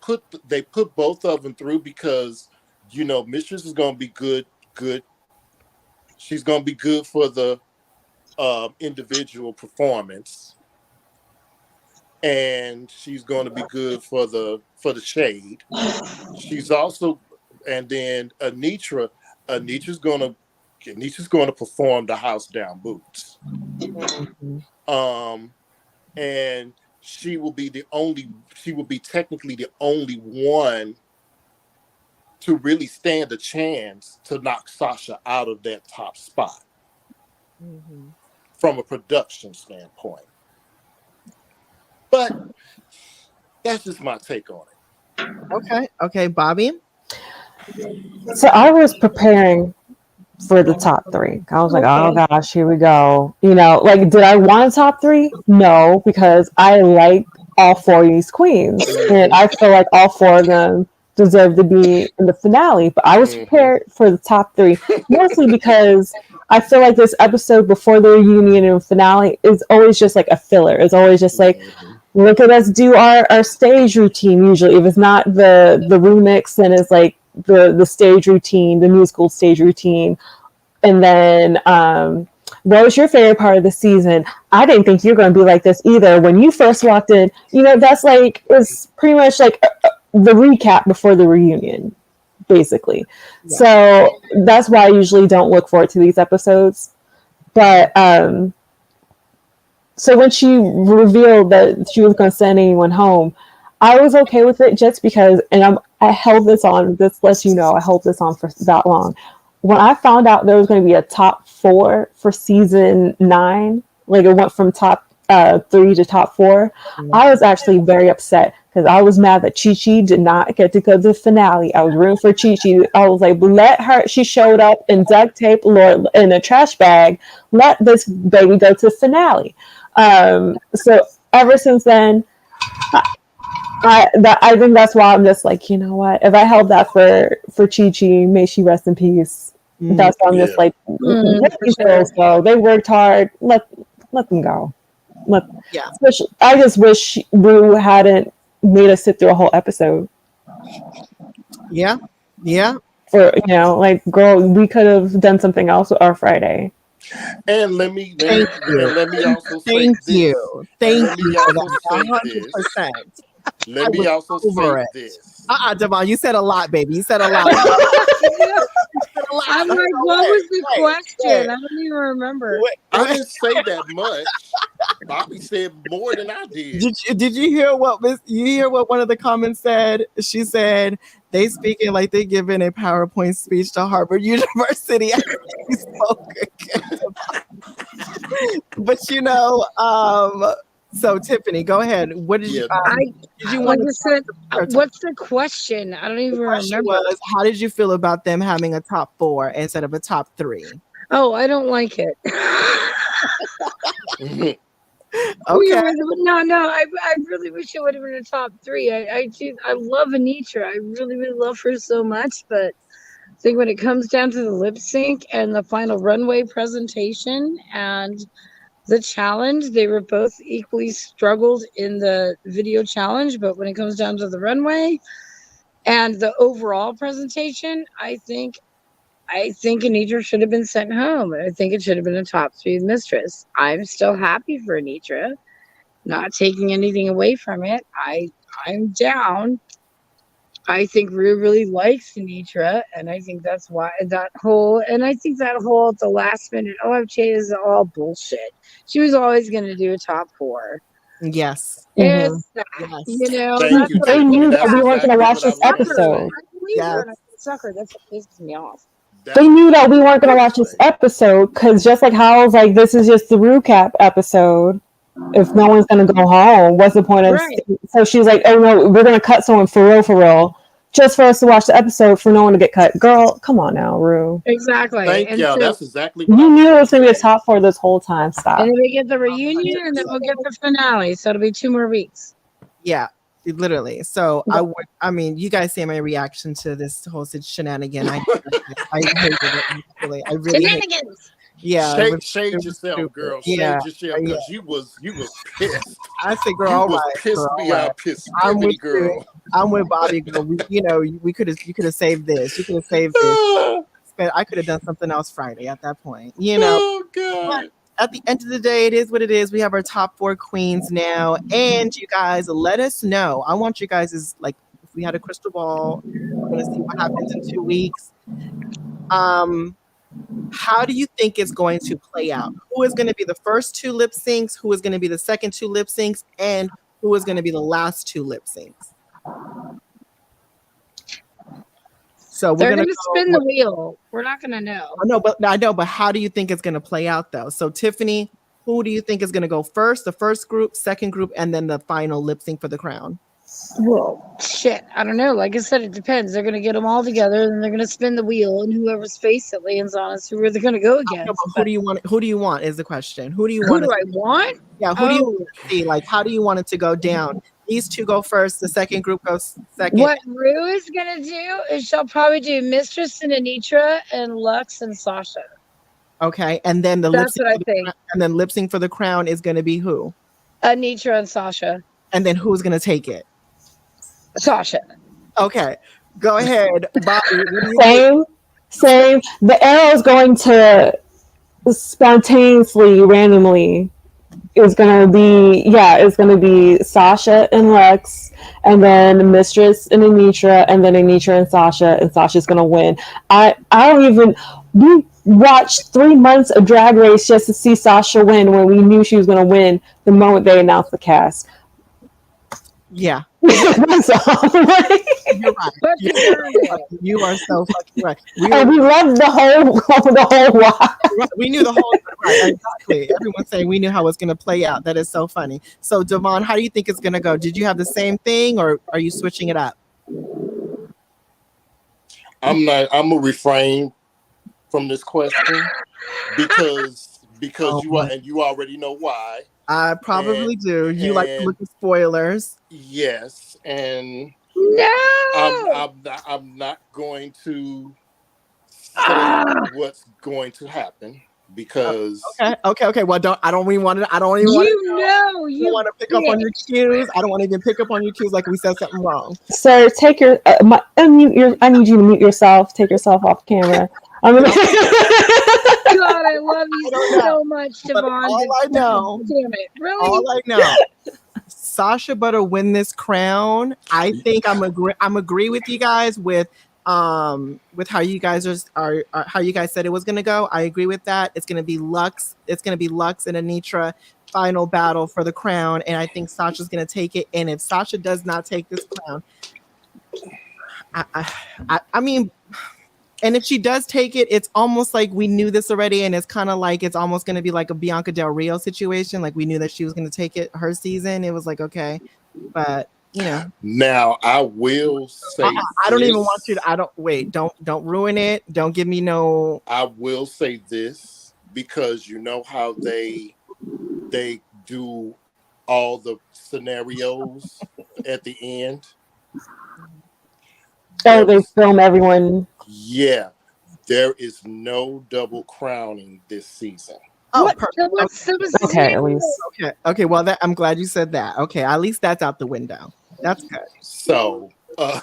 put both of them through because Mistress is going to be good. She's going to be good for the individual performance, and she's going to be good for the shade. She's also, and then Anitra Anita's going to perform the house down boots. And she will be technically the only one to really stand a chance to knock Sasha out of that top spot from a production standpoint. But that's just my take on it. Okay, Bobby. So I was preparing for the top 3. I was like, oh gosh, here we go. Did I want a top 3? No, because I like all 4 of these queens. And I feel like all 4 of them deserve to be in the finale. But I was prepared for the top 3, mostly because I feel like this episode before the reunion and finale is always just like a filler. It's always just like, look at us do our stage routine. Usually, if it's not the remix, then it's like the stage routine, the musical stage routine. And then what was your favorite part of the season? I didn't think you were going to be like this either. When you first walked in, that's like, it's pretty much like the recap before the reunion, basically. Yeah. So that's why I usually don't look forward to these episodes. But so when she revealed that she was going to send anyone home, I was okay with it just because, and I held this on. This lets you know I held this on for that long. When I found out there was going to be a top 4 for season 9, like it went from top 3 to top 4, I was actually very upset because I was mad that Chi Chi did not get to go to the finale. I was rooting for Chi Chi. I was like, let her. She showed up in duct tape, Lord, in a trash bag. Let this baby go to the finale. So ever since then, I think that's why I'm just like, you know what? If I held that for Chi Chi, may she rest in peace. That's why I'm just like, let these girls go. They worked hard. Let them go. I just wish Ru hadn't made us sit through a whole episode. Yeah. For like, girl, we could have done something else with our Friday. And let me also say this. Thank you. Let me also say this. Devon, you said a lot, baby. You said a lot. I'm like, what was the question? I don't even remember. I didn't say that much. Bobby said more than I did. Did you hear what one of the comments said? She said they speaking like they giving a PowerPoint speech to Harvard University. But so Tiffany, go ahead. What did you? Did you want to say? What's the question? I don't even remember. How did you feel about them having a top 4 instead of a top 3? Oh, I don't like it. Okay. No. I really wish it would have been a top 3. I love Anitra. I really, really love her so much. But I think when it comes down to the lip sync and the final runway presentation and the challenge, they were both equally struggled in the video challenge. But when it comes down to the runway and the overall presentation, I think Anitra should have been sent home. I think it should have been a top 3 mistress. I'm still happy for Anitra, not taking anything away from it. I'm down. I think Ru really likes Anitra, and I think that's why that whole at the last minute OFJ is all bullshit. She was always going to do a top 4. Yes. It's they knew that we weren't going to watch this episode. Sucker, that's what pisses me off. They knew that we weren't going to watch this episode because just like how I was like, this is just the recap episode. If no one's going to go home, what's the point of? Right. So she's like, oh no, we're going to cut someone for real, just for us to watch the episode for no one to get cut. Girl, come on now, Ru. Exactly. Thank you. So, that's exactly what you knew it was going to be a top 4 this whole time. Stop. And then we get the reunion, and then we'll get the finale. So it'll be 2 more weeks. Yeah. Literally. So you guys see my reaction to this whole shenanigan. I hated it. Actually. I really hated it. Yeah. Shade yourself, girl. Shade yourself because you was pissed. I said, girl, you was pissed me out, pissed. I'm with girl. I'm with Bobby, girl. You could have saved this. You could have saved this. I could have done something else Friday at that point. Oh God. But at the end of the day, it is what it is. We have our top 4 queens now, and you guys let us know. I want you guys if we had a crystal ball, we're gonna see what happens in 2 weeks. How do you think it's going to play out? Who is going to be the first 2 lip syncs? Who is going to be the second 2 lip syncs? And who is going to be the last 2 lip syncs? So they're going to spin the wheel. We're not going to know. I know, but how do you think it's going to play out though? So Tiffany, who do you think is going to go first? The first group, second group, and then the final lip sync for the crown? Well, shit, I don't know. Like I said, it depends. They're going to get them all together, and they're going to spin the wheel, and whoever's face it lands on is who are they going to go against. Who do you want? Who do you want is the question. Who do you want? Who do I want? Yeah, who do you see? Like, how do you want it to go down? These 2 go first. The second group goes second. What Ru is going to do is she'll probably do Mistress and Anitra and Lux and Sasha. Okay, and then that's what I think. And then lip sync for the crown is going to be who? Anitra and Sasha. And then who's going to take it? Sasha. Okay, go ahead, Bobby. Same. The arrow is going to spontaneously, randomly. It's going to be Sasha and Lux, and then Mistress and Anitra, and then Anitra and Sasha's going to win. We watched 3 months of Drag Race just to see Sasha win when we knew she was going to win the moment they announced the cast. Yeah. That's all, right? You're right. But You are so fucking right. And we loved the whole lot. Right, we knew the whole right, exactly. Everyone's saying we knew how it's going to play out. That is so funny. So, Devon, how do you think it's going to go? Did you have the same thing, or are you switching it up? I'm gonna refrain from this question because you already know why. I probably do. You like to look at spoilers. Yes, and no, I'm not going to say what's going to happen because okay. Well, I don't even want to pick up on your cues. I don't want to even pick up on your cues like we said something wrong. Sir, take your unmute your. I need you to mute yourself. Take yourself off camera. God, I love you so much, Devon. All I know, damn it, really? all I know, Sasha better win this crown. I think I'm agree with you guys with how you guys are how you guys said it was gonna go. I agree with that. It's gonna be Lux. It's gonna be Lux and Anitra final battle for the crown, and I think Sasha's gonna take it. And if Sasha does not take this crown, I mean. And if she does take it, it's almost like we knew this already, and it's kind of like it's almost going to be like a Bianca Del Rio situation. Like we knew that she was going to take it her season. It was like okay, but you know. Now I will say I don't even want you to. Don't ruin it. Don't give me no. I will say this because you know how they do all the scenarios at the end. So they film everyone. Yeah, there is no double crowning this season. Oh, okay, at least. Okay. Well, I'm glad you said that. Okay, at least that's out the window. That's good. So I'll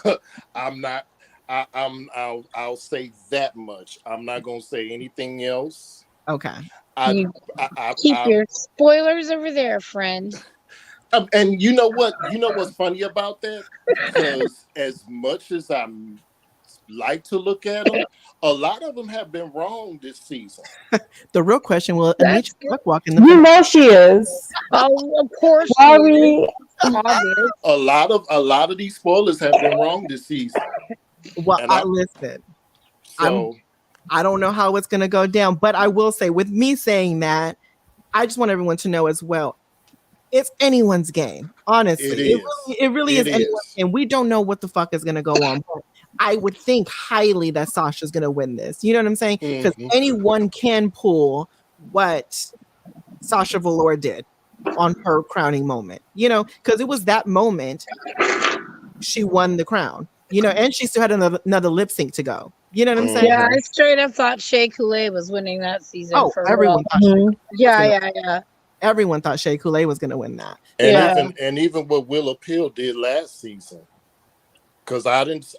say that much. I'm not gonna say anything else. Okay. Keep your spoilers over there, friend. And you know what? You know what's funny about that? Because as much as I like to look at them, a lot of them have been wrong this season. The real question will Anitra walk in the You know she is. Oh, of course. Sorry. A lot of these spoilers have been wrong this season. Well, listen. So I don't know how it's gonna go down, but I will say, with me saying that, I just want everyone to know as well. It's anyone's game, honestly. It really is anyone's game. We don't know what the fuck is gonna go on. But I would think highly that Sasha's gonna win this. You know what I'm saying? Because anyone can pull what Sasha Velour did on her crowning moment. You know, because it was that moment she won the crown. You know, and she still had another lip sync to go. You know what I'm saying? Yeah, I straight up thought Shea Coulee was winning that season. Oh, everyone thought yeah. Everyone thought Shea Coulee was going to win that. And even what Willa Pill did last season. Because I didn't.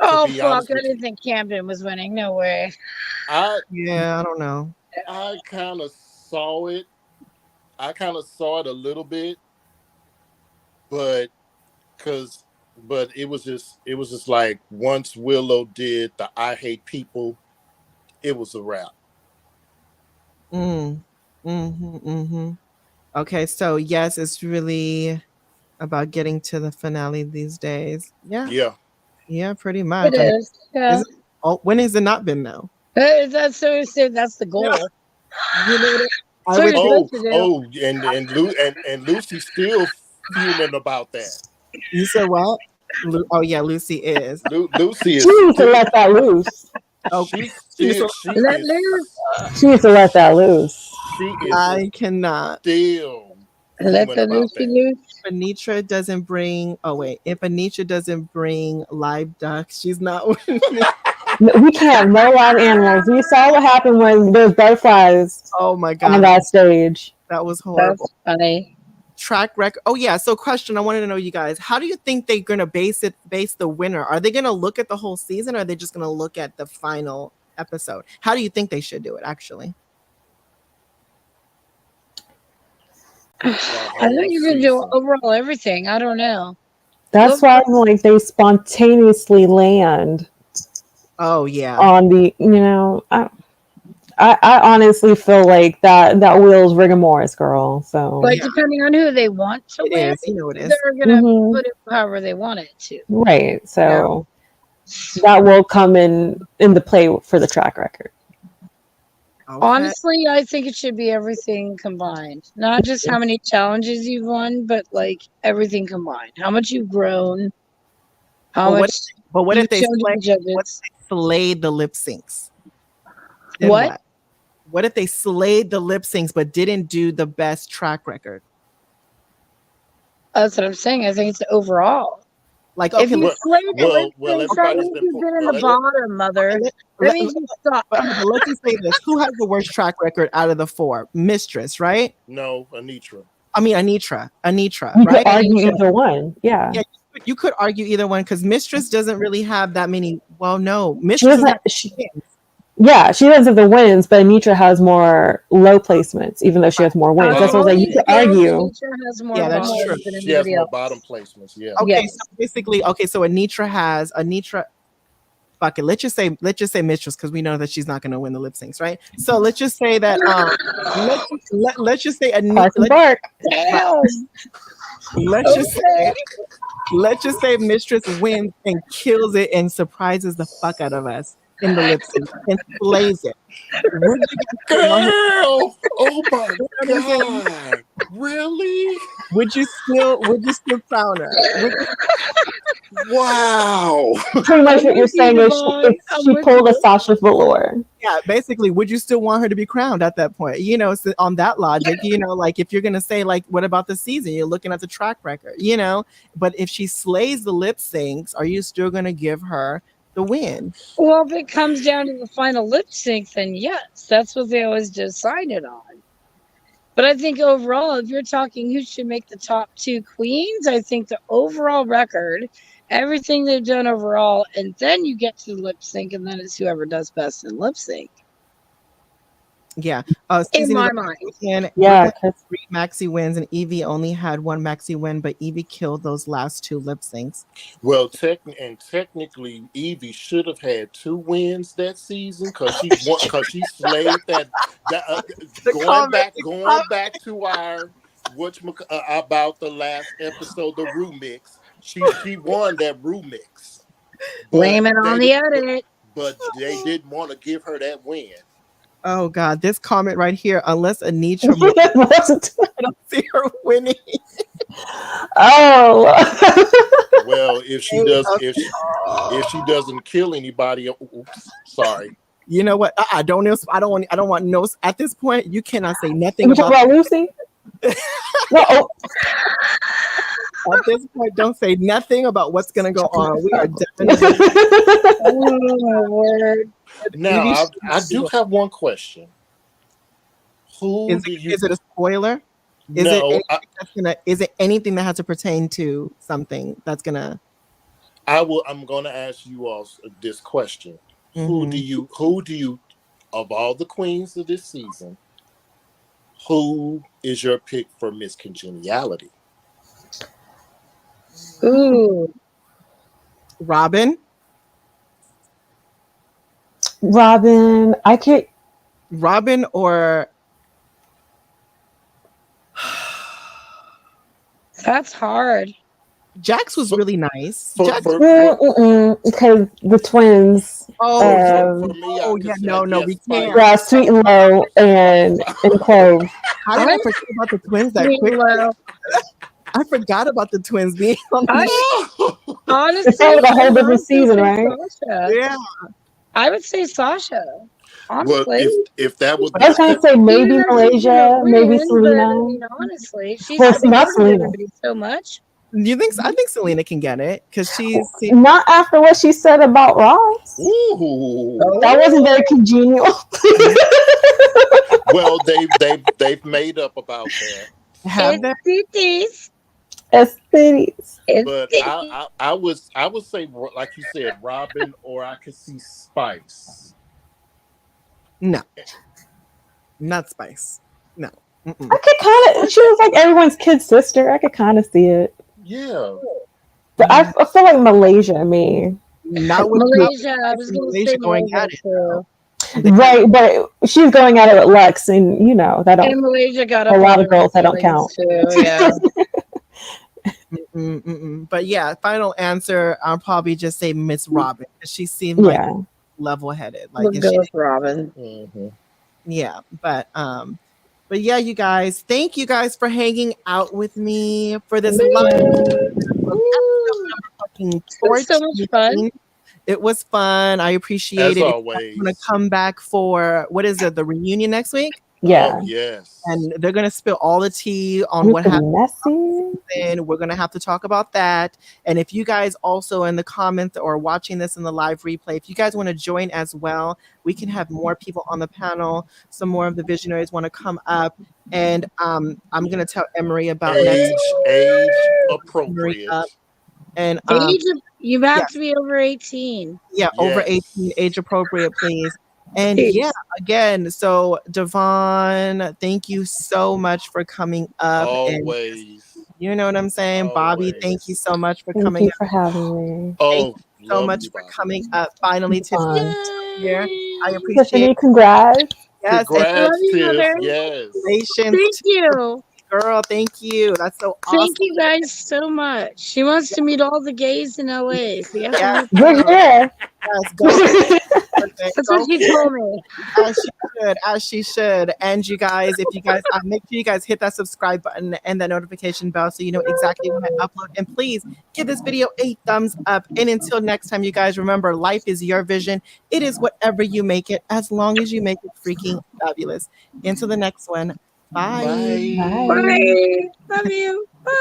Oh fuck! I didn't think Camden was winning. No way. I don't know. I kind of saw it. I kind of saw it a little bit, but it was just like once Willow did the I Hate People, it was a wrap. Okay, so yes, it's really about getting to the finale these days. Yeah, pretty much. It is. Yeah. When has it not been though? That's the goal. Yeah. And Lucy's still fuming about that. You said what? Oh yeah, Lucy is. Lucy is. She needs to let that loose. Oh, she needs to let that loose. I cannot. Still let the Lucy loose. If Anitra doesn't bring, if Anitra doesn't bring live ducks, she's not winning. We can't have no live animals. We saw what happened when there's butterflies. Oh my god! On that stage, that was horrible. That's funny. Track record. Oh yeah. So question. I wanted to know, you guys, how do you think they're gonna base the winner? Are they gonna look at the whole season, or are they just gonna look at the final episode? How do you think they should do it? Actually, I think you're gonna do overall everything. I don't know. That's why I'm like they spontaneously land. Oh yeah. On the, I honestly feel like that Will's rigor mortis, girl. So But depending on who they want to It win, is. You know it is. they're gonna Mhm. put it however they want it to. right. So that will come into play for the track record. Okay. Honestly, I think it should be everything combined. Not just how many challenges you've won, but like everything combined. How much you've grown, how But much what if you've they shown to the judges? Slayed the lip syncs? Then What? What if they slayed the lip syncs but didn't do the best track record? That's what I'm saying. I think it's overall. Like, If okay, you slayed the lip well, syncs, that everybody's means been you've put- been in well, the let- bottom, mother. That means you suck. but let's just say this: who has the worst track record out of the four? Mistress, right? No, Anitra. I mean, Anitra, You right? could argue either one. Yeah. Yeah, you could argue either one because Mistress doesn't really have that many. Well, no, She Mistress doesn't. is She doesn't have the wins, but Anitra has more low placements, even though she has more wins. That's what I was like. You could argue. Nature has more Yeah, that's bottoms true. than She has anybody more else. bottom placements. Yeah. okay. Yes. So basically, so Anitra. Fuck it. Let's just say Mistress because we know that she's not going to win the lip syncs, right? So let's just say that. Let's just say Anitra. Damn. Let's just say Mistress wins and kills it and surprises the fuck out of us in the lip sync and slays it. Would you guys want her- Girl, oh my God, really? would you still crown her? Wow. Pretty much what you're saying is she pulled a Sasha Velour. Yeah, basically, would you still want her to be crowned at that point? You know, so on that logic, you know, like if you're gonna say like, what about the season? You're looking at the track record, you know. But if she slays the lip syncs, are you still gonna give her the win? Well, if it comes down to the final lip sync, then yes, that's what they always decided on. But I think overall, if you're talking who should make the top two queens, I think the overall record, everything they've done overall, and then you get to the lip sync, and then it's whoever does best in lip sync. Yeah. In my mind. Yeah, three maxi wins, and Evie only had one maxi win, but Evie killed those last two lip syncs. Well, technically, Evie should have had 2 wins that season because she slayed that going back to our about the last episode, the Rue mix. She won that Rue mix. Blame it on the edit. But they didn't want to give her that win. Oh God, this comment right here, unless Anitra I don't see her winning. Oh. Well, if she doesn't kill anybody, oops, sorry. You know what? I don't want no. At this point, you cannot say nothing You talking about Lucy? No. At this point, don't say nothing about what's gonna go on. We are definitely. Oh, word. Now, I do have one question. Is it a spoiler? Is it anything that has to pertain to something that's gonna? I'm gonna ask you all this question. Mm-hmm. Who do you of all the queens of this season, who is your pick for Miss Congeniality? Ooh. Robin, I can't. Robin or That's hard. Jax was really nice. Because the twins. We can't. Yeah, Sweet and Low and Clove. How did I forget about the twins that quick? I forgot about the twins being on the honestly, it's like a whole different season, right? Sasha. Yeah. I would say Sasha. Honestly. Well, if that was, I was going to say maybe Malaysia, maybe Selena. I mean, honestly, she's not Selena. So much. You think? I think Selena can get it because she's not after what she said about Ross. Ooh. That wasn't very congenial. Well, they've made up about that. Have they? Aesthetics. But I would say, like you said, Robin, or I could see Spice. No, not Spice. No. I could kind of. She was like everyone's kid sister. I could kind of see it. Yeah. But I feel like Malaysia. Not with Malaysia. I was going to say going at it. Too. Right, but she's going at it with Lex, and you know that And don't. Malaysia got A up lot on of girls that don't feelings count. too. Yeah. But yeah, final answer. I'll probably just say Miss Robin because she seemed like Yeah. level-headed. We'll Like, and go she, with Robin. yeah, but yeah, you guys, thank you guys for hanging out with me for this live episode number fucking It was so much fun. 14. It was fun. I appreciate As it. always. I'm gonna come back for what is it? The reunion next week, Yeah. Oh, yes. and they're gonna spill all the tea on With what the happened. messy. And we're gonna have to talk about that. And if you guys also in the comments or watching this in the live replay, if you guys want to join as well, we can have more people on the panel. Some more of the visionaries want to come up, and I'm gonna tell Emery about next Age Emery appropriate. up. And You have yeah. to be over 18. yeah, over Yes. 18, age appropriate, please. And Please. yeah, again, so Devon, thank you so much for coming up. And Always. you know what I'm saying? Bobby, Always. thank you so much for Thank coming you up. for having me. Oh, So love much you, for Bobby. coming up. Finally, Tiffany Fun. here. I appreciate Tiffany, it. congrats. Yes, Congrats, Love you, Tiff. Mother. Yes. congratulations, Thank you. girl. Thank you. That's so awesome. Thank you guys so much. She wants to meet all the gays in LA. So you have to Yeah. meet We're them. here. Yes, go. Perfect. That's Go what she told me. as she should. And you guys, if you guys make sure you guys hit that subscribe button and that notification bell so you know exactly when I upload. And please give this video a thumbs up. And until next time, you guys remember, life is your vision. It is whatever you make it, as long as you make it freaking fabulous. Until the next one. Bye. Bye. Bye. Bye. Love you. Bye.